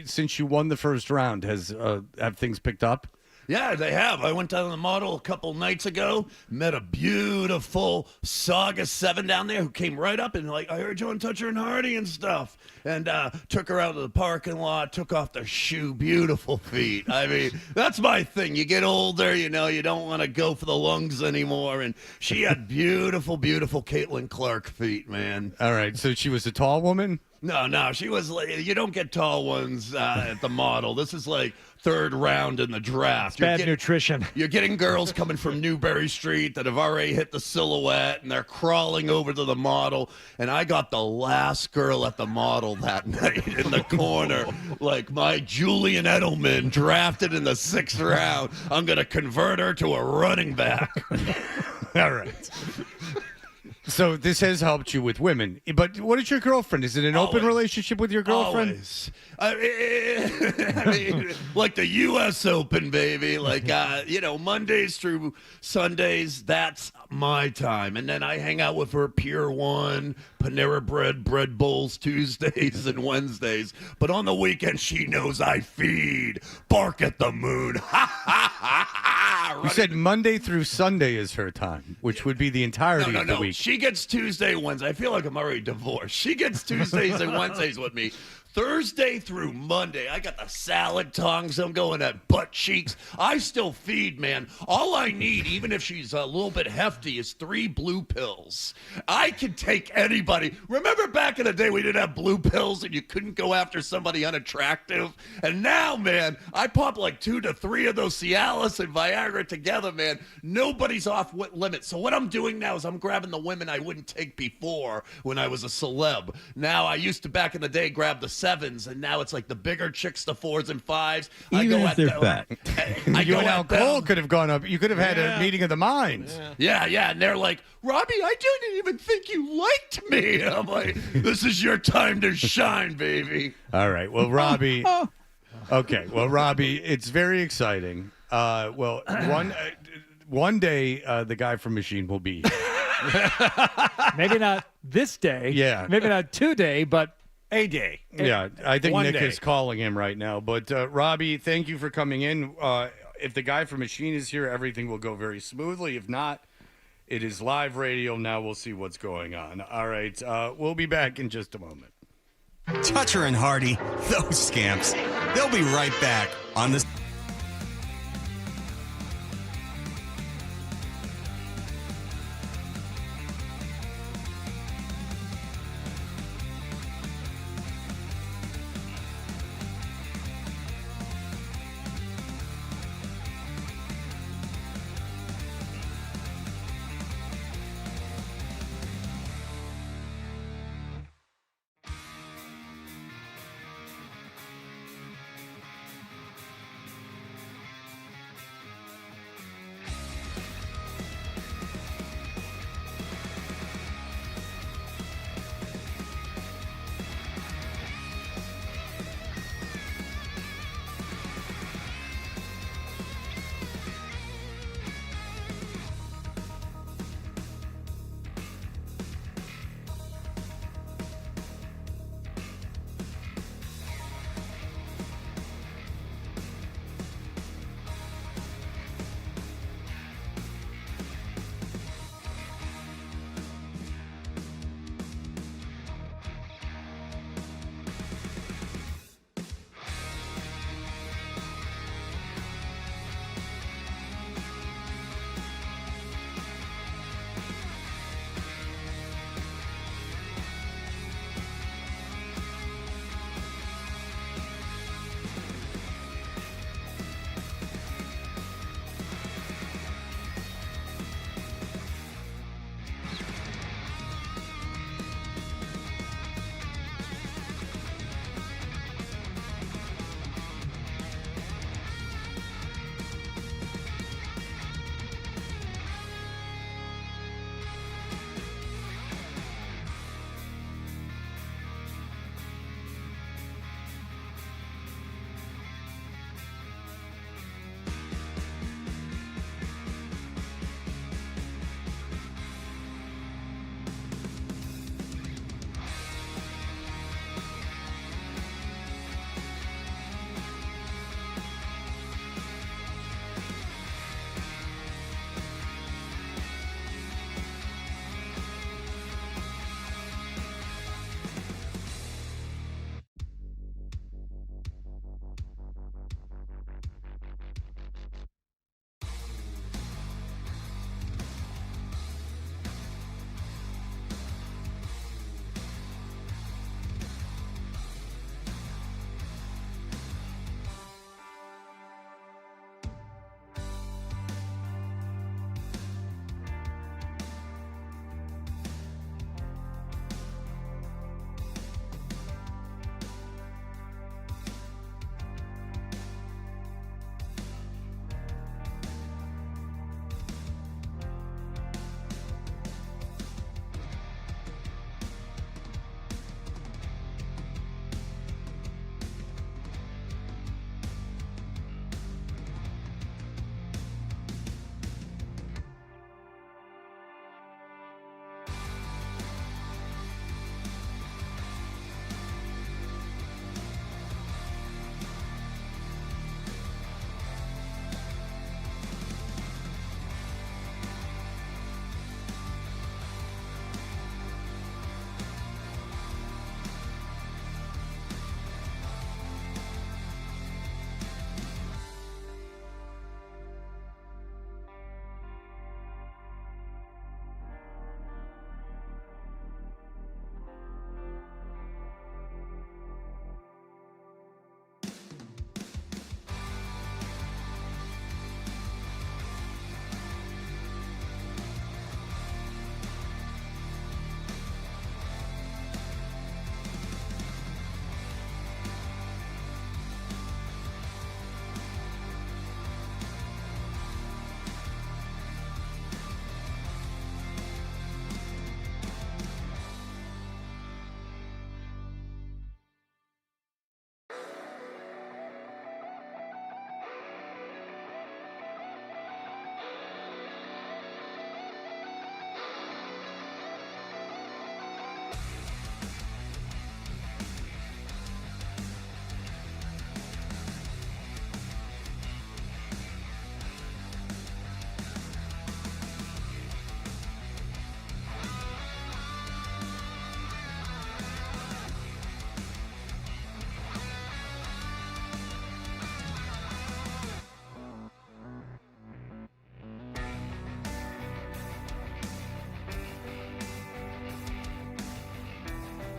since you won the first round, have things picked up? Yeah, they have. I went down to the model a couple nights ago, met a beautiful Saga 7 down there who came right up and like, I heard you on Toucher and Hardy and stuff. And took her out to the parking lot, took off their shoe, beautiful feet. I mean, that's my thing. You get older, you don't want to go for the lungs anymore. And she had beautiful, beautiful Caitlin Clark feet, man. All right. So she was a tall woman? No, she was like, you don't get tall ones at the model. This is like third round in the draft. Bad nutrition. You're getting girls coming from Newbury Street that have already hit the silhouette and they're crawling over to the model. And I got the last girl at the model that night in the corner. Like my Julian Edelman drafted in the 6th round. I'm going to convert her to a running back. All right. So this has helped you with women, but what is your girlfriend? Is it an open relationship with your girlfriend? Always. I mean, like the U.S. Open, baby. Like, Mondays through Sundays, that's my time. And then I hang out with her Pier 1, Panera Bread Bowls Tuesdays and Wednesdays. But on the weekend, she knows I feed. Bark at the moon. Ha, ha, ha, ha. You said Monday through Sunday is her time, which would be the entirety of the week. She gets Tuesday, Wednesday. I feel like I'm already divorced. She gets Tuesdays and Wednesdays with me. Thursday through Monday, I got the salad tongues. I'm going at butt cheeks. I still feed, man. All I need, even if she's a little bit hefty, is 3 blue pills. I can take anybody. Remember back in the day we didn't have blue pills and you couldn't go after somebody unattractive? And now, man, I pop like 2 to 3 of those Cialis and Viagra together, man. Nobody's off limits. So what I'm doing now is I'm grabbing the women I wouldn't take before when I was a celeb. Now I used to, back in the day, grab the 7s, and now it's like the bigger chicks, the 4s and 5s. Even if they're fat. You and Al Cole could have gone up. You could have had a meeting of the minds. Yeah, and they're like, Robbie, I didn't even think you liked me. And I'm like, this is your time to shine, baby. All right. Well, Robbie. Okay. Well, Robbie, it's very exciting. One day, the guy from Machine will be here. Maybe not this day. Yeah. Maybe not today, but a day. Yeah, I think One Nick day. is calling him right now. But Robbie, thank you for coming in. If the guy from Machine is here, everything will go very smoothly. If not, it is live radio. Now we'll see what's going on. All right, we'll be back in just a moment. Toucher and Hardy, those scamps. They'll be right back on this.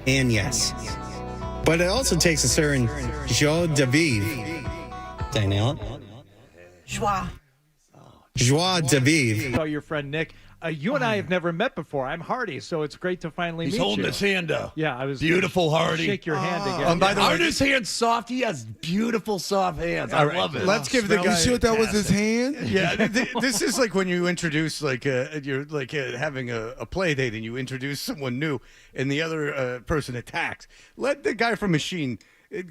and yes. But it also takes a certain joie de vivre. Did I nail it? Joie de vivre. Oh, your friend Nick. You and I have never met before. I'm Hardy, so it's great to finally He's meet holding you. his hand up. Yeah, I was beautiful, Hardy. Shake your hand again. By the way, his hand's soft. He has beautiful, soft hands. I love it. Let's give the guy. You sure that was his hand? Yeah, this is like when you introduce you're having a play date and you introduce someone new and the other person attacks. Let the guy from Machine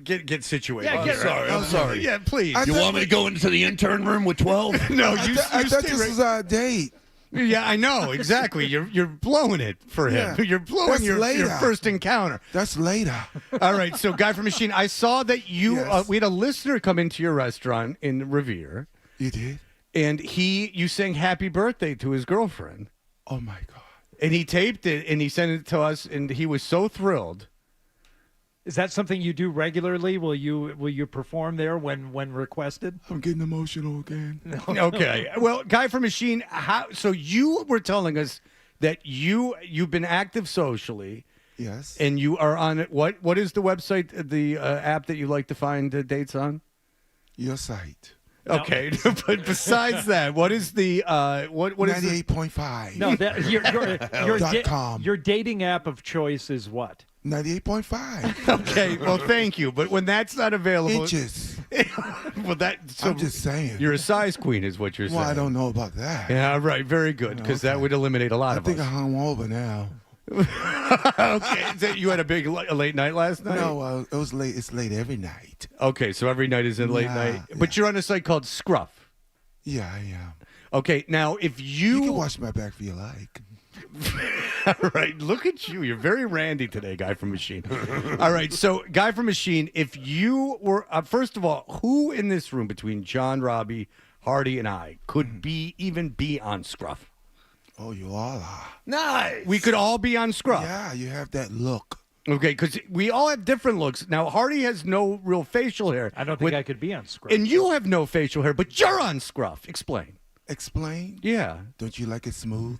get situated. Yeah, I'm sorry. Yeah, please. You want me to go into the intern room with 12? No, I thought this was our date. Yeah, I know exactly. You're blowing it for him. Yeah. You're blowing That's your later. first encounter. That's later. All right, so guy from Machine, I saw that you Yes. we had a listener come into your restaurant in Revere. You did? And you sang happy birthday to his girlfriend. Oh my God. And he taped it and he sent it to us and he was so thrilled. Is that something you do regularly? Will you perform there when requested? I'm getting emotional again. Okay. Well, guy from Machine, so you were telling us that you've been active socially. Yes. And you are on what is the website, the app that you like to find dates on? Your site. Okay, but besides that, what is the what is 98.5. No, .com. Your dating app of choice is what? 98.5. Okay, well, thank you, but when that's not available, Inches. well, I'm just saying. You're a size queen, is what you're saying. Well, I don't know about that. Yeah, right. Very good, because that would eliminate a lot I of think us. I hung over now. Okay, so you had a late night last night? No, it was late. It's late every night. Okay, so every night is a late night, but you're on a site called Scruff. Yeah, I am. Okay, now if you can watch my back if you like. All right, look at you. You're very randy today, Guy from Machine. All right, so Guy from Machine, if you were, first of all, who in this room between John, Robbie, Hardy, and I could even be on Scruff? Oh, you all are. Nice. We could all be on Scruff. Yeah, you have that look. Okay, because we all have different looks. Now, Hardy has no real facial hair. I don't think I could be on Scruff. And you have no facial hair, but you're on Scruff. Explain. Explain? Yeah. Don't you like it smooth?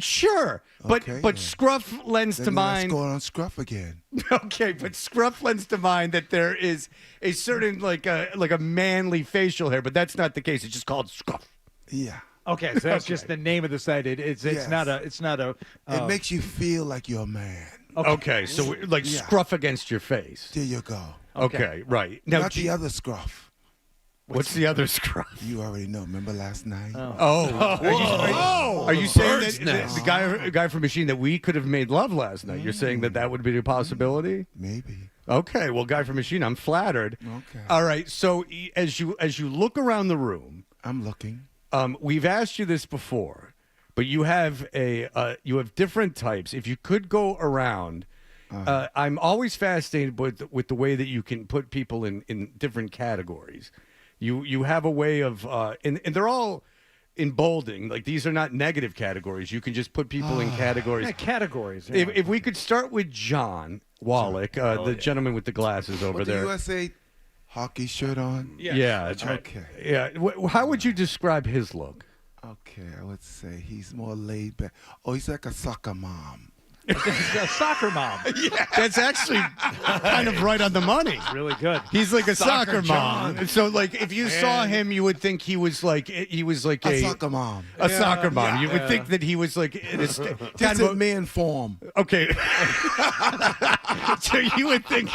Sure, but Scruff lends to mind. Let's go on Scruff again. Okay, but Scruff lends to mind that there is a certain like a manly facial hair, but that's not the case. It's just called Scruff. Yeah. Okay, so that's just the name of the site. It's Yes. not a. It makes you feel like you're a man. Okay, so like Scruff against your face. There you go. Okay, right. Now, Not the other Scruff. What's the other Scruff? You already know. Remember last night? Oh. Are you saying that the guy from Machine that we could have made love last night? You're saying that would be a possibility? Maybe. Okay, well, Guy from Machine, I'm flattered. Okay. All right, so as you look around the room, I'm looking. We've asked you this before, but you have different types. If you could go around, I'm always fascinated with the way that you can put people in different categories. You have a way of and they're all in bolding. Like these are not negative categories. You can just put people in categories. Yeah, categories. Yeah. If we could start with John Wallach, the gentleman with the glasses over With there. the USA hockey shirt on? Yeah, that's right. Okay. Yeah. How would you describe his look? Okay, I would say he's more laid back. Oh, he's like a soccer mom. He's a soccer mom. Yeah, that's actually kind of right on the money. Really good. He's like a soccer John. mom. So, like, if you saw him, you would think he was like A soccer mom. A soccer mom. You would think that he was like in a Just in man form. Okay. So you would think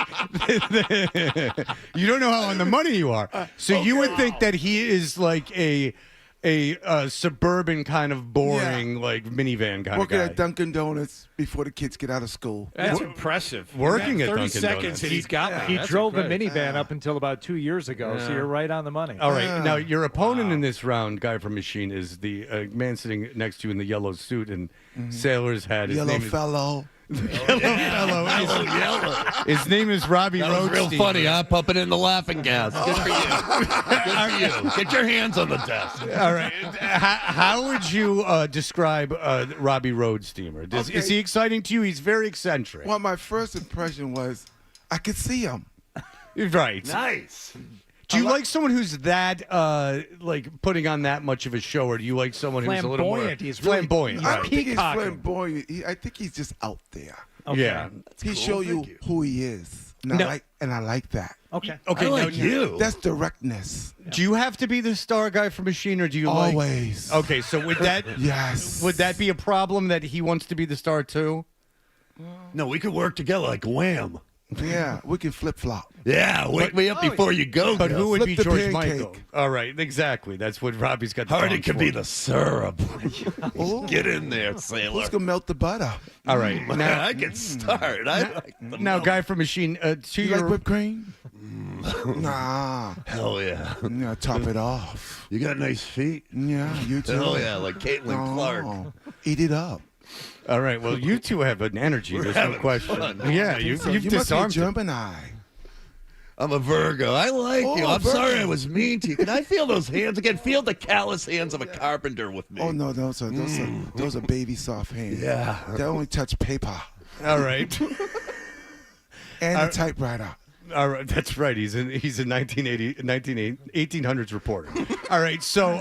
you don't know how on the money you are. So you would think that he is like a suburban kind of boring like minivan kind Working of guy. at Dunkin' Donuts before the kids get out of school. That's impressive. Working at 30 Dunkin' seconds Donuts. and he's got me. He That's drove a incredible. minivan up until about 2 years ago, so you're right on the money. All right. Now, your opponent in this round, Guy from Machine, is the man sitting next to you in the yellow suit and sailor's hat. His Yellow name is fellow. His name is Robbie That was Roadstein. real funny, huh? Pumping in the laughing gas. Good for you. Good for you. Get your hands on the desk. All right. How would you describe Robbie Roadsteamer? Is he exciting to you? He's very eccentric. Well, my first impression was I could see him. Right. Nice. Do you like someone who's that like putting on that much of a show, or do you like someone who's a little more Flamboyant. He's really- flamboyant? I Right. don't think he's Peacocking. flamboyant. I think he's just out there. Okay. Yeah. He show you who he is. And I like that. Okay. Okay. I like you. That's directness. Do you have to be the star guy for Machine, or do you Always. Okay, so would that Yes. would that be a problem that he wants to be the star too? No, we could work together like Wham. Yeah, we can flip flop. Yeah, wake me up before you go. But who would Flip be the George pancake. Michael? All right, exactly. That's what Robbie's got. Hardy could be the. the syrup. Oh. Get in there, sailor. Who's gonna melt the butter? All right, now I can start. I like the now, milk. guy from Machine. To You your like whipped cream? Nah. Hell yeah. Yeah, top it off. You got nice feet. Yeah, you too. Hell yeah, like Caitlin Clark. Eat it up. All right. Well, you two have an energy. We're There's no having question. fun. Yeah, you've You must be disarmed him. Gemini. I'm a Virgo. I like you. I'm Virgo. sorry I was mean to you. Can I feel those hands again? Feel the callous hands of a carpenter with me. Oh no, those are baby soft hands. Yeah. They only touch paper All right. and a typewriter. All right, that's right. He's a 1800s reporter. All right, so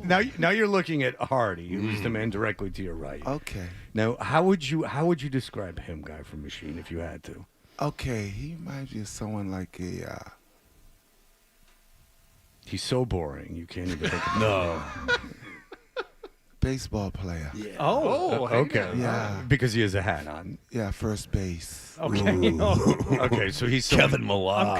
now you're looking at Hardy, who's the man directly to your right. Okay. Now, how would you describe him, guy from Machine, if you had to? Okay, he reminds me of someone like a. He's so boring, you can't even think of No. baseball player. Yeah. Oh, okay. Yeah. Because he has a hat on. Yeah, first base. Okay. Okay, so he's Kevin Millar. I'm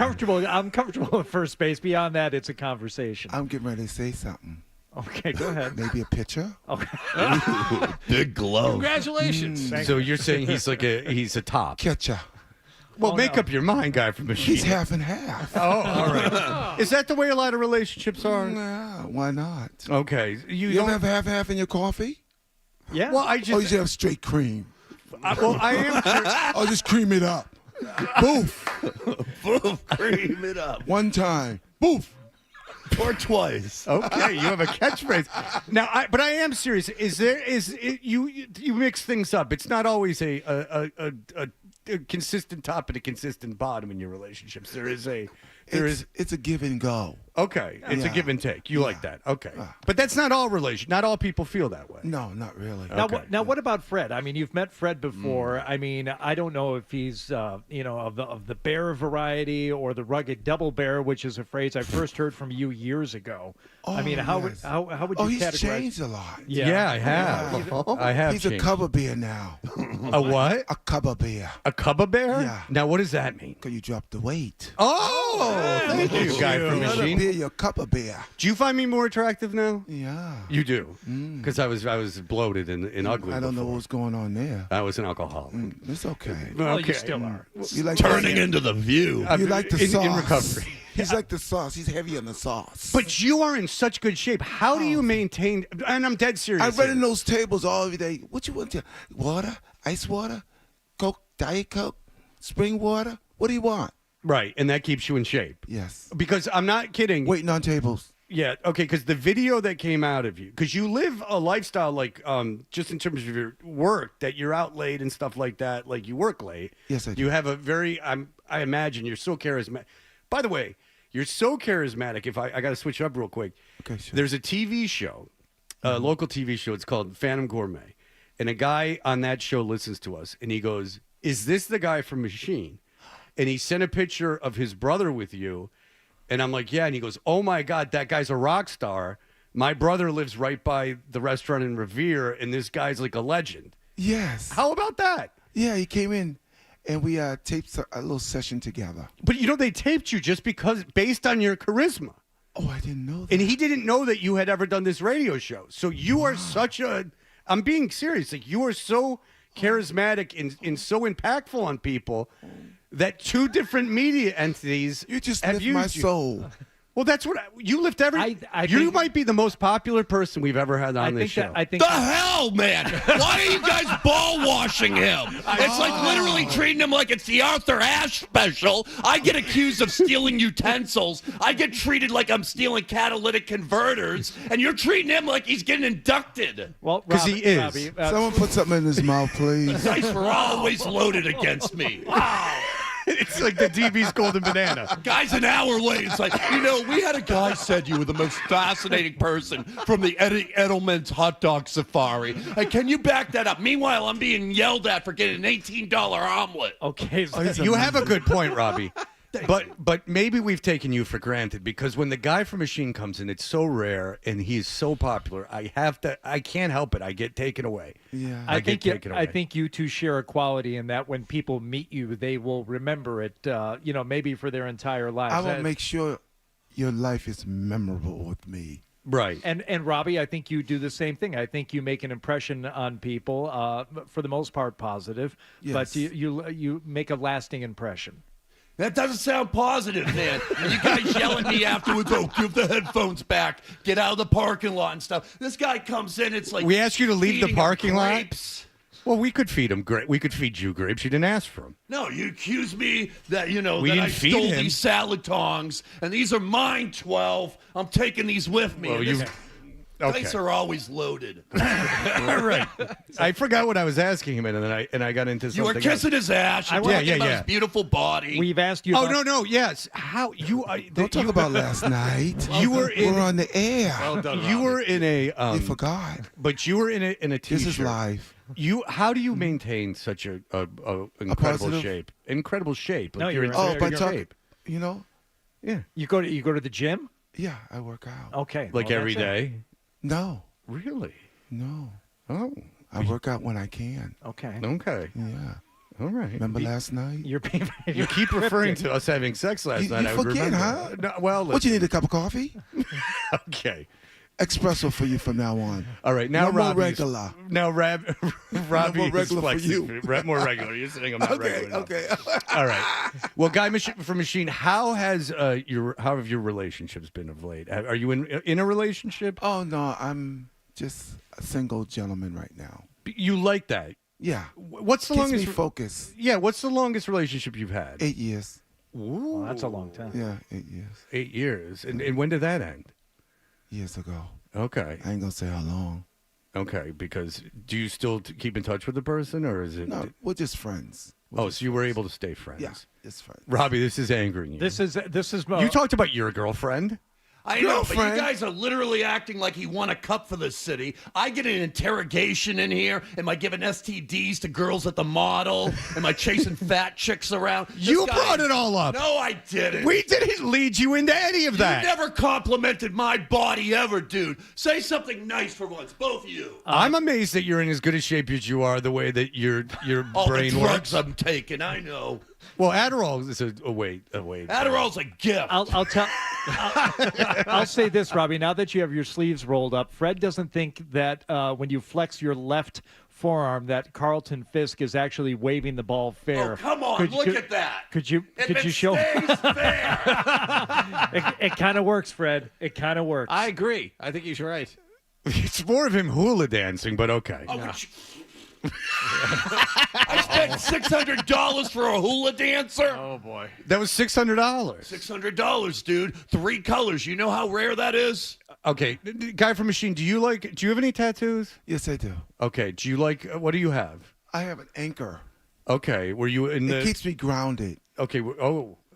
comfortable at first base. Beyond that, it's a conversation. I'm getting ready to say something. Okay, go ahead. Maybe a pitcher. Okay. Big glove. Congratulations. So you're saying he's a top. Catcher. Well, make up your mind, guy from Machine. He's half and half. Oh, all right. Is that the way a lot of relationships are? Yeah, why not? Okay. You You don't ever have half in your coffee? Yeah. Well, I Or you just. should have straight cream. Well, I am. Or just cream it up. Boof. Boof, cream it up. One time. Boof. Or twice. Okay, you have a catchphrase. Now, but I am serious. You mix things up? It's not always a consistent top and a consistent bottom in your relationships. It's a give and go. Okay, it's a give and take. You like that? Okay, but that's not all Not all people feel that way. No, not really. Now, what about Fred? I mean, you've met Fred before. I mean, I don't know if he's, of the bear variety or the rugged double bear, which is a phrase I first heard from you years ago. I mean, how would you he's categorize? changed a lot. Yeah, I have. I have. He's a cover bear now. A what? A cover bear. A cover bear? Yeah. Now, what does that mean? Because you dropped the weight. Oh, thank you, guy from Machine. You're a cover bear. Do you find me more attractive now? Yeah. You do, because I was bloated and ugly. I don't know before. what's going on there. I was an alcoholic. It's okay. Well, Okay. you still are. You like Turning into the View. You like the sauce. in recovery. He's like the sauce. He's heavy on the sauce. But you are in such good shape. How do you maintain? And I'm dead serious. I read here. in those tables all every day. What you want? Water, ice water, Coke, Diet Coke, spring water. What do you want? Right, and that keeps you in shape. Yes. Because I'm not kidding. Waiting on tables. Yeah, okay, because the video that came out of you, because you live a lifestyle like, just in terms of your work, that you're out late and stuff like that, like you work late. Yes, I do. You have a very, I imagine you're so charismatic. By the way, you're so charismatic, if I got to switch up real quick. Okay, sure. There's a TV show, a local TV show, it's called Phantom Gourmet, and a guy on that show listens to us, and he goes, is this the guy from Machine? And he sent a picture of his brother with you. And I'm like, yeah. And he goes, oh, my God, that guy's a rock star. My brother lives right by the restaurant in Revere, and this guy's like a legend. Yes. How about that? Yeah, he came in, and we taped a little session together. But, they taped you just based on your charisma. Oh, I didn't know that. And he didn't know that you had ever done this radio show. So you are such a – I'm being serious. Like, you are so charismatic and so impactful on people – that two different media entities you just have lift used my you. soul. Well, that's what you lift every. You might be the most popular person we've ever had on this show. The hell, man! Why are you guys ball washing him? It's like literally treating him like it's the Arthur Ashe special. I get accused of stealing utensils. I get treated like I'm stealing catalytic converters, and you're treating him like he's getting inducted. Well, because he is. Robbie, Someone put something in his mouth, please. You guys were always loaded against me. It's like the DB's golden banana. Guy's an hour late. It's like, we had a guy said you were the most fascinating person from the Eddie Edelman's hot dog safari. Hey, can you back that up? Meanwhile, I'm being yelled at for getting an $18 omelet. Okay. You have a good point, Robbie. But maybe we've taken you for granted because when the guy from Machine comes in, it's so rare and he's so popular. I can't help it. I get taken away. Yeah. I think you two share a quality in that when people meet you, they will remember it. Maybe for their entire lives. I will make sure your life is memorable with me. Right. And Robbie, I think you do the same thing. I think you make an impression on people, for the most part, positive. Yes. But you make a lasting impression. That doesn't sound positive, man. And you guys yell at me afterwards, give the headphones back, get out of the parking lot and stuff. This guy comes in, it's like we ask you to leave the feeding him parking lot. grapes. Well, we could feed him grapes. We could feed you grapes. You didn't ask for them. No, you accuse me that, We that didn't I feed stole him. these salad tongs, and these are mine, 12. I'm taking these with me. Well, And you- this- okay. Dice are always loaded. All right. I forgot what I was asking him, and then I got into something. You were kissing else. his ass. You're talking about his beautiful body. We've asked you. Oh no, yes. How you? Don't talk about last night. You were We're on the air. Well done, You were in a. You forgot. But you were in a t-shirt. This is live. How do you maintain such a incredible positive- shape? Incredible shape. Like No, you're you're in in such but good talk, shape. Yeah. You go to the gym? Yeah, I work out. Okay. Like well, every that's it. day. No. Really? No. Oh. I work out when I can. Okay. Okay. Yeah. All right. Remember last night? You're being You keep referring to us having sex last night. You I would forget, remember. huh? No, well, What, you need a cup of coffee? okay. Espresso for you from now on. All right, now no more Robbie's- regular. Now Robbie more is regular for flexing. you. More regular. You're saying I'm not Okay, regular enough. okay. All right. Well, Guy from Machine, how have your relationships been of late? Are you in a relationship? Oh no, I'm just a single gentleman right now. You like that? Yeah. What's the Keeps longest? me focused. Yeah. What's the longest relationship you've had? 8 years. Ooh, Well, that's a long time. Yeah, 8 years. 8 years. And when did that end? Years ago. Okay. I ain't gonna say how long. Okay. Because do you still keep in touch with the person, or is it? No, we're just friends. Oh, so you were able to stay friends? Yeah, just friends. Robbie, this is angering you. This is You talked about your girlfriend. I know, but you Girlfriend. guys are literally acting like he won a cup for this city. I get an interrogation in here. Am I giving STDs to girls at the model? Am I chasing fat chicks around? This You guy- brought it all up. No, I didn't. We didn't lead you into any of that. You never complimented my body ever, dude. Say something nice for once, both of you. I'm amazed that you're in as good a shape as you are. The way that your All the brain drugs works. I'm taking, I know. Well, Adderall is a wait. Adderall's a gift. I'll say this, Robbie. Now that you have your sleeves rolled up, Fred doesn't think that when you flex your left forearm, that Carlton Fisk is actually waving the ball fair. Oh, come on, look at that. Could you show? Stays fair. It kind of works, Fred. It kind of works. I agree. I think he's right. It's more of him hula dancing, but okay. Oh, I spent $600 for a hula dancer. Oh boy. That was $600. $600, dude. 3 colors. You know how rare that is? Okay, Guy from Machine, do you have any tattoos? Yes, I do. Okay, do you like? What do you have? I have an anchor. Okay, were you in the? It keeps me grounded. Okay,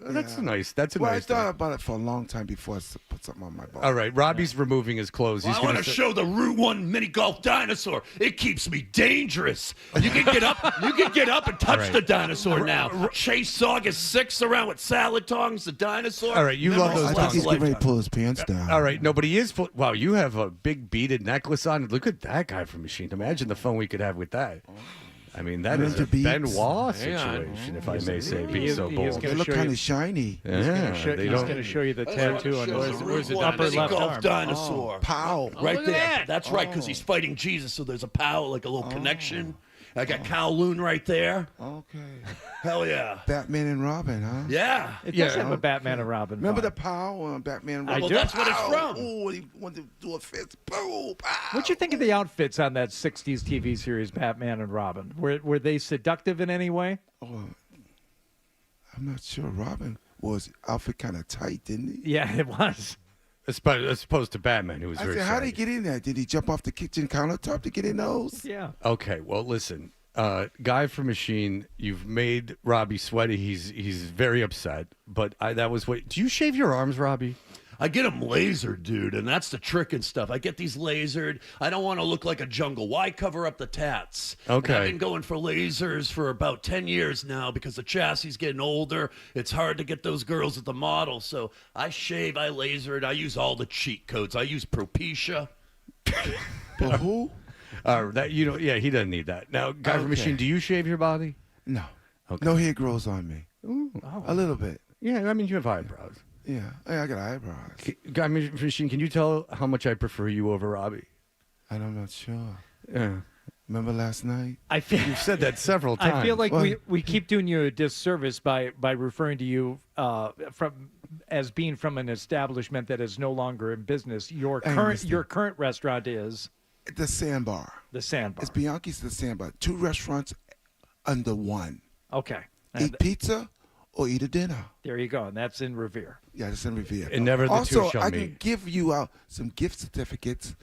that's nice. That's a Well, nice. I thought about it for a long time before I put something on my body. All right, Robbie's removing his clothes. Well, I want to show the Route 1 mini golf dinosaur. It keeps me dangerous. You can get up. You can get up and touch right. the dinosaur now. Chase August 6 around with salad tongs. The dinosaur. All right, you love those I think he's getting ready to pull his pants down. All right, no, but he is. Wow, you have a big beaded necklace on. Look at that Guy from Machine. Imagine the fun we could have with that. I mean, that is a Benoit situation, if I may say, being so bold. They look kind of shiny. Yeah, He's they going don't. to show you the tattoo on Where's his upper left golf arm. dinosaur? Oh, pow. Right look at there. that. That's right, because he's fighting Jesus, so there's a pow, like a little connection. I got Kowloon right there. Okay. Hell yeah. Batman and Robin, huh? Yeah. It does have a Batman and Robin. Remember vibe. the pow on Batman and I Robin? Well, do. that's what it's from. Oh, he wanted to do a fist. Boom, pow. What'd you think of the outfits on that 60s TV series, Batman and Robin? Were they seductive in any way? Oh, I'm not sure. Robin was outfit kind of tight, didn't he? Yeah, it was. As opposed to Batman, who was I very said, how did he shaggy. get in there? Did he jump off the kitchen countertop to get in those? Yeah. Okay, well, listen. Guy from Machine, you've made Robbie sweaty. He's very upset. But that was what. Do you shave your arms, Robbie? I get them lasered, dude, and that's the trick and stuff. I get these lasered. I don't want to look like a jungle. Why cover up the tats? Okay. And I've been going for lasers for about 10 years now because the chassis is getting older. It's hard to get those girls at the model. So I shave, I laser it. I use all the cheat codes. I use Propecia. But who? Yeah, he doesn't need that. Now, Guy from Machine, do you shave your body? No. Okay. No hair grows on me. Ooh. A little bit. Yeah, I mean, you have eyebrows. Yeah, I got eyebrows. Guy from Machine, can you tell how much I prefer you over Robbie? I'm not sure. Yeah. Remember last night? I feel You've said that several times. I feel like we keep doing you a disservice by referring to you as being from an establishment that is no longer in business. Your current restaurant is the Sandbar. The Sandbar. It's Bianchi's the Sandbar. 2 restaurants under one. Okay. Eat pizza or eat a dinner. There you go, and that's in Revere. Yeah, that's in Revere. And never the also, two shall I meet. can give you out some gift certificates.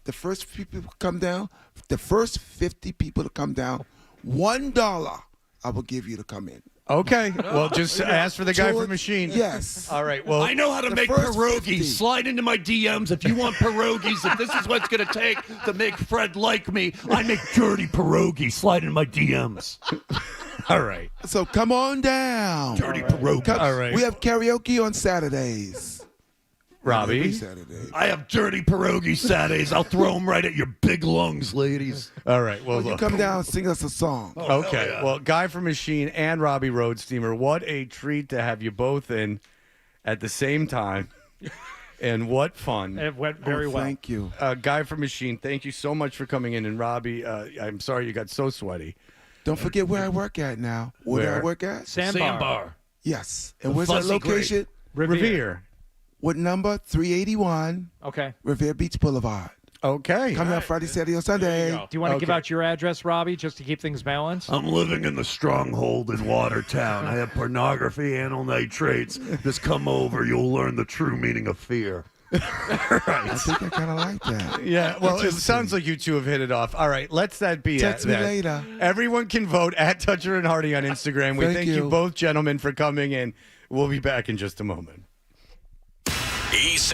The first few people come down, the first 50 people to come down, $1 I will give you to come in. Okay. Well, just ask for the Guy from Machine. Yes. All right. Well, I know how to the make first pierogies. 50. Slide into my DMs if you want pierogies. If this is what's going to take to make Fred like me, I make dirty pierogies. Slide into my DMs. All right. So come on down. Dirty pierogies. All right. We have karaoke on Saturdays. Robbie? Every Saturday. I have dirty pierogi Saturdays. I'll throw them right at your big lungs, ladies. All right. Well, Well, you look. come down and sing us a song. Okay. hell yeah. Well, Guy from Machine and Robbie Road Steamer, what a treat to have you both in at the same time. And what fun. It went very well. Thank you. Guy from Machine, thank you so much for coming in. And Robbie, I'm sorry you got so sweaty. Don't forget where I work at now. Where do I Where? work at? Sandbar. Yes. And The where's that Fuzzy location? Revere. What number? 381 Okay. Revere Beach Boulevard. Okay. Come down Friday, Saturday, or Sunday. Do you want to give out your address, Robbie, just to keep things balanced? I'm living in the stronghold in Watertown. I have pornography, anal nitrates. Just come over. You'll learn the true meaning of fear. I think I kind of like that. Yeah, well, it sounds like you two have hit it off. All right, let's that be Text me that. later. Everyone can vote at Toucher and Hardy on Instagram. We Thank thank you you both, gentlemen, for coming in. We'll be back in just a moment. He's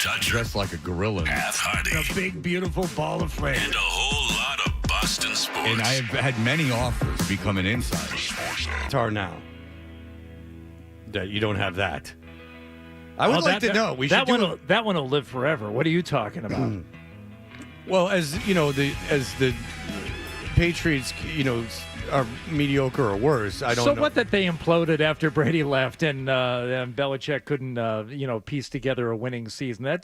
Toucher, dressed like a gorilla. Half Hardy, A big, beautiful ball of flame. and a whole lot of Boston sports. And I have had many offers to become an insider. Tar now. That you don't have that. I would like to know. We should do that one will live forever. What are you talking about? Well, as the Patriots, are mediocre or worse. I don't know. So what that they imploded after Brady left and Belichick couldn't piece together a winning season. That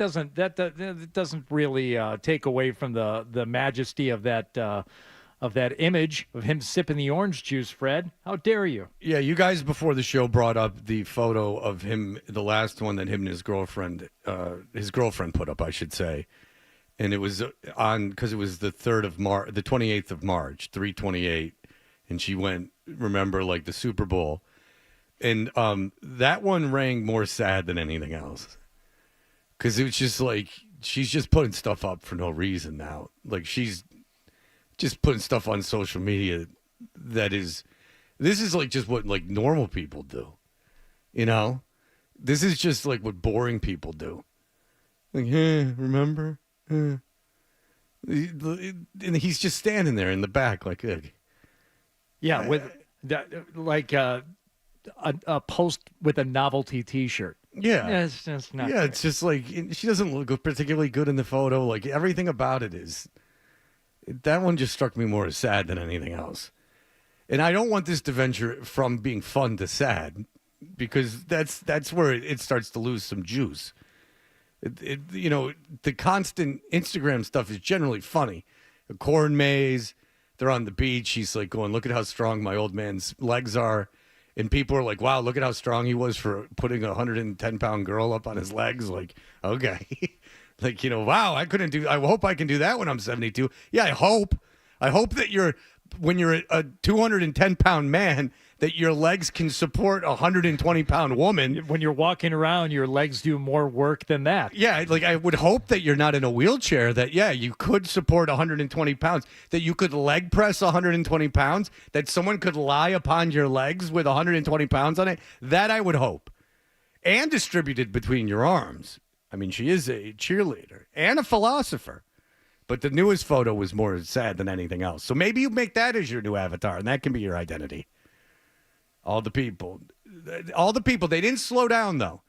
doesn't really take away from the majesty of that image of him sipping the orange juice. Fred, how dare you? Yeah, you guys before the show brought up the photo of him, the last one that him and his girlfriend put up, I should say. And it was because it was the 28th of March, 3/28. And she went, remember, like the Super Bowl. And that one rang more sad than anything else. Because it was just like, she's just putting stuff up for no reason now. Like, she's just putting stuff on social media this is like just what like normal people do. This is just like what boring people do. Like, remember? And he's just standing there in the back like, ugh. Yeah, with that, like a post with a novelty T-shirt. Yeah, it's just not. Yeah, great. it's just like she doesn't look particularly good in the photo. Like everything about it is. That one just struck me more as sad than anything else. And I don't want this to venture from being fun to sad, because that's where it starts to lose some juice. The constant Instagram stuff is generally funny. A corn maze. They're on the beach. He's like going, look at how strong my old man's legs are. And people are like, wow, look at how strong he was for putting a 110-pound girl up on his legs. Like, okay. Like, wow, I hope I can do that when I'm 72. Yeah, I hope. I hope that when you're a 210-pound man, that your legs can support a 120-pound woman. When you're walking around, your legs do more work than that. Yeah, like I would hope that you're not in a wheelchair, that, yeah, you could support 120 pounds, that you could leg press 120 pounds, that someone could lie upon your legs with 120 pounds on it. That I would hope. And distributed between your arms. I mean, she is a cheerleader and a philosopher. But the newest photo was more sad than anything else. So maybe you make that as your new avatar, and that can be your identity. All the people, they didn't slow down, though.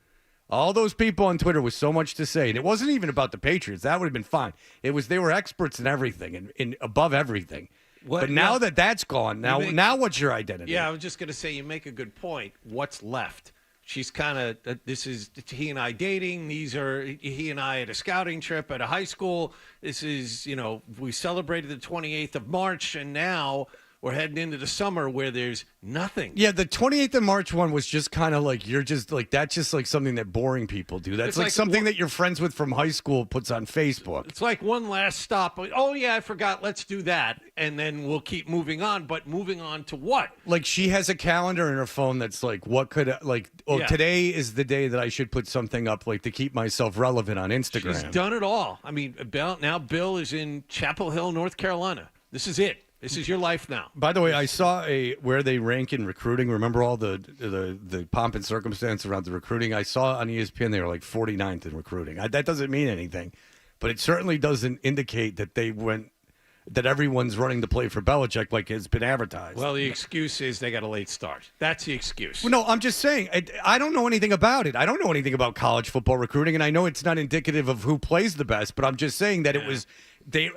All those people on Twitter with so much to say. And it wasn't even about the Patriots. That would have been fine. They were experts in everything and above everything. But now that's gone, now what's your identity? Yeah, I was just going to say, you make a good point. What's left? She's kind of, this is he and I dating. These are he and I at a scouting trip at a high school. This is, we celebrated the 28th of March, and now we're heading into the summer where there's nothing. Yeah, the 28th of March one was just kind of like, that's just like something that boring people do. That's like something that your friends with from high school puts on Facebook. It's like one last stop. Oh, yeah, I forgot. Let's do that. And then we'll keep moving on. But moving on to what? Like she has a calendar in her phone that's like, today is the day that I should put something up like to keep myself relevant on Instagram. She's done it all. I mean, now Bill is in Chapel Hill, North Carolina. This is it. This is your life now. By the way, I saw where they rank in recruiting. Remember all the pomp and circumstance around the recruiting? I saw on ESPN they were like 49th in recruiting. That doesn't mean anything, but it certainly doesn't indicate that that everyone's running to play for Belichick like has been advertised. Well, the excuse is they got a late start. That's the excuse. Well, no, I'm just saying, I don't know anything about it. I don't know anything about college football recruiting, and I know it's not indicative of who plays the best, but I'm just saying that it was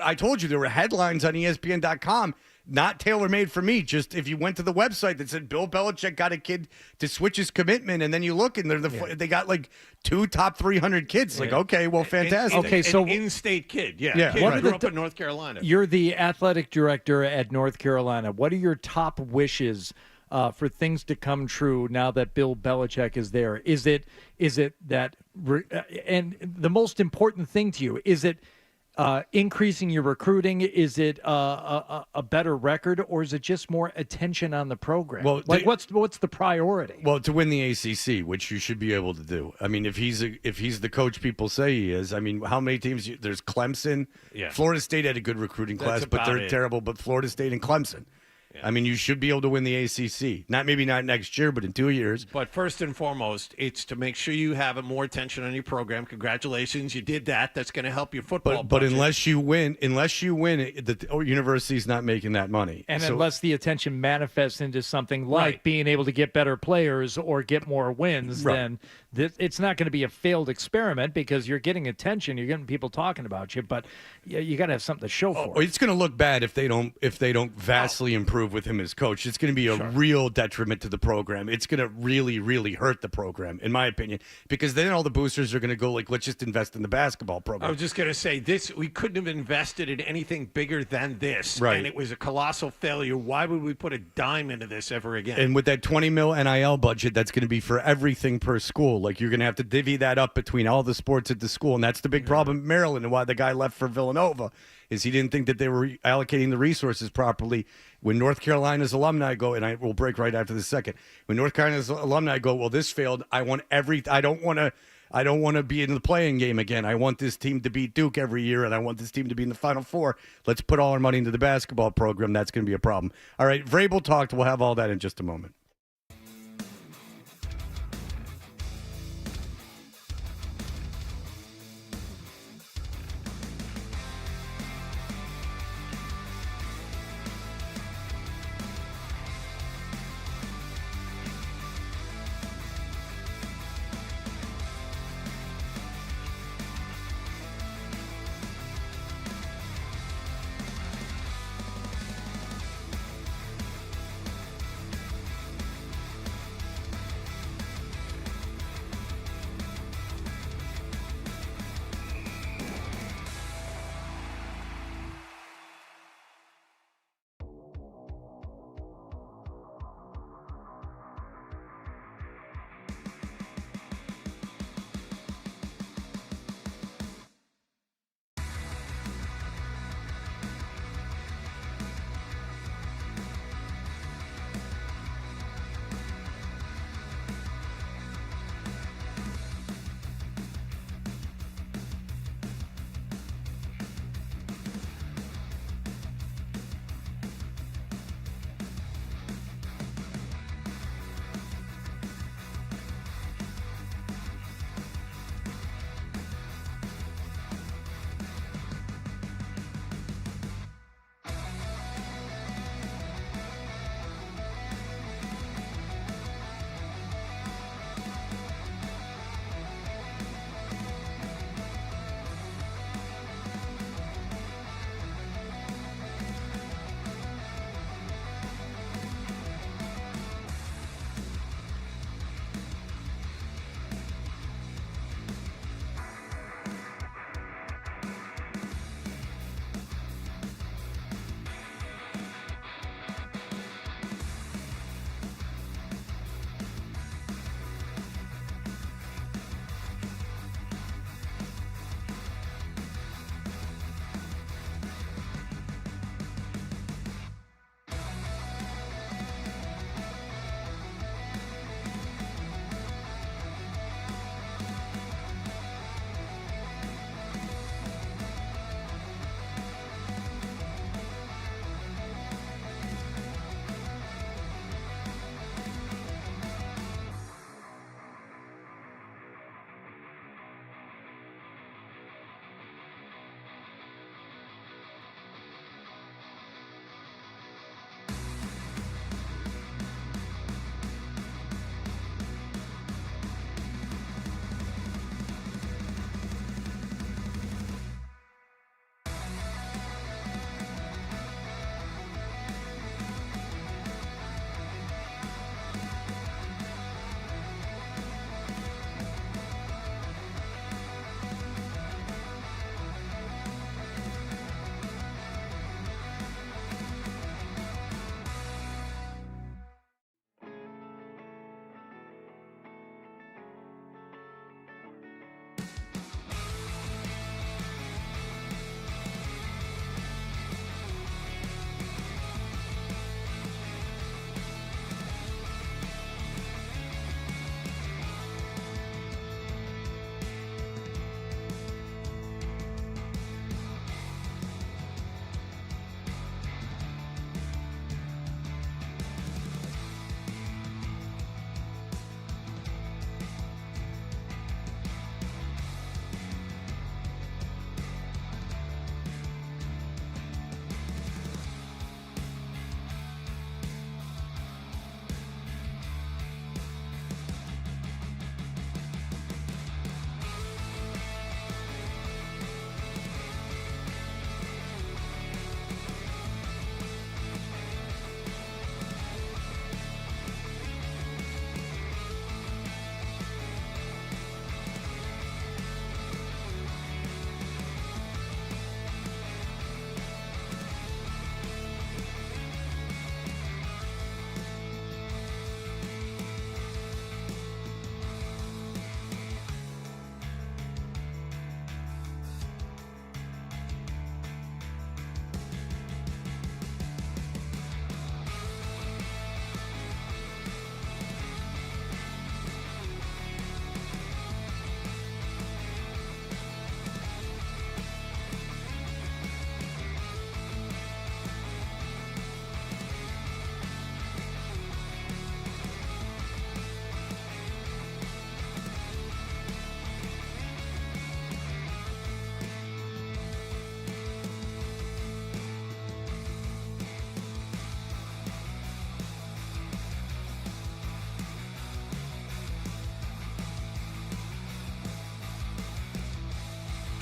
I told you there were headlines on ESPN.com, not tailor-made for me. Just if you went to the website that said Bill Belichick got a kid to switch his commitment, and then you look and they got like 2 top 300 kids. Like, okay, well, fantastic. Okay, so an in-state kid, kid right. grew up in North Carolina. You're the athletic director at North Carolina. What are your top wishes for things to come true now that Bill Belichick is there? Is it that, and the most important thing to you, is it increasing your recruiting? Is it a better record, or is it just more attention on the program? Well, what's the priority? Well, to win the ACC, which you should be able to do. I mean, if he's the coach people say he is. I mean, how many teams? There's Clemson. Yeah. Florida State had a good recruiting class, but they're terrible. But Florida State and Clemson. I mean, you should be able to win the ACC. Maybe not next year, but in 2 years. But first and foremost, it's to make sure you have more attention on your program. Congratulations, you did that. That's going to help your football. But budget. unless you win, the university's not making that money. And unless the attention manifests into something like being able to get better players or get more wins, then it's not going to be a failed experiment because you're getting attention, you're getting people talking about you. But you got to have something to show for it. It's going to look bad if they don't vastly improve with him as coach. It's going to be a real detriment to the program. It's going to really, really hurt the program, in my opinion, because then all the boosters are going to go like, let's just invest in the basketball program. I was just going to say this: we couldn't have invested in anything bigger than this, right? And it was a colossal failure. Why would we put a dime into this ever again? And with that $20 million NIL budget, that's going to be for everything per school. Like you're going to have to divvy that up between all the sports at the school, and that's the big problem in Maryland and why the guy left for Villanova. Is he didn't think that they were allocating the resources properly. When North Carolina's alumni go, and I will break right after this second. When North Carolina's alumni go, well, this failed. I don't want to be in the playing game again. I want this team to beat Duke every year, and I want this team to be in the Final Four. Let's put all our money into the basketball program. That's going to be a problem. All right, Vrabel talked. We'll have all that in just a moment.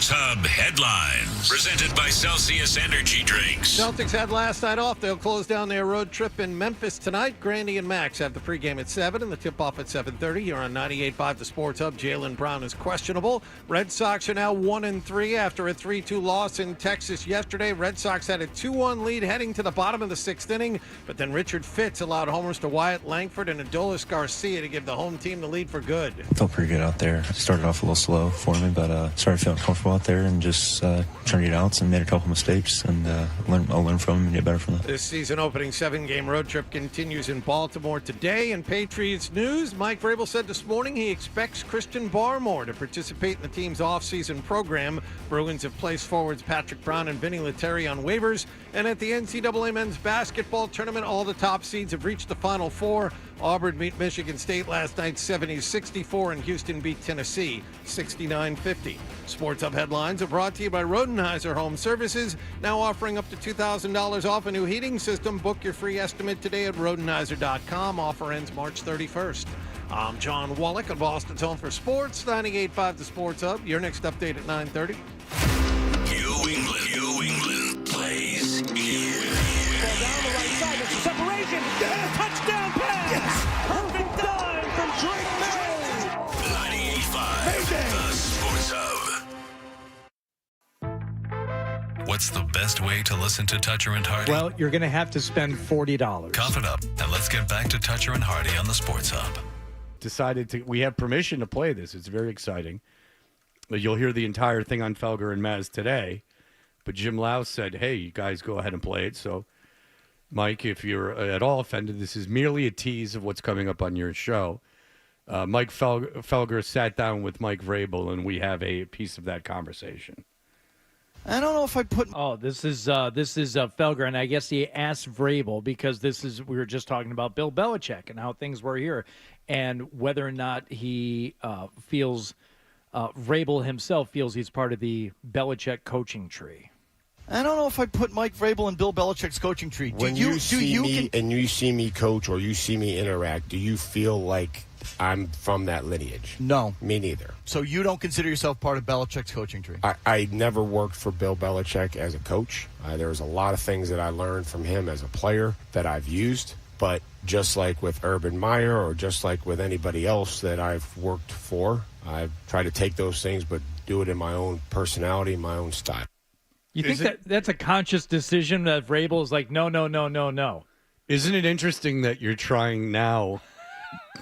Sports Hub headlines. Presented by Celsius Energy Drinks. Celtics had last night off. They'll close down their road trip in Memphis tonight. Grandy and Max have the pregame at 7 and the tip-off at 7:30 here on 98.5 The Sports Hub. Jaylen Brown is questionable. Red Sox are now 1-3 after a 3-2 loss in Texas yesterday. Red Sox had a 2-1 lead heading to the bottom of the sixth inning, but then Richard Fitz allowed homers to Wyatt Langford and Adolis Garcia to give the home team the lead for good. Felt pretty good out there. Started off a little slow for me, but started feeling comfortable out there and just turned it out and made a couple mistakes, and I'll learn from them and get better from that. This season opening 7-game road trip continues in Baltimore today. In Patriots news, Mike Vrabel said this morning he expects Christian Barmore to participate in the team's offseason program. Bruins have placed forwards Patrick Brown and Vinny Lettieri on waivers. And at the NCAA men's basketball tournament, all the top seeds have reached the Final Four. Auburn beat Michigan State last night 70-64, and Houston beat Tennessee 69-50. Sports Hub headlines are brought to you by Rodenheiser Home Services, now offering up to $2,000 off a new heating system. Book your free estimate today at Rodenheiser.com. Offer ends March 31st. I'm John Wallach on Boston's Home for Sports, 98.5 The Sports Hub. Your next update at 9:30. New England plays here. Ball down the right side. It's a separation. Touchdown pass. Yes. Perfect dive from Drake May. 98.5 The Sports Hub. What's the best way to listen to Toucher and Hardy? Well, you're going to have to spend $40. Cough it up, and let's get back to Toucher and Hardy on the Sports Hub. We have permission to play this. It's very exciting. You'll hear the entire thing on Felger and Maz today. But Jim Lau said, hey, you guys go ahead and play it. So, Mike, if you're at all offended, this is merely a tease of what's coming up on your show. Mike Felger sat down with Mike Vrabel, and we have a piece of that conversation. I don't know if I put. Oh, this is Felger, and I guess he asked Vrabel because we were just talking about Bill Belichick and how things were here, and whether or not he feels Vrabel himself feels he's part of the Belichick coaching tree. I don't know if I put Mike Vrabel in Bill Belichick's coaching tree. When you see me coach or you see me interact, do you feel like I'm from that lineage? No. Me neither. So you don't consider yourself part of Belichick's coaching tree? I never worked for Bill Belichick as a coach. There was a lot of things that I learned from him as a player that I've used. But just like with Urban Meyer or just like with anybody else that I've worked for, I've tried to take those things but do it in my own personality, my own style. You think that's a conscious decision that Vrabel is like, no? Isn't it interesting that you're trying now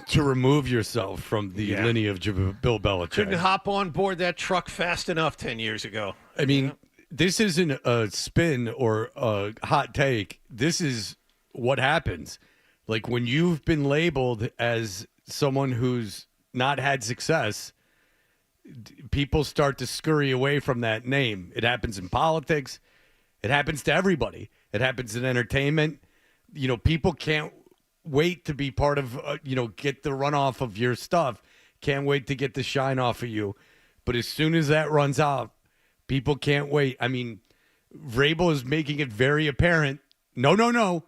to remove yourself from the lineage of Bill Belichick? Couldn't hop on board that truck fast enough 10 years ago. I mean, this isn't a spin or a hot take. This is what happens. Like when you've been labeled as someone who's not had success, people start to scurry away from that name. It happens in politics. It happens to everybody. It happens in entertainment. You know, people can't wait to be part of, get the runoff of your stuff. Can't wait to get the shine off of you. But as soon as that runs out, people can't wait. I mean, Vrabel is making it very apparent. No.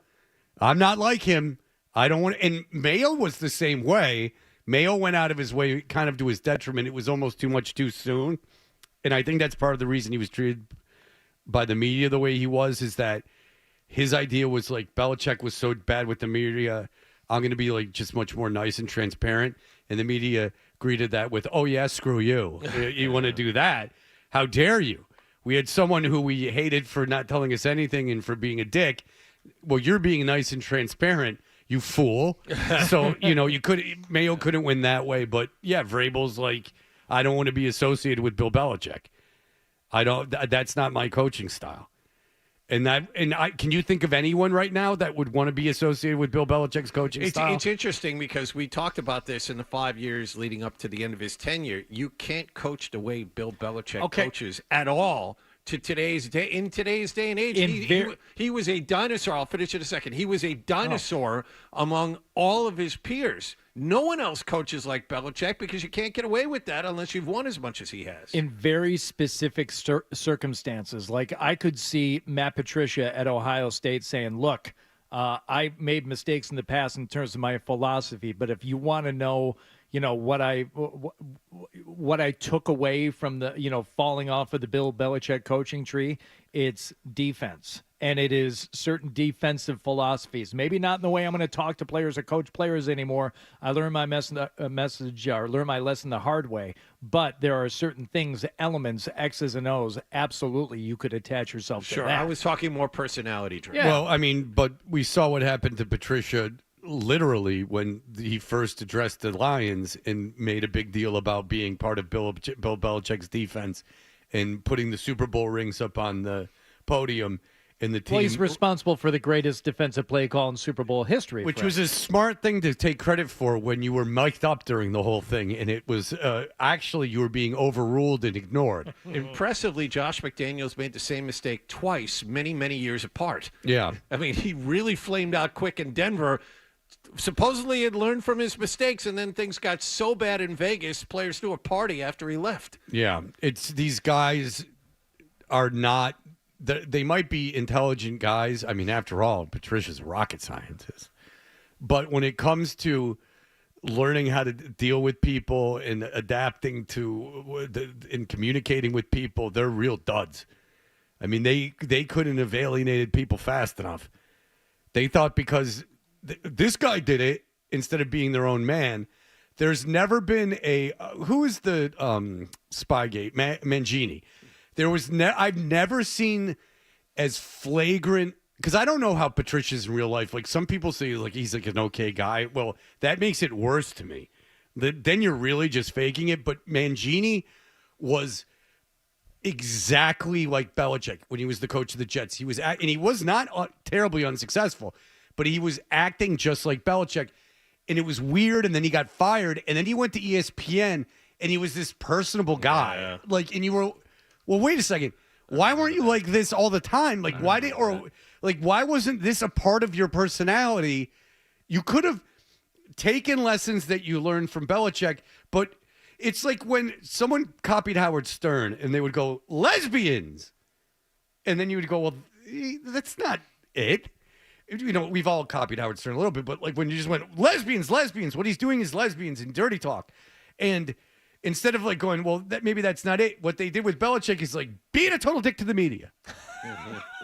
I'm not like him. I don't want to. And Mayo was the same way. Mayo went out of his way kind of to his detriment. It was almost too much too soon. And I think that's part of the reason he was treated by the media the way he was, is that his idea was like Belichick was so bad with the media, I'm going to be like just much more nice and transparent. And the media greeted that with, oh, yeah, screw you. You want to do that? How dare you? We had someone who we hated for not telling us anything and for being a dick. Well, you're being nice and transparent, you fool. So, Mayo couldn't win that way. But, yeah, Vrabel's like, I don't want to be associated with Bill Belichick. That's not my coaching style. Can you think of anyone right now that would want to be associated with Bill Belichick's coaching style? It's interesting because we talked about this in the 5 years leading up to the end of his tenure. You can't coach the way Bill Belichick coaches at all. In today's day and age, he was a dinosaur. I'll finish in a second. He was a dinosaur among all of his peers. No one else coaches like Belichick because you can't get away with that unless you've won as much as he has. In very specific circumstances, like I could see Matt Patricia at Ohio State saying, look, I made mistakes in the past in terms of my philosophy, but if you want to know, what I took away from the, falling off of the Bill Belichick coaching tree, it's defense. And it is certain defensive philosophies. Maybe not in the way I'm going to talk to players or coach players anymore. I learned my message or learn my lesson the hard way. But there are certain things, elements, X's and O's, absolutely you could attach yourself to Sure, that. I was talking more personality driven. Yeah. Well, I mean, but we saw what happened to Patricia literally when he first addressed the Lions and made a big deal about being part of Bill Belichick's defense and putting the Super Bowl rings up on the podium. And the team, Well, he's responsible for the greatest defensive play call in Super Bowl history. which was a smart thing to take credit for when you were mic'd up during the whole thing, and it was actually you were being overruled and ignored. Impressively, Josh McDaniels made the same mistake twice, many, many years apart. Yeah. I mean, he really flamed out quick in Denver. Supposedly, he had learned from his mistakes, and then things got so bad in Vegas, players threw a party after he left. Yeah, it's these guys are not. They might be intelligent guys. I mean, after all, Patricia's a rocket scientist. But when it comes to learning how to deal with people and adapting to and communicating with people, they're real duds. I mean, they couldn't have alienated people fast enough. They thought because this guy did it instead of being their own man. There's never been a who is the Spygate Mangini. There was I've never seen as flagrant, because I don't know how Patricia's in real life. Like some people say, like he's like an okay guy. Well, that makes it worse to me. Then you're really just faking it. But Mangini was exactly like Belichick when he was the coach of the Jets. He was and he was not terribly unsuccessful, but he was acting just like Belichick, and it was weird. And then he got fired, and then he went to ESPN, and he was this personable guy. Yeah. Like, and you were. Well, wait a second. Why weren't you like this all the time? Like, why wasn't this a part of your personality? You could have taken lessons that you learned from Belichick, but it's like when someone copied Howard Stern and they would go, lesbians. And then you would go, well, that's not it. We've all copied Howard Stern a little bit, but like when you just went, lesbians, what he's doing is lesbians and dirty talk. And instead of like going, well, maybe that's not it. What they did with Belichick is like being a total dick to the media.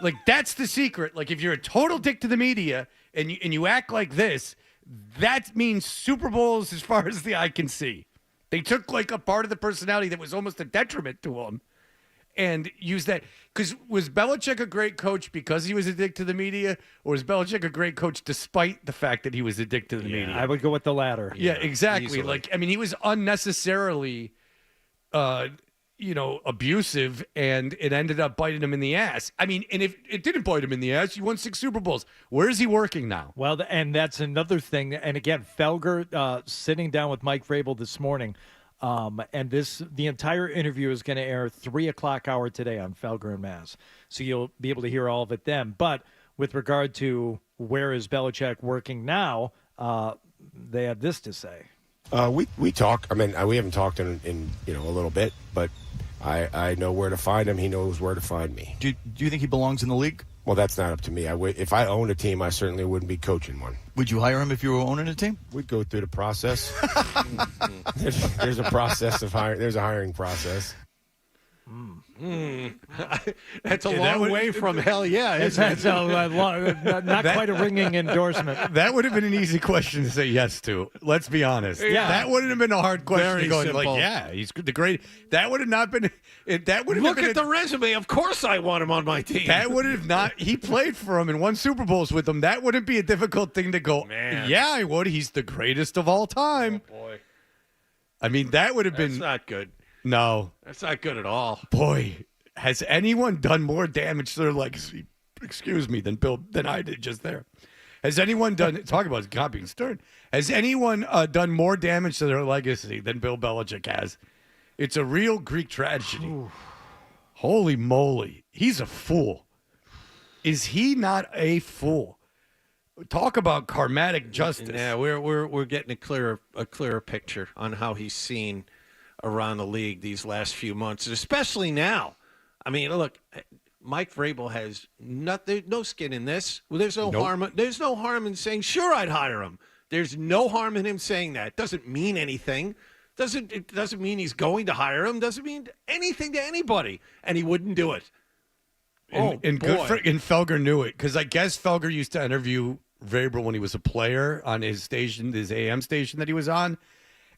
Like that's the secret. Like if you're a total dick to the media and you act like this, that means Super Bowls as far as the eye can see. They took like a part of the personality that was almost a detriment to him and used that. Because was Belichick a great coach because he was a dick to the media, or was Belichick a great coach despite the fact that he was a dick to the media? I would go with the latter. Yeah, exactly. Easily. Like, I mean, he was unnecessarily, abusive, and it ended up biting him in the ass. I mean, and if it didn't bite him in the ass, he won 6 Super Bowls. Where is he working now? Well, and that's another thing. And again, Felger sitting down with Mike Vrabel this morning. And the entire interview is going to air 3:00 hour today on Felger and Mass. So you'll be able to hear all of it then. But with regard to where is Belichick working now, they have this to say. We talk. I mean, we haven't talked in a little bit, but I know where to find him. He knows where to find me. Do you think he belongs in the league? Well, that's not up to me. If I owned a team, I certainly wouldn't be coaching one. Would you hire him if you were owning a team? We'd go through the process. There's a process of hiring. There's a hiring process. That's a long way from hell yeah. That's not quite a ringing endorsement. That would have been an easy question to say yes to. Let's be honest. Yeah. That wouldn't have been a hard question Very to go simple. like, yeah, he's the great. That would have not been. That would have Look been at the resume. Of course I want him on my team. That would have not. He played for him and won Super Bowls with him. That wouldn't be a difficult thing to go. Man. Yeah, I would. He's the greatest of all time. Oh, boy. I mean, that would have That's been not good. no. That's not good at all. Boy, has anyone done more damage to their legacy? Excuse me, than I did just there. Has anyone done? Talk about copying Stern. Has anyone done more damage to their legacy than Bill Belichick has? It's a real Greek tragedy. Holy moly, he's a fool. Is he not a fool? Talk about karmatic justice. Yeah, we're getting a clearer picture on how he's seen around the league these last few months, especially now. I mean, look, Mike Vrabel has no skin in this. Well, there's no harm. There's no harm in saying, sure, I'd hire him. There's no harm in him saying that. Doesn't mean anything. It doesn't mean he's going to hire him. Doesn't mean anything to anybody, and he wouldn't do it. And Felger knew it, because I guess Felger used to interview Vrabel when he was a player on his station, his AM station that he was on,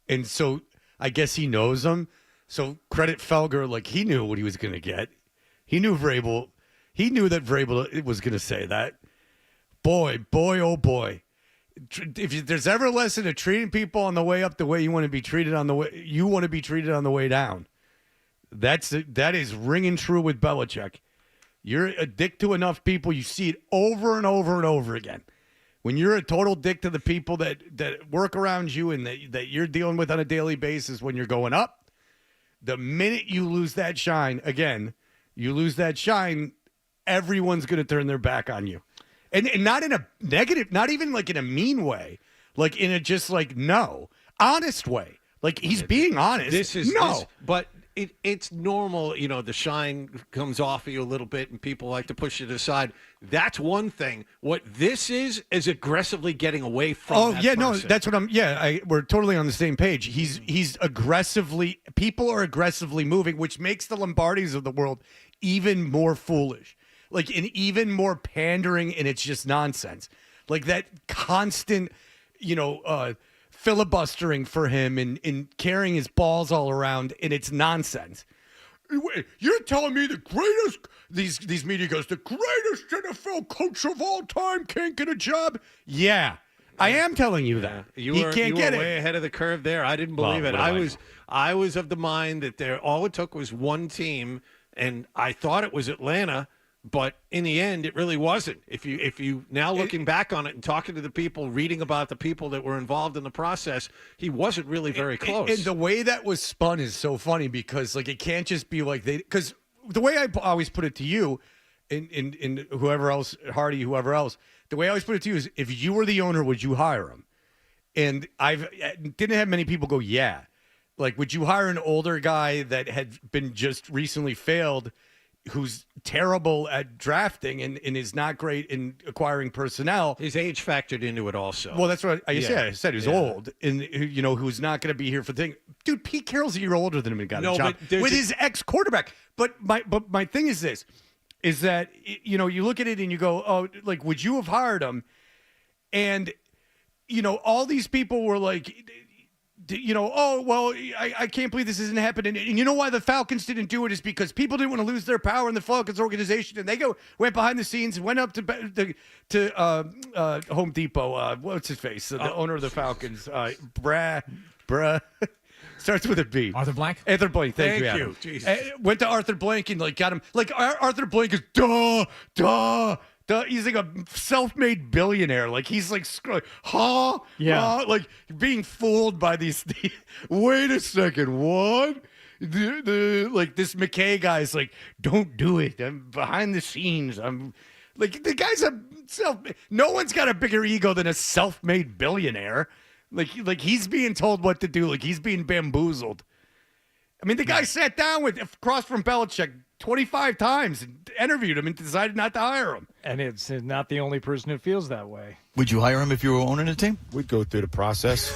and so I guess he knows him. So credit Felger, like he knew what he was going to get. He knew Vrabel. He knew that Vrabel was going to say that. Boy, oh boy. If there's ever a lesson of treating people on the way up the way you want to be treated on the way down, that is ringing true with Belichick. You're a dick to enough people, you see it over and over and over again. When you're a total dick to the people that work around you and that you're dealing with on a daily basis when you're going up, the minute you lose that shine, everyone's going to turn their back on you. And not in a negative, not even like in a mean way, like in a just like, no, honest way. Like he's being honest. But it's normal, the shine comes off of you a little bit and people like to push it aside. That's one thing. What this is aggressively getting away from that person. No, that's what we're totally on the same page. He's aggressively, people are aggressively moving, which makes the Lombardis of the world even more foolish. Like, and even more pandering, and it's just nonsense. Like that constant, filibustering for him and carrying his balls all around, and it's nonsense. You're telling me the greatest, these media guys, the greatest NFL coach of all time can't get a job? Yeah, I am telling you that. You were way ahead of the curve there. I didn't believe it. I was of the mind that all it took was one team, and I thought it was Atlanta. But in the end, it really wasn't. If you now looking back on it and talking to the people, reading about the people that were involved in the process, he wasn't really very close. And the way that was spun is so funny because like it can't just be like because the way I always put it to you, in whoever else, Hardy, whoever else, the way I always put it to you is if you were the owner, would you hire him? And didn't have many people go, yeah. Like, would you hire an older guy that had been just recently failed? Who's terrible at drafting and is not great in acquiring personnel. His age factored into it also. Well, that's what I said. I said he was old and, who's not going to be here for the thing. Dude, Pete Carroll's a year older than him and got a job with his ex-quarterback. But my thing is this, is that, you look at it and you go, oh, like, would you have hired him? And, all these people were like, oh, well, I can't believe this isn't happening. And you know why the Falcons didn't do it is because people didn't want to lose their power in the Falcons organization. And they went behind the scenes, went up to Home Depot. What's his face? The owner of the Falcons. Bruh. Starts with a B. Arthur Blank? Arthur Blank. Thank you, Adam. Went to Arthur Blank and got him. Like, Arthur Blank is duh. He's like a self-made billionaire. Like he's like, like being fooled by these. Wait a second, what? Like this McKay guy's like, don't do it. I'm behind the scenes. I'm like the guy's no one's got a bigger ego than a self-made billionaire. Like he's being told what to do. Like he's being bamboozled. I mean, the guy sat down across from Belichick 25 times and interviewed him and decided not to hire him. And it's not the only person who feels that way. Would you hire him if you were owning a team? We'd go through the process.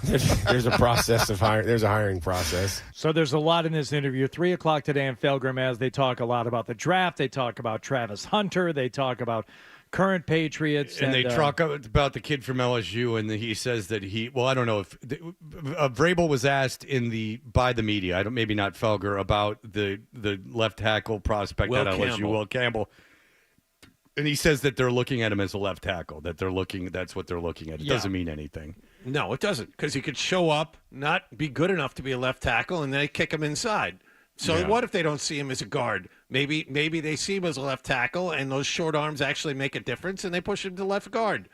There's a process of hiring. There's a hiring process. So there's a lot in this interview. 3 o'clock today in Felgram, as they talk a lot about the draft. They talk about Travis Hunter. They talk about current Patriots. And they talk about the kid from LSU, and he says that I don't know if Vrabel was asked by the media, maybe not Felger, about the left tackle prospect at LSU, Will Campbell. And he says that they're looking at him as a left tackle, that's what they're looking at. It doesn't mean anything. No, it doesn't, because he could show up, not be good enough to be a left tackle, and they kick him inside. So what if they don't see him as a guard? Maybe they see him as a left tackle, and those short arms actually make a difference, and they push him to left guard.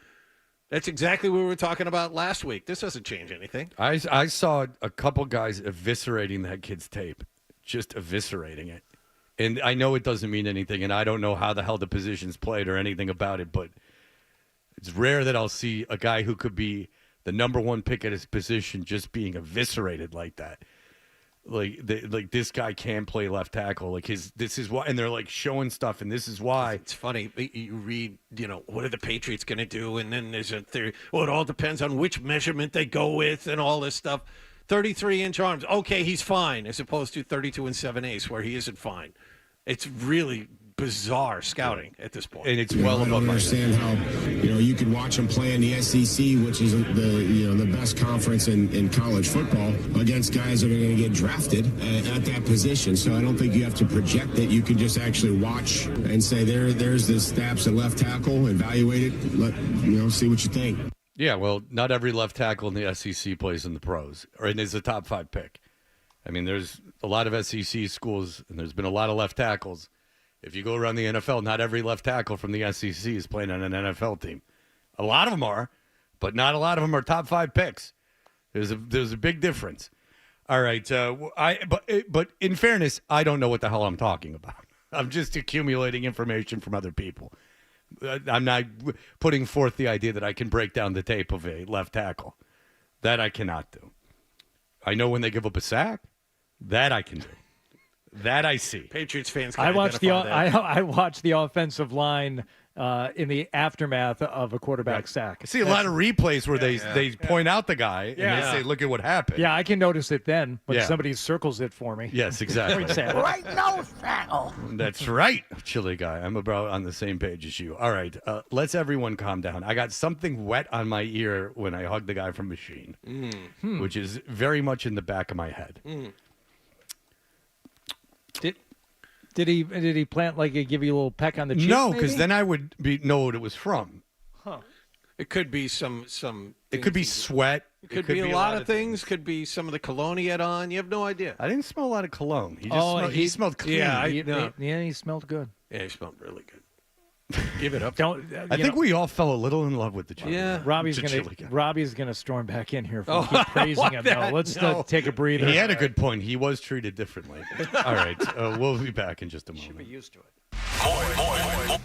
That's exactly what we were talking about last week. This doesn't change anything. I saw a couple guys eviscerating that kid's tape, just eviscerating it. And I know it doesn't mean anything, and I don't know how the hell the position's played or anything about it, but it's rare that I'll see a guy who could be the number one pick at his position just being eviscerated like that. Like this guy can play left tackle. This is why, and they're like showing stuff, and this is why. It's funny. You read, what are the Patriots going to do? And then there's a theory. Well, it all depends on which measurement they go with, and all this stuff. 33-inch arms. Okay, he's fine, as opposed to 32 and 7/8, where he isn't fine. It's really bizarre scouting at this point. And it's well above my understand how you could watch them play in the SEC, which is the best conference in college football, against guys that are going to get drafted at that position. So I don't think you have to project it. You can just actually watch and say there's the snaps at left tackle, evaluate it, see what you think. Yeah, well, not every left tackle in the SEC plays in the pros, and is a top 5 pick. I mean, there's a lot of SEC schools, and there's been a lot of left tackles. If you go around the NFL, not every left tackle from the SEC is playing on an NFL team. A lot of them are, but not a lot of them are top 5 picks. There's a big difference. All right, but in fairness, I don't know what the hell I'm talking about. I'm just accumulating information from other people. I'm not putting forth the idea that I can break down the tape of a left tackle. That I cannot do. I know when they give up a sack. That I can do. That I see. Patriots fans can I watched identify that. I watched the offensive line in the aftermath of a quarterback sack. I see a lot of replays where they point out the guy and they say, look at what happened. Yeah, I can notice it then, but Yeah. somebody circles it for me. Yes, exactly. Very sad. Right nose tackle. That's right, Chili Guy. I'm about on the same page as you. All right, let's everyone calm down. I got something wet on my ear when I hugged the guy from Machine, which is very much in the back of my head. Did he plant give you a little peck on the cheek? No, because then I would know what it was from. Huh. It could be some. It could be sweat. It could be a lot of things. Could be some of the cologne he had on. You have no idea. I didn't smell a lot of cologne. He smelled clean. Yeah, he smelled good. Yeah, he smelled really good. Give it up. I think we all fell a little in love with the chili. Yeah. Robbie's gonna storm back in here if we keep praising him. No, let's take a breather. He had a good point. He was treated differently. All right, we'll be back in just a moment. Should be used to it. More.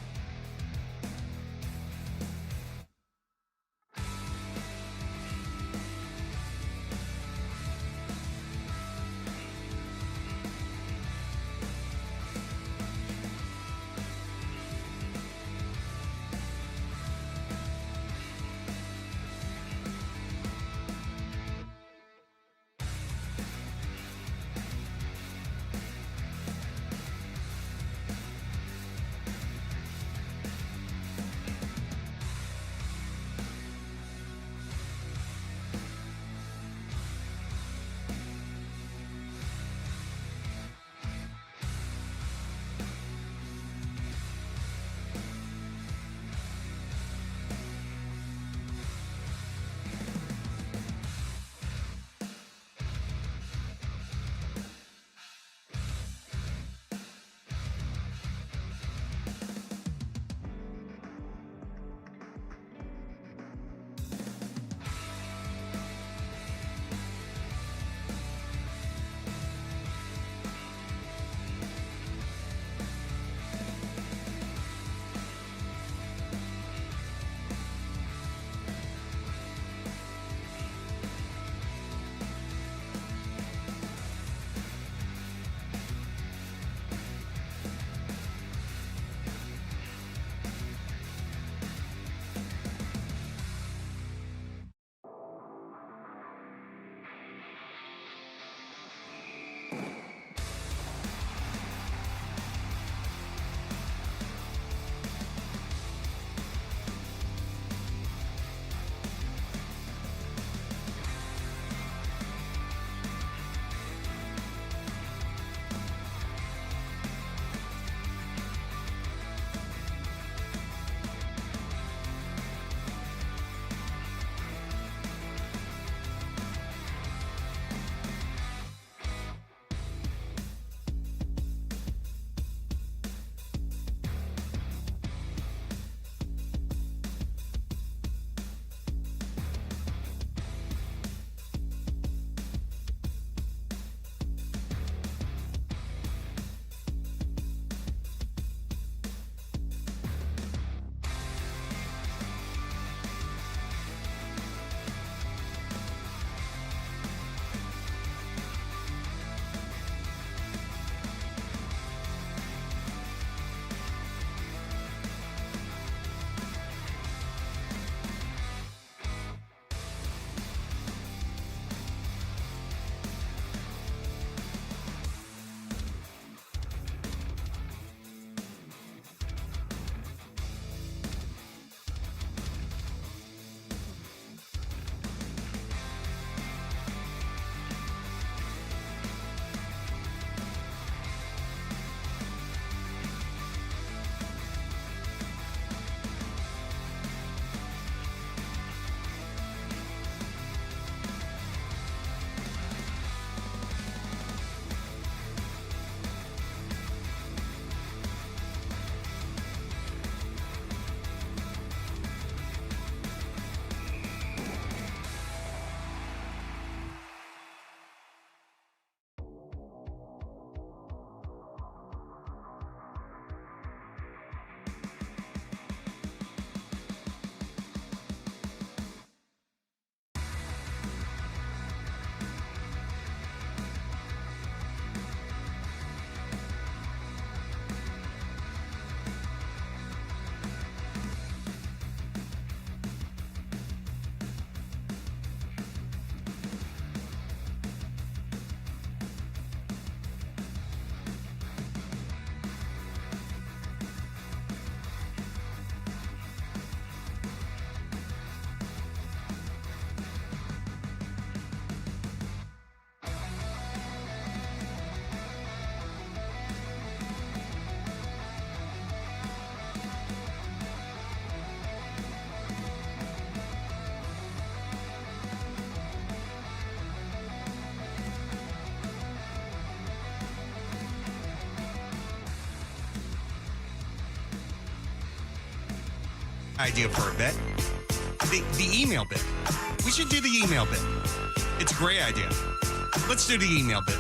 idea for a bit. The email bit. We should do the email bit. It's a great idea. Let's do the email bit.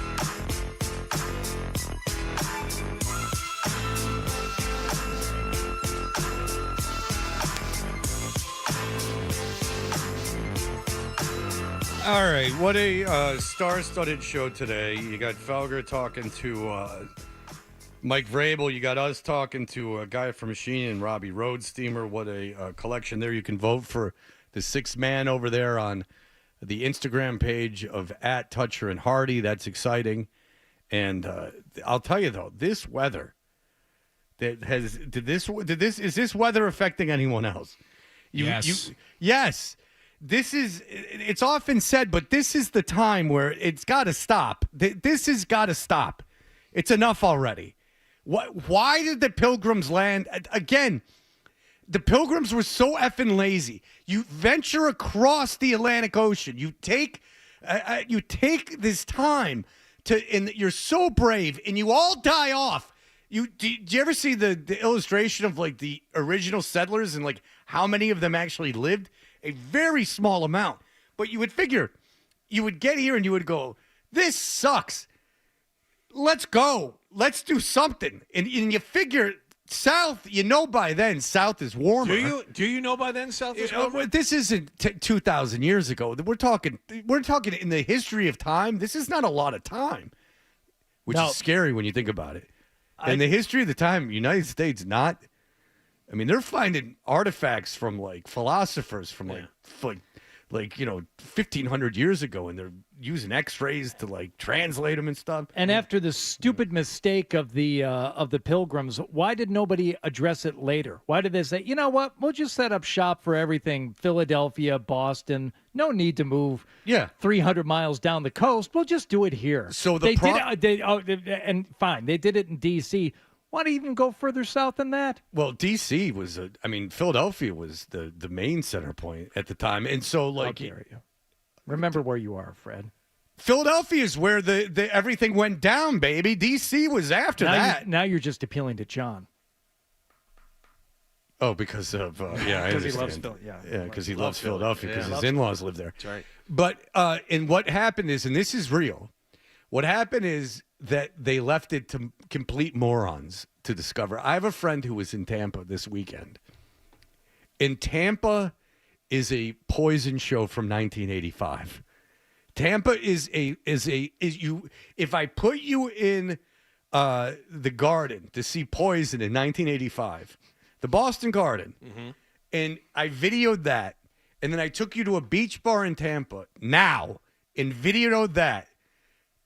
All right, what a star-studded show today. You got Felger talking to Mike Vrabel. You got us talking to a guy from Machine and Robbie Roadsteamer. What a collection there. You can vote for the sixth man over there on the Instagram page of @Toucher and Hardy. That's exciting. And I'll tell you, though, this weather is this weather affecting anyone else? Yes. It's often said, but this is the time where it's got to stop. This has got to stop. It's enough already. Why did the Pilgrims land? Again, the Pilgrims were so effing lazy. You venture across the Atlantic Ocean. You take this time and you're so brave, and you all die off. Do you ever see the illustration of like the original settlers and like how many of them actually lived? A very small amount. But you would figure you would get here and you would go, this sucks. Let's go. Let's do something. And you figure South, by then, South is warmer. Do you know by then South is warmer? This isn't 2,000 years ago. We're talking in the history of time. This is not a lot of time, which is scary when you think about it. In the history of the time, United States, not. I mean, they're finding artifacts from like philosophers from 1,500 years ago, and they're using X-rays to like translate them and stuff. And after the stupid mistake of the Pilgrims, why did nobody address it later? Why did they say, you know what, we'll just set up shop for everything? Philadelphia, Boston, no need to move 300 miles down the coast. We'll just do it here. So they fine, they did it in D.C. Why do you even go further south than that? Well, D.C. was Philadelphia was the main center point at the time. And so, like, how dare you? Remember where you are, Fred. Philadelphia is where the everything went down, baby. D.C. was after that. Now you're just appealing to John. Oh, because of, I understand. He loves Philadelphia. Yeah, because he loves Philadelphia because his in-laws live there. That's right. But, and what happened is, and this is real, what happened is that they left it to complete morons to discover. I have a friend who was in Tampa this weekend. And Tampa is a Poison show from 1985. Tampa is you. If I put you in the Garden to see Poison in 1985, the Boston Garden, and I videoed that, and then I took you to a beach bar in Tampa now and videoed that,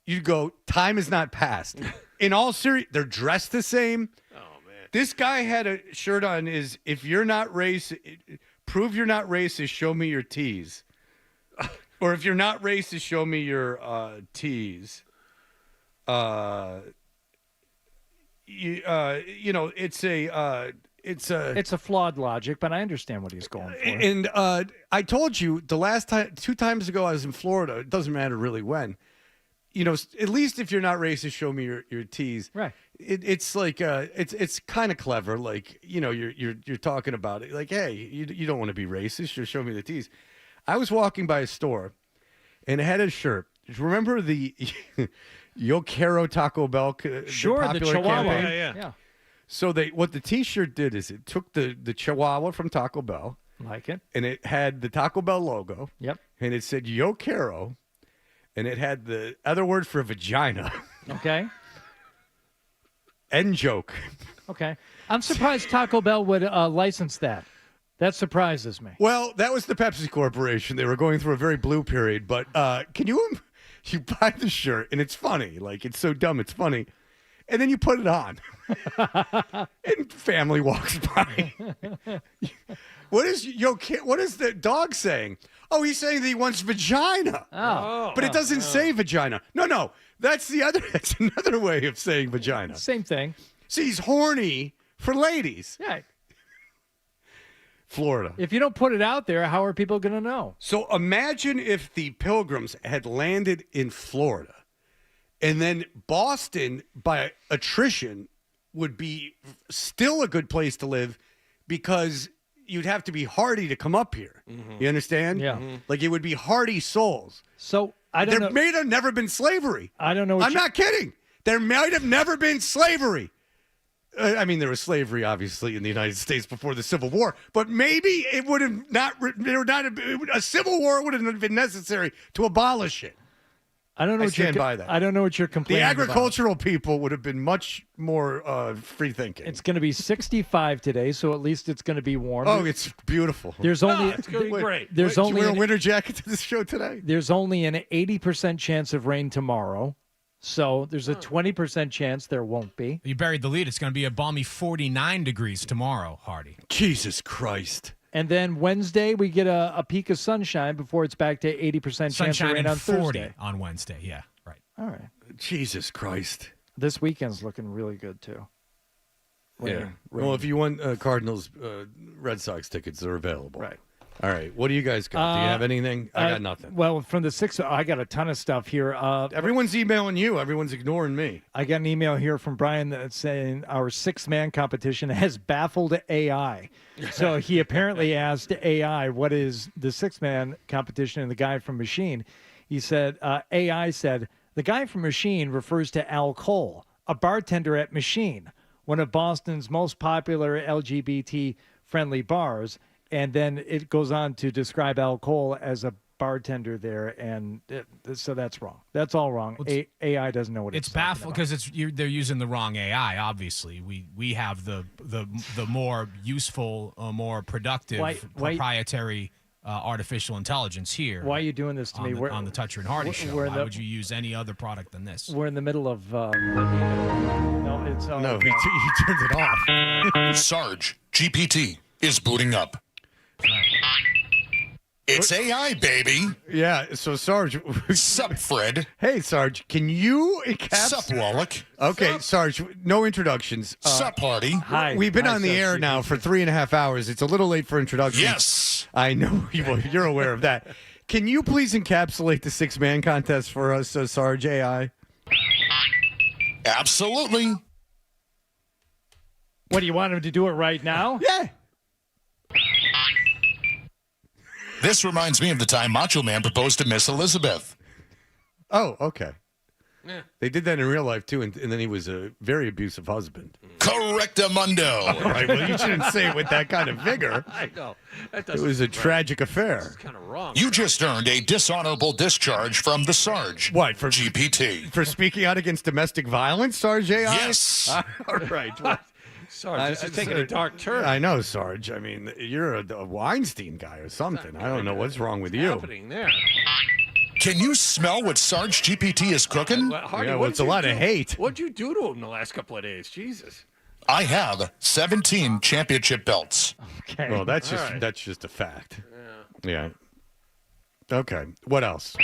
you'd go, time has not passed. In all seriousness, they're dressed the same. Oh, man. This guy had a shirt on is, if you're not racist, prove you're not racist, show me your T's. Or if you're not racist, show me your T's. It's a flawed logic, but I understand what he's going for. And I told you the last time, 2 times ago, I was in Florida. It doesn't matter really when. At least if you're not racist, show me your T's. Right. It's like it's kind of clever. Like you're talking about it. Like, hey, you don't want to be racist. Just show me the T's. I was walking by a store, and it had a shirt. Remember the Yo Quiero Taco Bell? Sure, the Chihuahua. Campaign? Yeah. So what the T-shirt did is it took the Chihuahua from Taco Bell, like it, and it had the Taco Bell logo. Yep. And it said Yo Quiero. And it had the other word for vagina. Okay. End joke. Okay. I'm surprised Taco Bell would license that. That surprises me. Well, that was the Pepsi Corporation. They were going through a very blue period. But can you buy the shirt, and it's funny. Like, it's so dumb, it's funny. And then you put it on. And family walks by. What is the dog saying? Oh, he's saying that he wants vagina. Oh. But it doesn't say vagina. No. That's another way of saying vagina. Same thing. See, he's horny for ladies. Yeah. Florida. If you don't put it out there, how are people going to know? So imagine if the Pilgrims had landed in Florida, and then Boston, by attrition, would be still a good place to live because you'd have to be hardy to come up here. You understand? Yeah. Like it would be hardy souls. So I don't know. There may have never been slavery. I don't know. I'm not kidding. There might have never been slavery. I mean, there was slavery, obviously, in the United States before the Civil War, but maybe it would have not. There would not have been, a Civil War would have been necessary to abolish it. I don't know. I stand by that. I don't know what you're complaining The about. agricultural people would have been much more free thinking. It's going to be 65 today, so at least it's going to be warm. Oh, it's beautiful. There's only it's going to be great. There's Wait, only did you wear a winter jacket to this show today. There's only an 80% chance of rain tomorrow, so there's a 20% chance there won't be. You buried the lead. It's going to be a balmy 49 degrees tomorrow, Hardy. Jesus Christ. And then Wednesday, we get a peak of sunshine before it's back to 80% chance of Sunshine rain and on 40 Thursday. on Wednesday. Yeah, right. All right. Jesus Christ. This weekend's looking really good, too. Yeah. Well, if you want Cardinals, Red Sox tickets, they're available. Right. All right. What do you guys got? Do you have anything? I got nothing. Well, from the 6th, I got a ton of stuff here. Everyone's emailing you. Everyone's ignoring me. I got an email here from Brian that's saying our 6-man competition has baffled AI. So he apparently asked AI, what is the 6-man competition? And the guy from Machine, he said, AI said, the guy from Machine refers to Al Cole, a bartender at Machine, one of Boston's most popular LGBT-friendly bars. And then it goes on to describe Al Cole as a bartender there, and so that's wrong. That's all wrong. AI doesn't know what it's baffled because they're using the wrong AI. Obviously, we have the more useful, more productive, proprietary artificial intelligence here. Why are you doing this to me? On the Toucher and Hardy show? Why would you use any other product than this? We're in the middle of. No, he turned it off. Sarge GPT is booting up. It's AI, baby. Yeah, so Sarge. Sup, Fred. Hey, Sarge, can you Sup, Wallach. Okay, Sarge, no introductions. Sup, Hardy. Hi. We've been on the air now for 3.5 hours. It's a little late for introductions. Yes. I know you're aware of that. Can you please encapsulate the 6-man contest for us, Sarge AI? Absolutely. What, do you want him to do it right now? Yeah. This reminds me of the time Macho Man proposed to Miss Elizabeth. Oh, okay. Yeah. They did that in real life, too, and then he was a very abusive husband. Correctamundo. All right, well, you shouldn't say it with that kind of vigor. I know. That It was a tragic affair. It's kind of wrong. You just earned a dishonorable discharge from the Sarge. What, for GPT. For speaking out against domestic violence, Sarge AI? Yes. All right. Well, Sarge, this is taking a dark turn. I know, Sarge. I mean, you're a Weinstein guy or something. I don't know what's wrong with you. Happening there. Can you smell what Sarge GPT is cooking? Hardy, Yeah, well, it's a lot of hate. What'd you do to him the last couple of days? Jesus. I have 17 championship belts. Okay. Well, that's All just right. that's just a fact. Yeah. Okay. What else?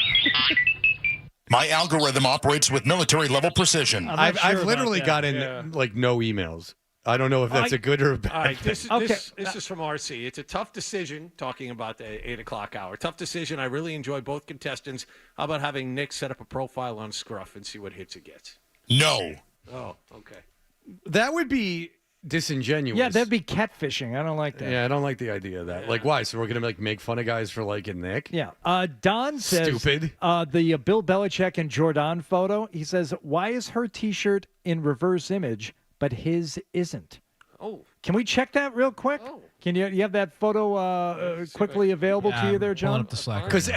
My algorithm operates with military level precision. I've literally gotten like no emails. I don't know if that's a good or a bad All right, thing. this is from RC. It's a tough decision, talking about the 8 o'clock hour. Tough decision. I really enjoy both contestants. How about having Nick set up a profile on Scruff and see what hits it gets? No. Oh, okay. That would be disingenuous. Yeah, that'd be catfishing. I don't like that. Yeah, I don't like the idea of that. Like, why? So we're gonna make fun of guys for liking Nick? Yeah. Don says Stupid. The Bill Belichick and Jordan photo. He says, why is her T-shirt in reverse image, but his isn't? Oh. Can we check that real quick? Can you have that photo quickly available to you there, John? Because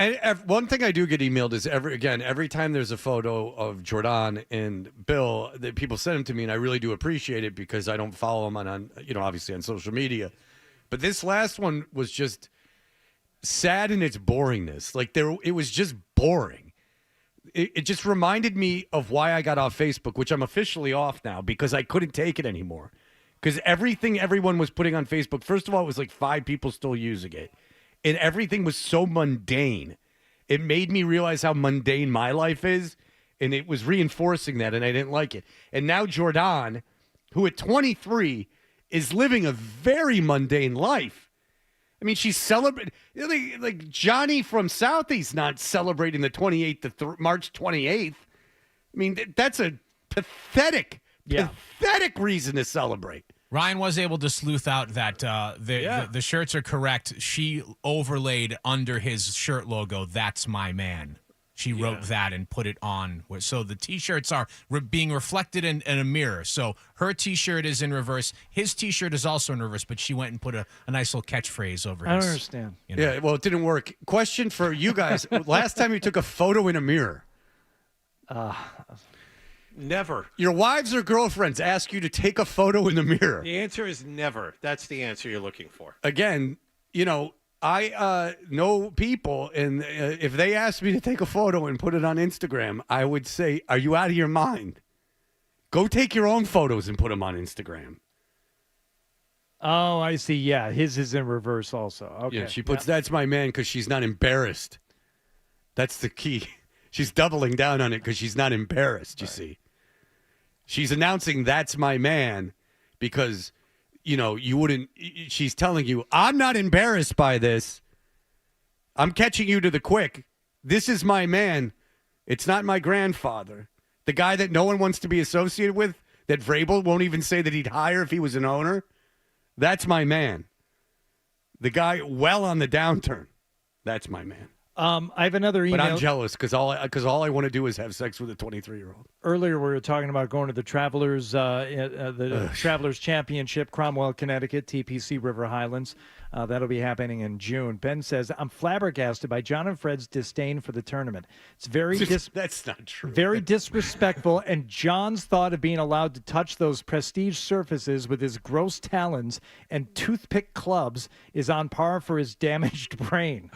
one thing I do get emailed is every time there's a photo of Jordan and Bill, that people send them to me, and I really do appreciate it because I don't follow them on obviously on social media. But this last one was just sad in its boringness. Like it was just boring. It just reminded me of why I got off Facebook, which I'm officially off now because I couldn't take it anymore. Because everything everyone was putting on Facebook, first of all, it was like 5 people still using it. And everything was so mundane. It made me realize how mundane my life is. And it was reinforcing that, and I didn't like it. And now Jordan, who at 23 is living a very mundane life. I mean, she's celebrating. Like Johnny from Southie's not celebrating the 28th, March 28th. I mean, that's a pathetic reason to celebrate. Ryan was able to sleuth out that the shirts are correct. She overlaid under his shirt logo, "That's my man." She wrote that and put it on. So the T-shirts are being reflected in a mirror. So her T-shirt is in reverse. His T-shirt is also in reverse, but she went and put a nice little catchphase over his. I don't understand. Yeah, well, it didn't work. Question for you guys. Last time you took a photo in a mirror? Never. Your wives or girlfriends ask you to take a photo in the mirror? The answer is never. That's the answer you're looking for. Again, I know people, and if they asked me to take a photo and put it on Instagram, I would say, are you out of your mind? Go take your own photos and put them on Instagram. Oh, I see. Yeah, his is in reverse also. Okay. Yeah, she puts, "That's my man," because she's not embarrassed. That's the key. She's doubling down on it because she's not embarrassed, you see. She's announcing, "That's my man," because... you wouldn't, she's telling you, "I'm not embarrassed by this. I'm catching you to the quick. This is my man. It's not my grandfather. The guy that no one wants to be associated with, that Vrabel won't even say that he'd hire if he was an owner. That's my man. The guy well on the downturn. That's my man." I have another email. But I'm jealous because all I want to do is have sex with a 23-year-old. Earlier, we were talking about going to the Travelers Travelers Championship, Cromwell, Connecticut, TPC River Highlands. That'll be happening in June. Ben says, "I'm flabbergasted by John and Fred's disdain for the tournament. It's very that's not true. Very disrespectful, and John's thought of being allowed to touch those prestige surfaces with his gross talons and toothpick clubs is on par for his damaged brain."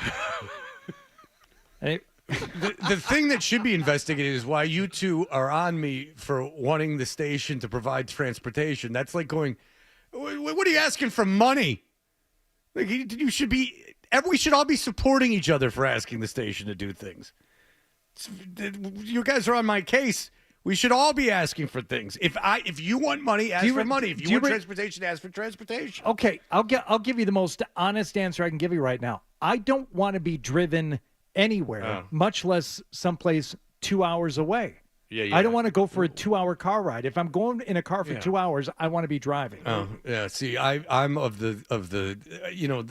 The thing that should be investigated is why you two are on me for wanting the station to provide transportation. That's like going, "What are you asking for money?" Like, we should all be supporting each other for asking the station to do things. You guys are on my case. We should all be asking for things. If you want money, ask for money. If you want transportation, ask for transportation. Okay, I'll give you the most honest answer I can give you right now. I don't want to be driven anywhere, much less someplace 2 hours away. Yeah. I don't want to go for a 2-hour car ride. If I'm going in a car for 2 hours, I want to be driving. Oh, yeah. See, I'm of the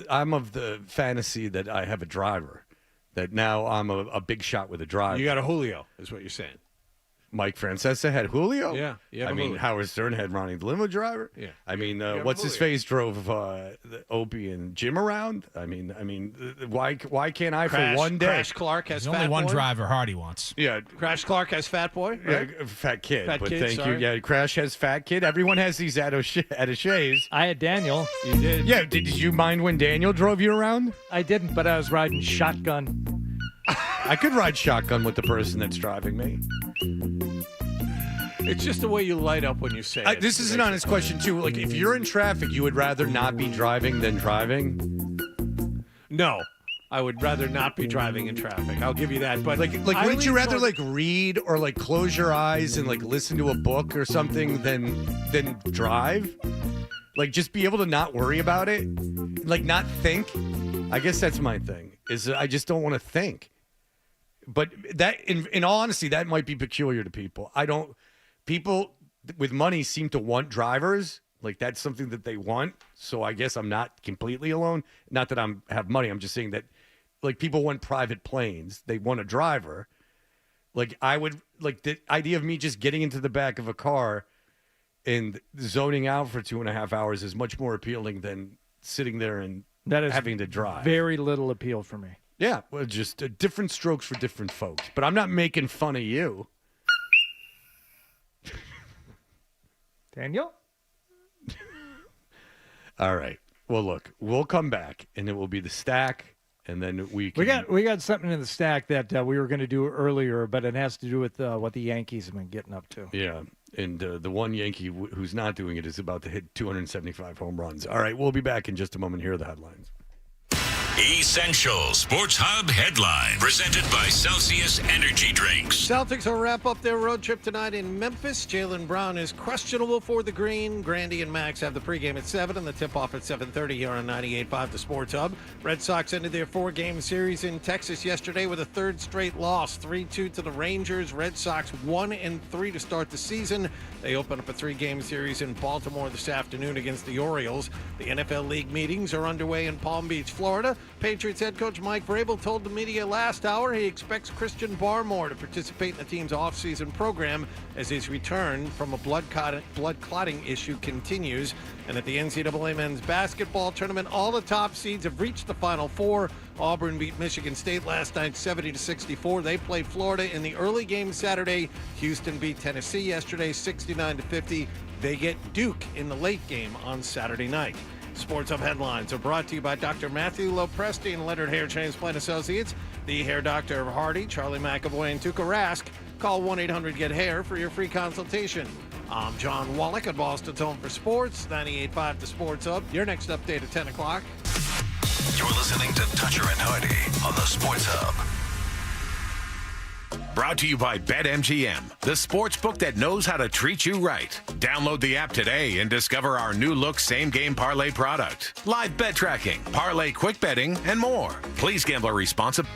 I'm of the fantasy that I have a driver. That now I'm a big shot with a driver. You got a Julio, is what you're saying. Mike Francesa had Julio. Yeah. I mean, Howard Stern had Ronnie the limo driver. Yeah. I mean, what's his face drove Opie and Jim around. I mean, why can't I for one day? Crash Clark has There's Fat only one Boy. Hardy Hardy wants. Yeah. Crash Clark has Fat Boy. Right? Yeah, Fat Kid. Fat but Kid, thank sorry. you. Yeah, Crash has Fat Kid. Everyone has these attachés. I had Daniel. You did. Yeah. Did you mind when Daniel drove you around? I didn't, but I was riding shotgun. I could ride shotgun with the person that's driving me. It's just the way you light up when you say it. This is an honest question, too. Like, if you're in traffic, you would rather not be driving than driving? No. I would rather not be driving in traffic. I'll give you that. But wouldn't you rather read or close your eyes and listen to a book or something than drive? Like, just be able to not worry about it? Like, not think? I guess that's my thing, is I just don't want to think. But that, in all honesty, that might be peculiar to people. People with money seem to want drivers. Like, that's something that they want. So I guess I'm not completely alone. Not that I have money. I'm just saying that, people want private planes. They want a driver. The idea of me just getting into the back of a car and zoning out for 2.5 hours is much more appealing than sitting there and having to drive. Very little appeal for me. Yeah, well, just different strokes for different folks. But I'm not making fun of you. Daniel? All right. Well, look, we'll come back, and it will be the stack, and then we can... We got something in the stack that we were going to do earlier, but it has to do with what the Yankees have been getting up to. Yeah, and the one Yankee who's not doing it is about to hit 275 home runs. All right, we'll be back in just a moment. Here are the headlines. Essential Sports Hub headline presented by Celsius Energy Drinks. Celtics will wrap up their road trip tonight in Memphis. Jaylen Brown is questionable for the Green. Grandy and Max have the pregame at 7 and the tip-off at 7:30 here on 98.5 The Sports Hub. Red Sox ended their 4-game series in Texas yesterday with a third straight loss, 3-2 to the Rangers. Red Sox 1-3 to start the season. They open up a 3-game series in Baltimore this afternoon against the Orioles. The NFL League meetings are underway in Palm Beach, Florida. Patriots head coach Mike Vrabel told the media last hour he expects Christian Barmore to participate in the team's offseason program as his return from a blood clotting issue continues. And at the NCAA men's basketball tournament, all the top seeds have reached the Final Four. Auburn beat Michigan State last night 70-64. They played Florida in the early game Saturday. Houston beat Tennessee yesterday 69-50. They get Duke in the late game on Saturday night. Sports Hub headlines are brought to you by Dr. Matthew Lopresti and Leonard Hair Transplant Associates, the hair doctor of Hardy, Charlie McAvoy, and Tuukka Rask. Call 1-800-GET-HAIR for your free consultation. I'm John Wallach at Boston's Home for Sports, 98.5 The Sports Hub. Your next update at 10 o'clock. You're listening to Toucher and Hardy on the Sports Hub. Brought to you by BetMGM, the sports book that knows how to treat you right. Download the app today and discover our new look same-game parlay product, live bet tracking, parlay quick betting, and more. Please gamble responsibly.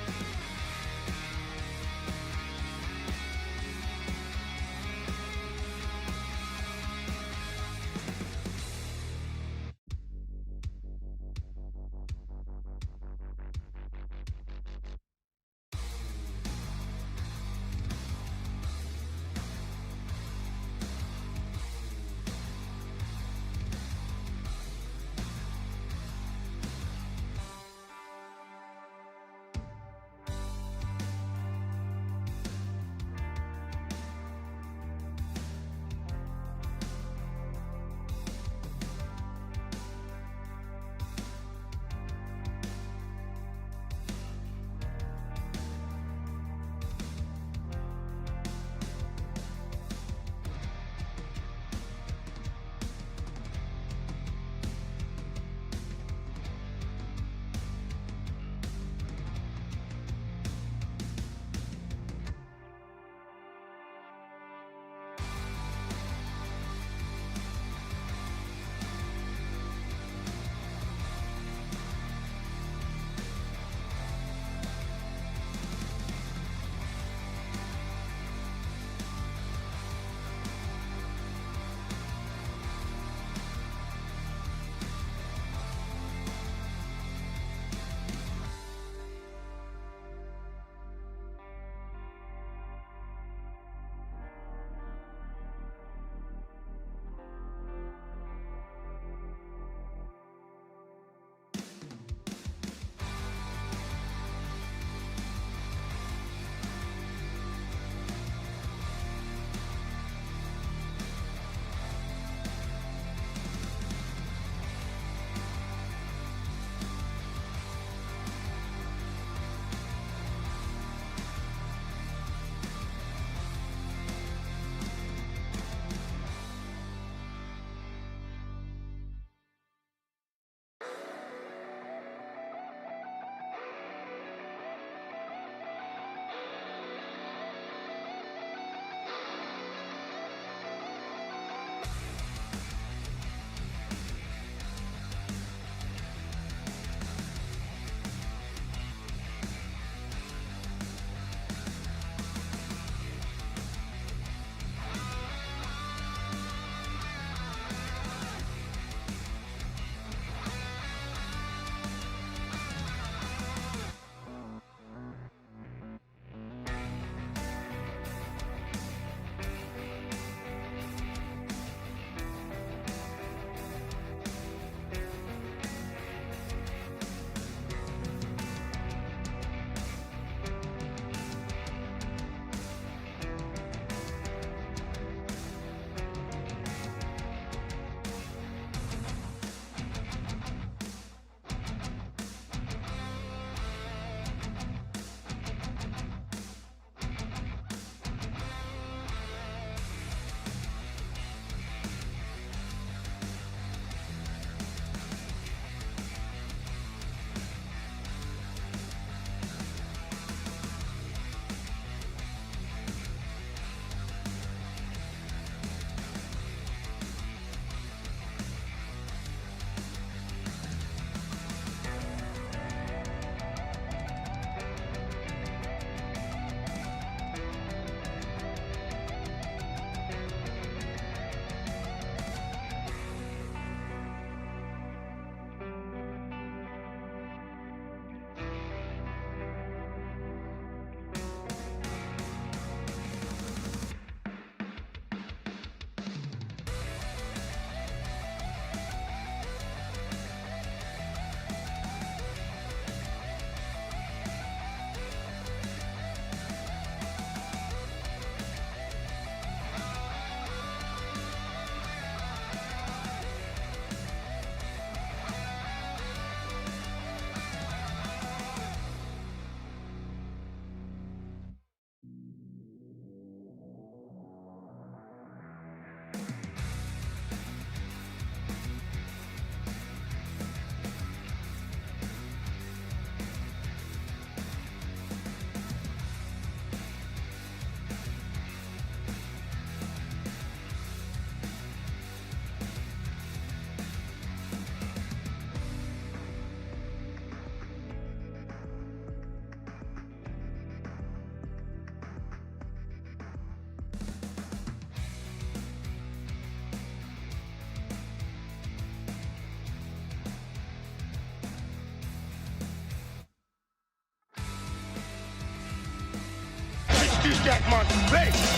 stack my face.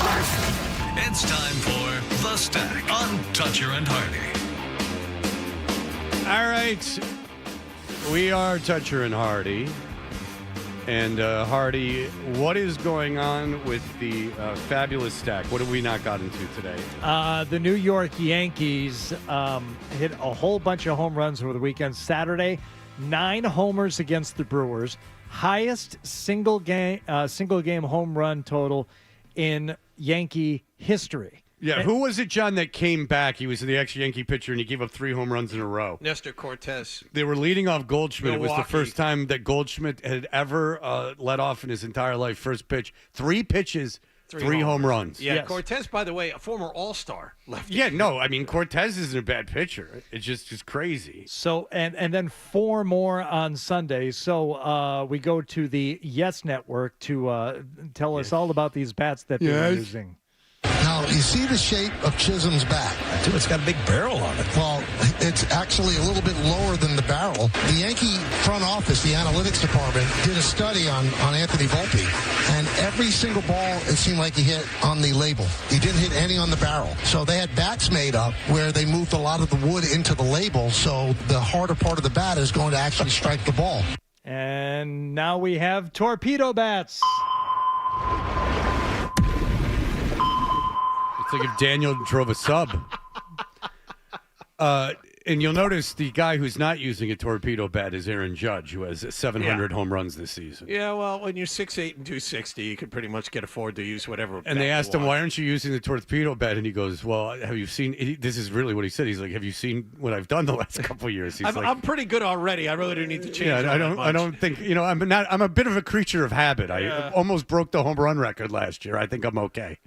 It's time for The Stack on Toucher and Hardy. All right. We are Toucher and Hardy. And Hardy, what is going on with the fabulous stack? What have we not gotten to today? The New York Yankees hit a whole bunch of home runs over the weekend. Saturday, 9 homers against the Brewers. Highest single game home run total in Yankee history. Yeah, who was it, John, that came back? He was the ex-Yankee pitcher, and he gave up 3 home runs in a row. Nestor Cortez. They were leading off Goldschmidt. Milwaukee. It was the first time that Goldschmidt had ever led off in his entire life. First pitch, 3 pitches, 3 home runs. Yeah, yes. Cortez, by the way, a former All-Star lefty. Yeah, no, I mean, Cortez isn't a bad pitcher. It's just crazy. So, and then 4 more on Sunday. So we go to the Yes Network to tell us all about these bats that they're using. Now, you see the shape of Chisholm's bat? Dude, it's got a big barrel on it. Well, it's actually a little bit lower than the barrel. The Yankee front office, the analytics department, did a study on Anthony Volpe, and every single ball, it seemed like he hit on the label. He didn't hit any on the barrel. So they had bats made up where they moved a lot of the wood into the label, so the harder part of the bat is going to actually strike the ball. And now we have torpedo bats. It's like if Daniel drove a sub. And you'll notice the guy who's not using a torpedo bat is Aaron Judge, who has 700 home runs this season. Yeah, well, when you're 6'8" and 260, you could pretty much afford to use whatever. And they asked him, why aren't you using the torpedo bat? And he goes, well, have you seen, this is really what he said. He's like, have you seen what I've done the last couple of years? He's I'm pretty good already. I really don't need to change. Yeah, I don't think, I'm a bit of a creature of habit. I almost broke the home run record last year. I think I'm okay.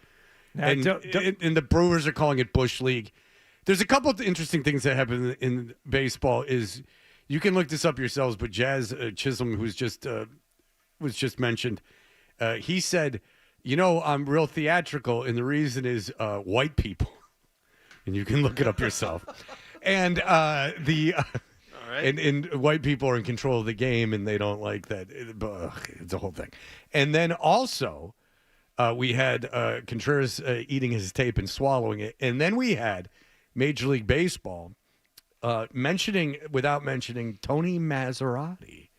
And the Brewers are calling it Bush League. There's a couple of interesting things that happen in baseball. Is you can look this up yourselves, but Jazz Chisholm, who's was just mentioned, he said, I'm real theatrical, and the reason is white people, and you can look it up yourself. And and white people are in control of the game, and they don't like that. It's a whole thing. And then also, we had Contreras eating his tape and swallowing it, and then we had Major League Baseball without mentioning Tony Maserati,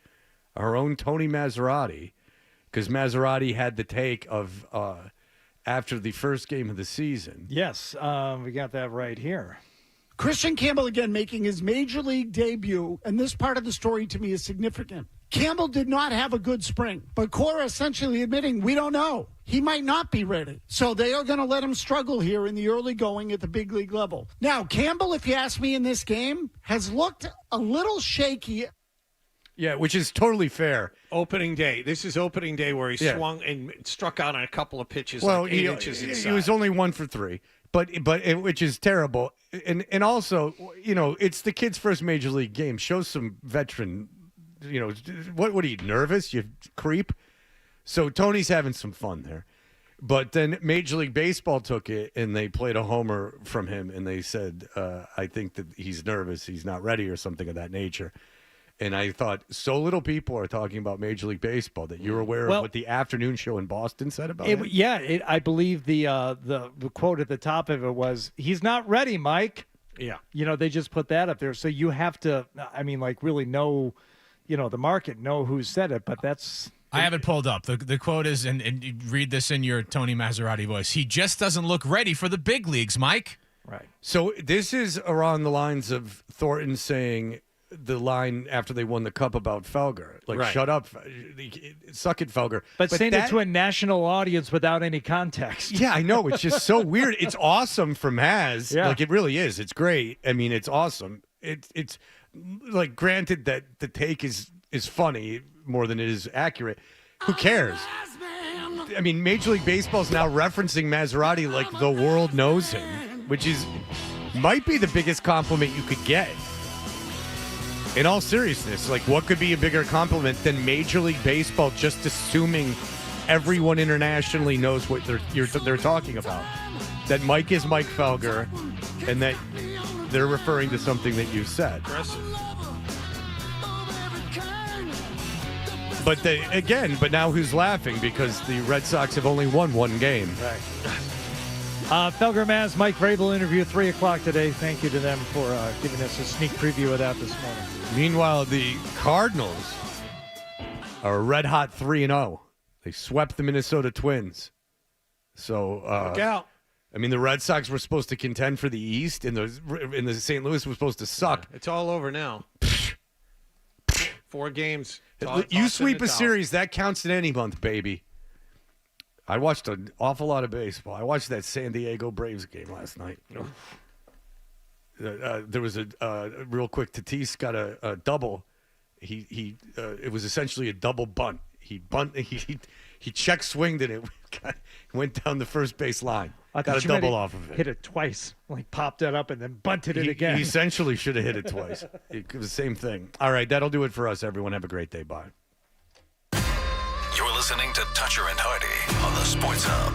our own Tony Maserati, because Maserati had the take of after the first game of the season. Yes, we got that right here. Christian Campbell again making his Major League debut, and this part of the story to me is significant. Campbell did not have a good spring, but Cora essentially admitting we don't know. He might not be ready. So they are going to let him struggle here in the early going at the big league level. Now, Campbell, if you ask me in this game, has looked a little shaky. Yeah, which is totally fair. Opening day. This is opening day where he swung and struck out on a couple of pitches. Well, like 8 inches inside. He was only 1 for 3, but which is terrible. And also, it's the kid's first major league game. Show some veteran. What are you, nervous? You creep? So Tony's having some fun there. But then Major League Baseball took it, and they played a homer from him, and they said, I think that he's nervous, he's not ready, or something of that nature. And I thought, so little people are talking about Major League Baseball that you're aware of what the afternoon show in Boston said about it? Yeah, I believe the quote at the top of it was, he's not ready, Mike. Yeah. They just put that up there. So you have to, really know, the market, know who said it, but that's... I have it pulled up. The quote is, and you read this in your Tony Maserati voice, he just doesn't look ready for the big leagues, Mike. Right. So this is around the lines of Thornton saying the line after they won the Cup about Felger. Like, shut up, suck it, Felger. But saying it to a national audience without any context. Yeah, I know. It's just so weird. It's awesome from Maz. Yeah. Like, it really is. It's great. I mean, it's awesome. It's like, granted that the take is funny more than it is accurate. Who cares? I mean, Major League Baseball is now referencing Maserati like the world knows him, which might be the biggest compliment you could get. In all seriousness, like, what could be a bigger compliment than Major League Baseball just assuming everyone internationally knows what they're talking about? That Mike is Mike Felger, and that they're referring to something that you said. Impressive. But now who's laughing? Because the Red Sox have only won one game. Right. Felger Maz, Mike Vrabel interview at 3 o'clock today. Thank you to them for giving us a sneak preview of that this morning. Meanwhile, the Cardinals are a red-hot 3-0. They swept the Minnesota Twins. So, look out. I mean, the Red Sox were supposed to contend for the East, and the St. Louis was supposed to suck. It's all over now. 4 games. You sweep a series, that counts in any month, baby. I watched an awful lot of baseball. I watched that San Diego Braves game last night. There was real quick. Tatis got a double. It was essentially a double bunt. He check swinged and it went down the first base line. I got a double off of it. Hit it twice, like popped it up and then bunted it again. He essentially should have hit it twice. It was the same thing. All right, that'll do it for us. Everyone have a great day. Bye. You're listening to Toucher and Hardy on the Sports Hub.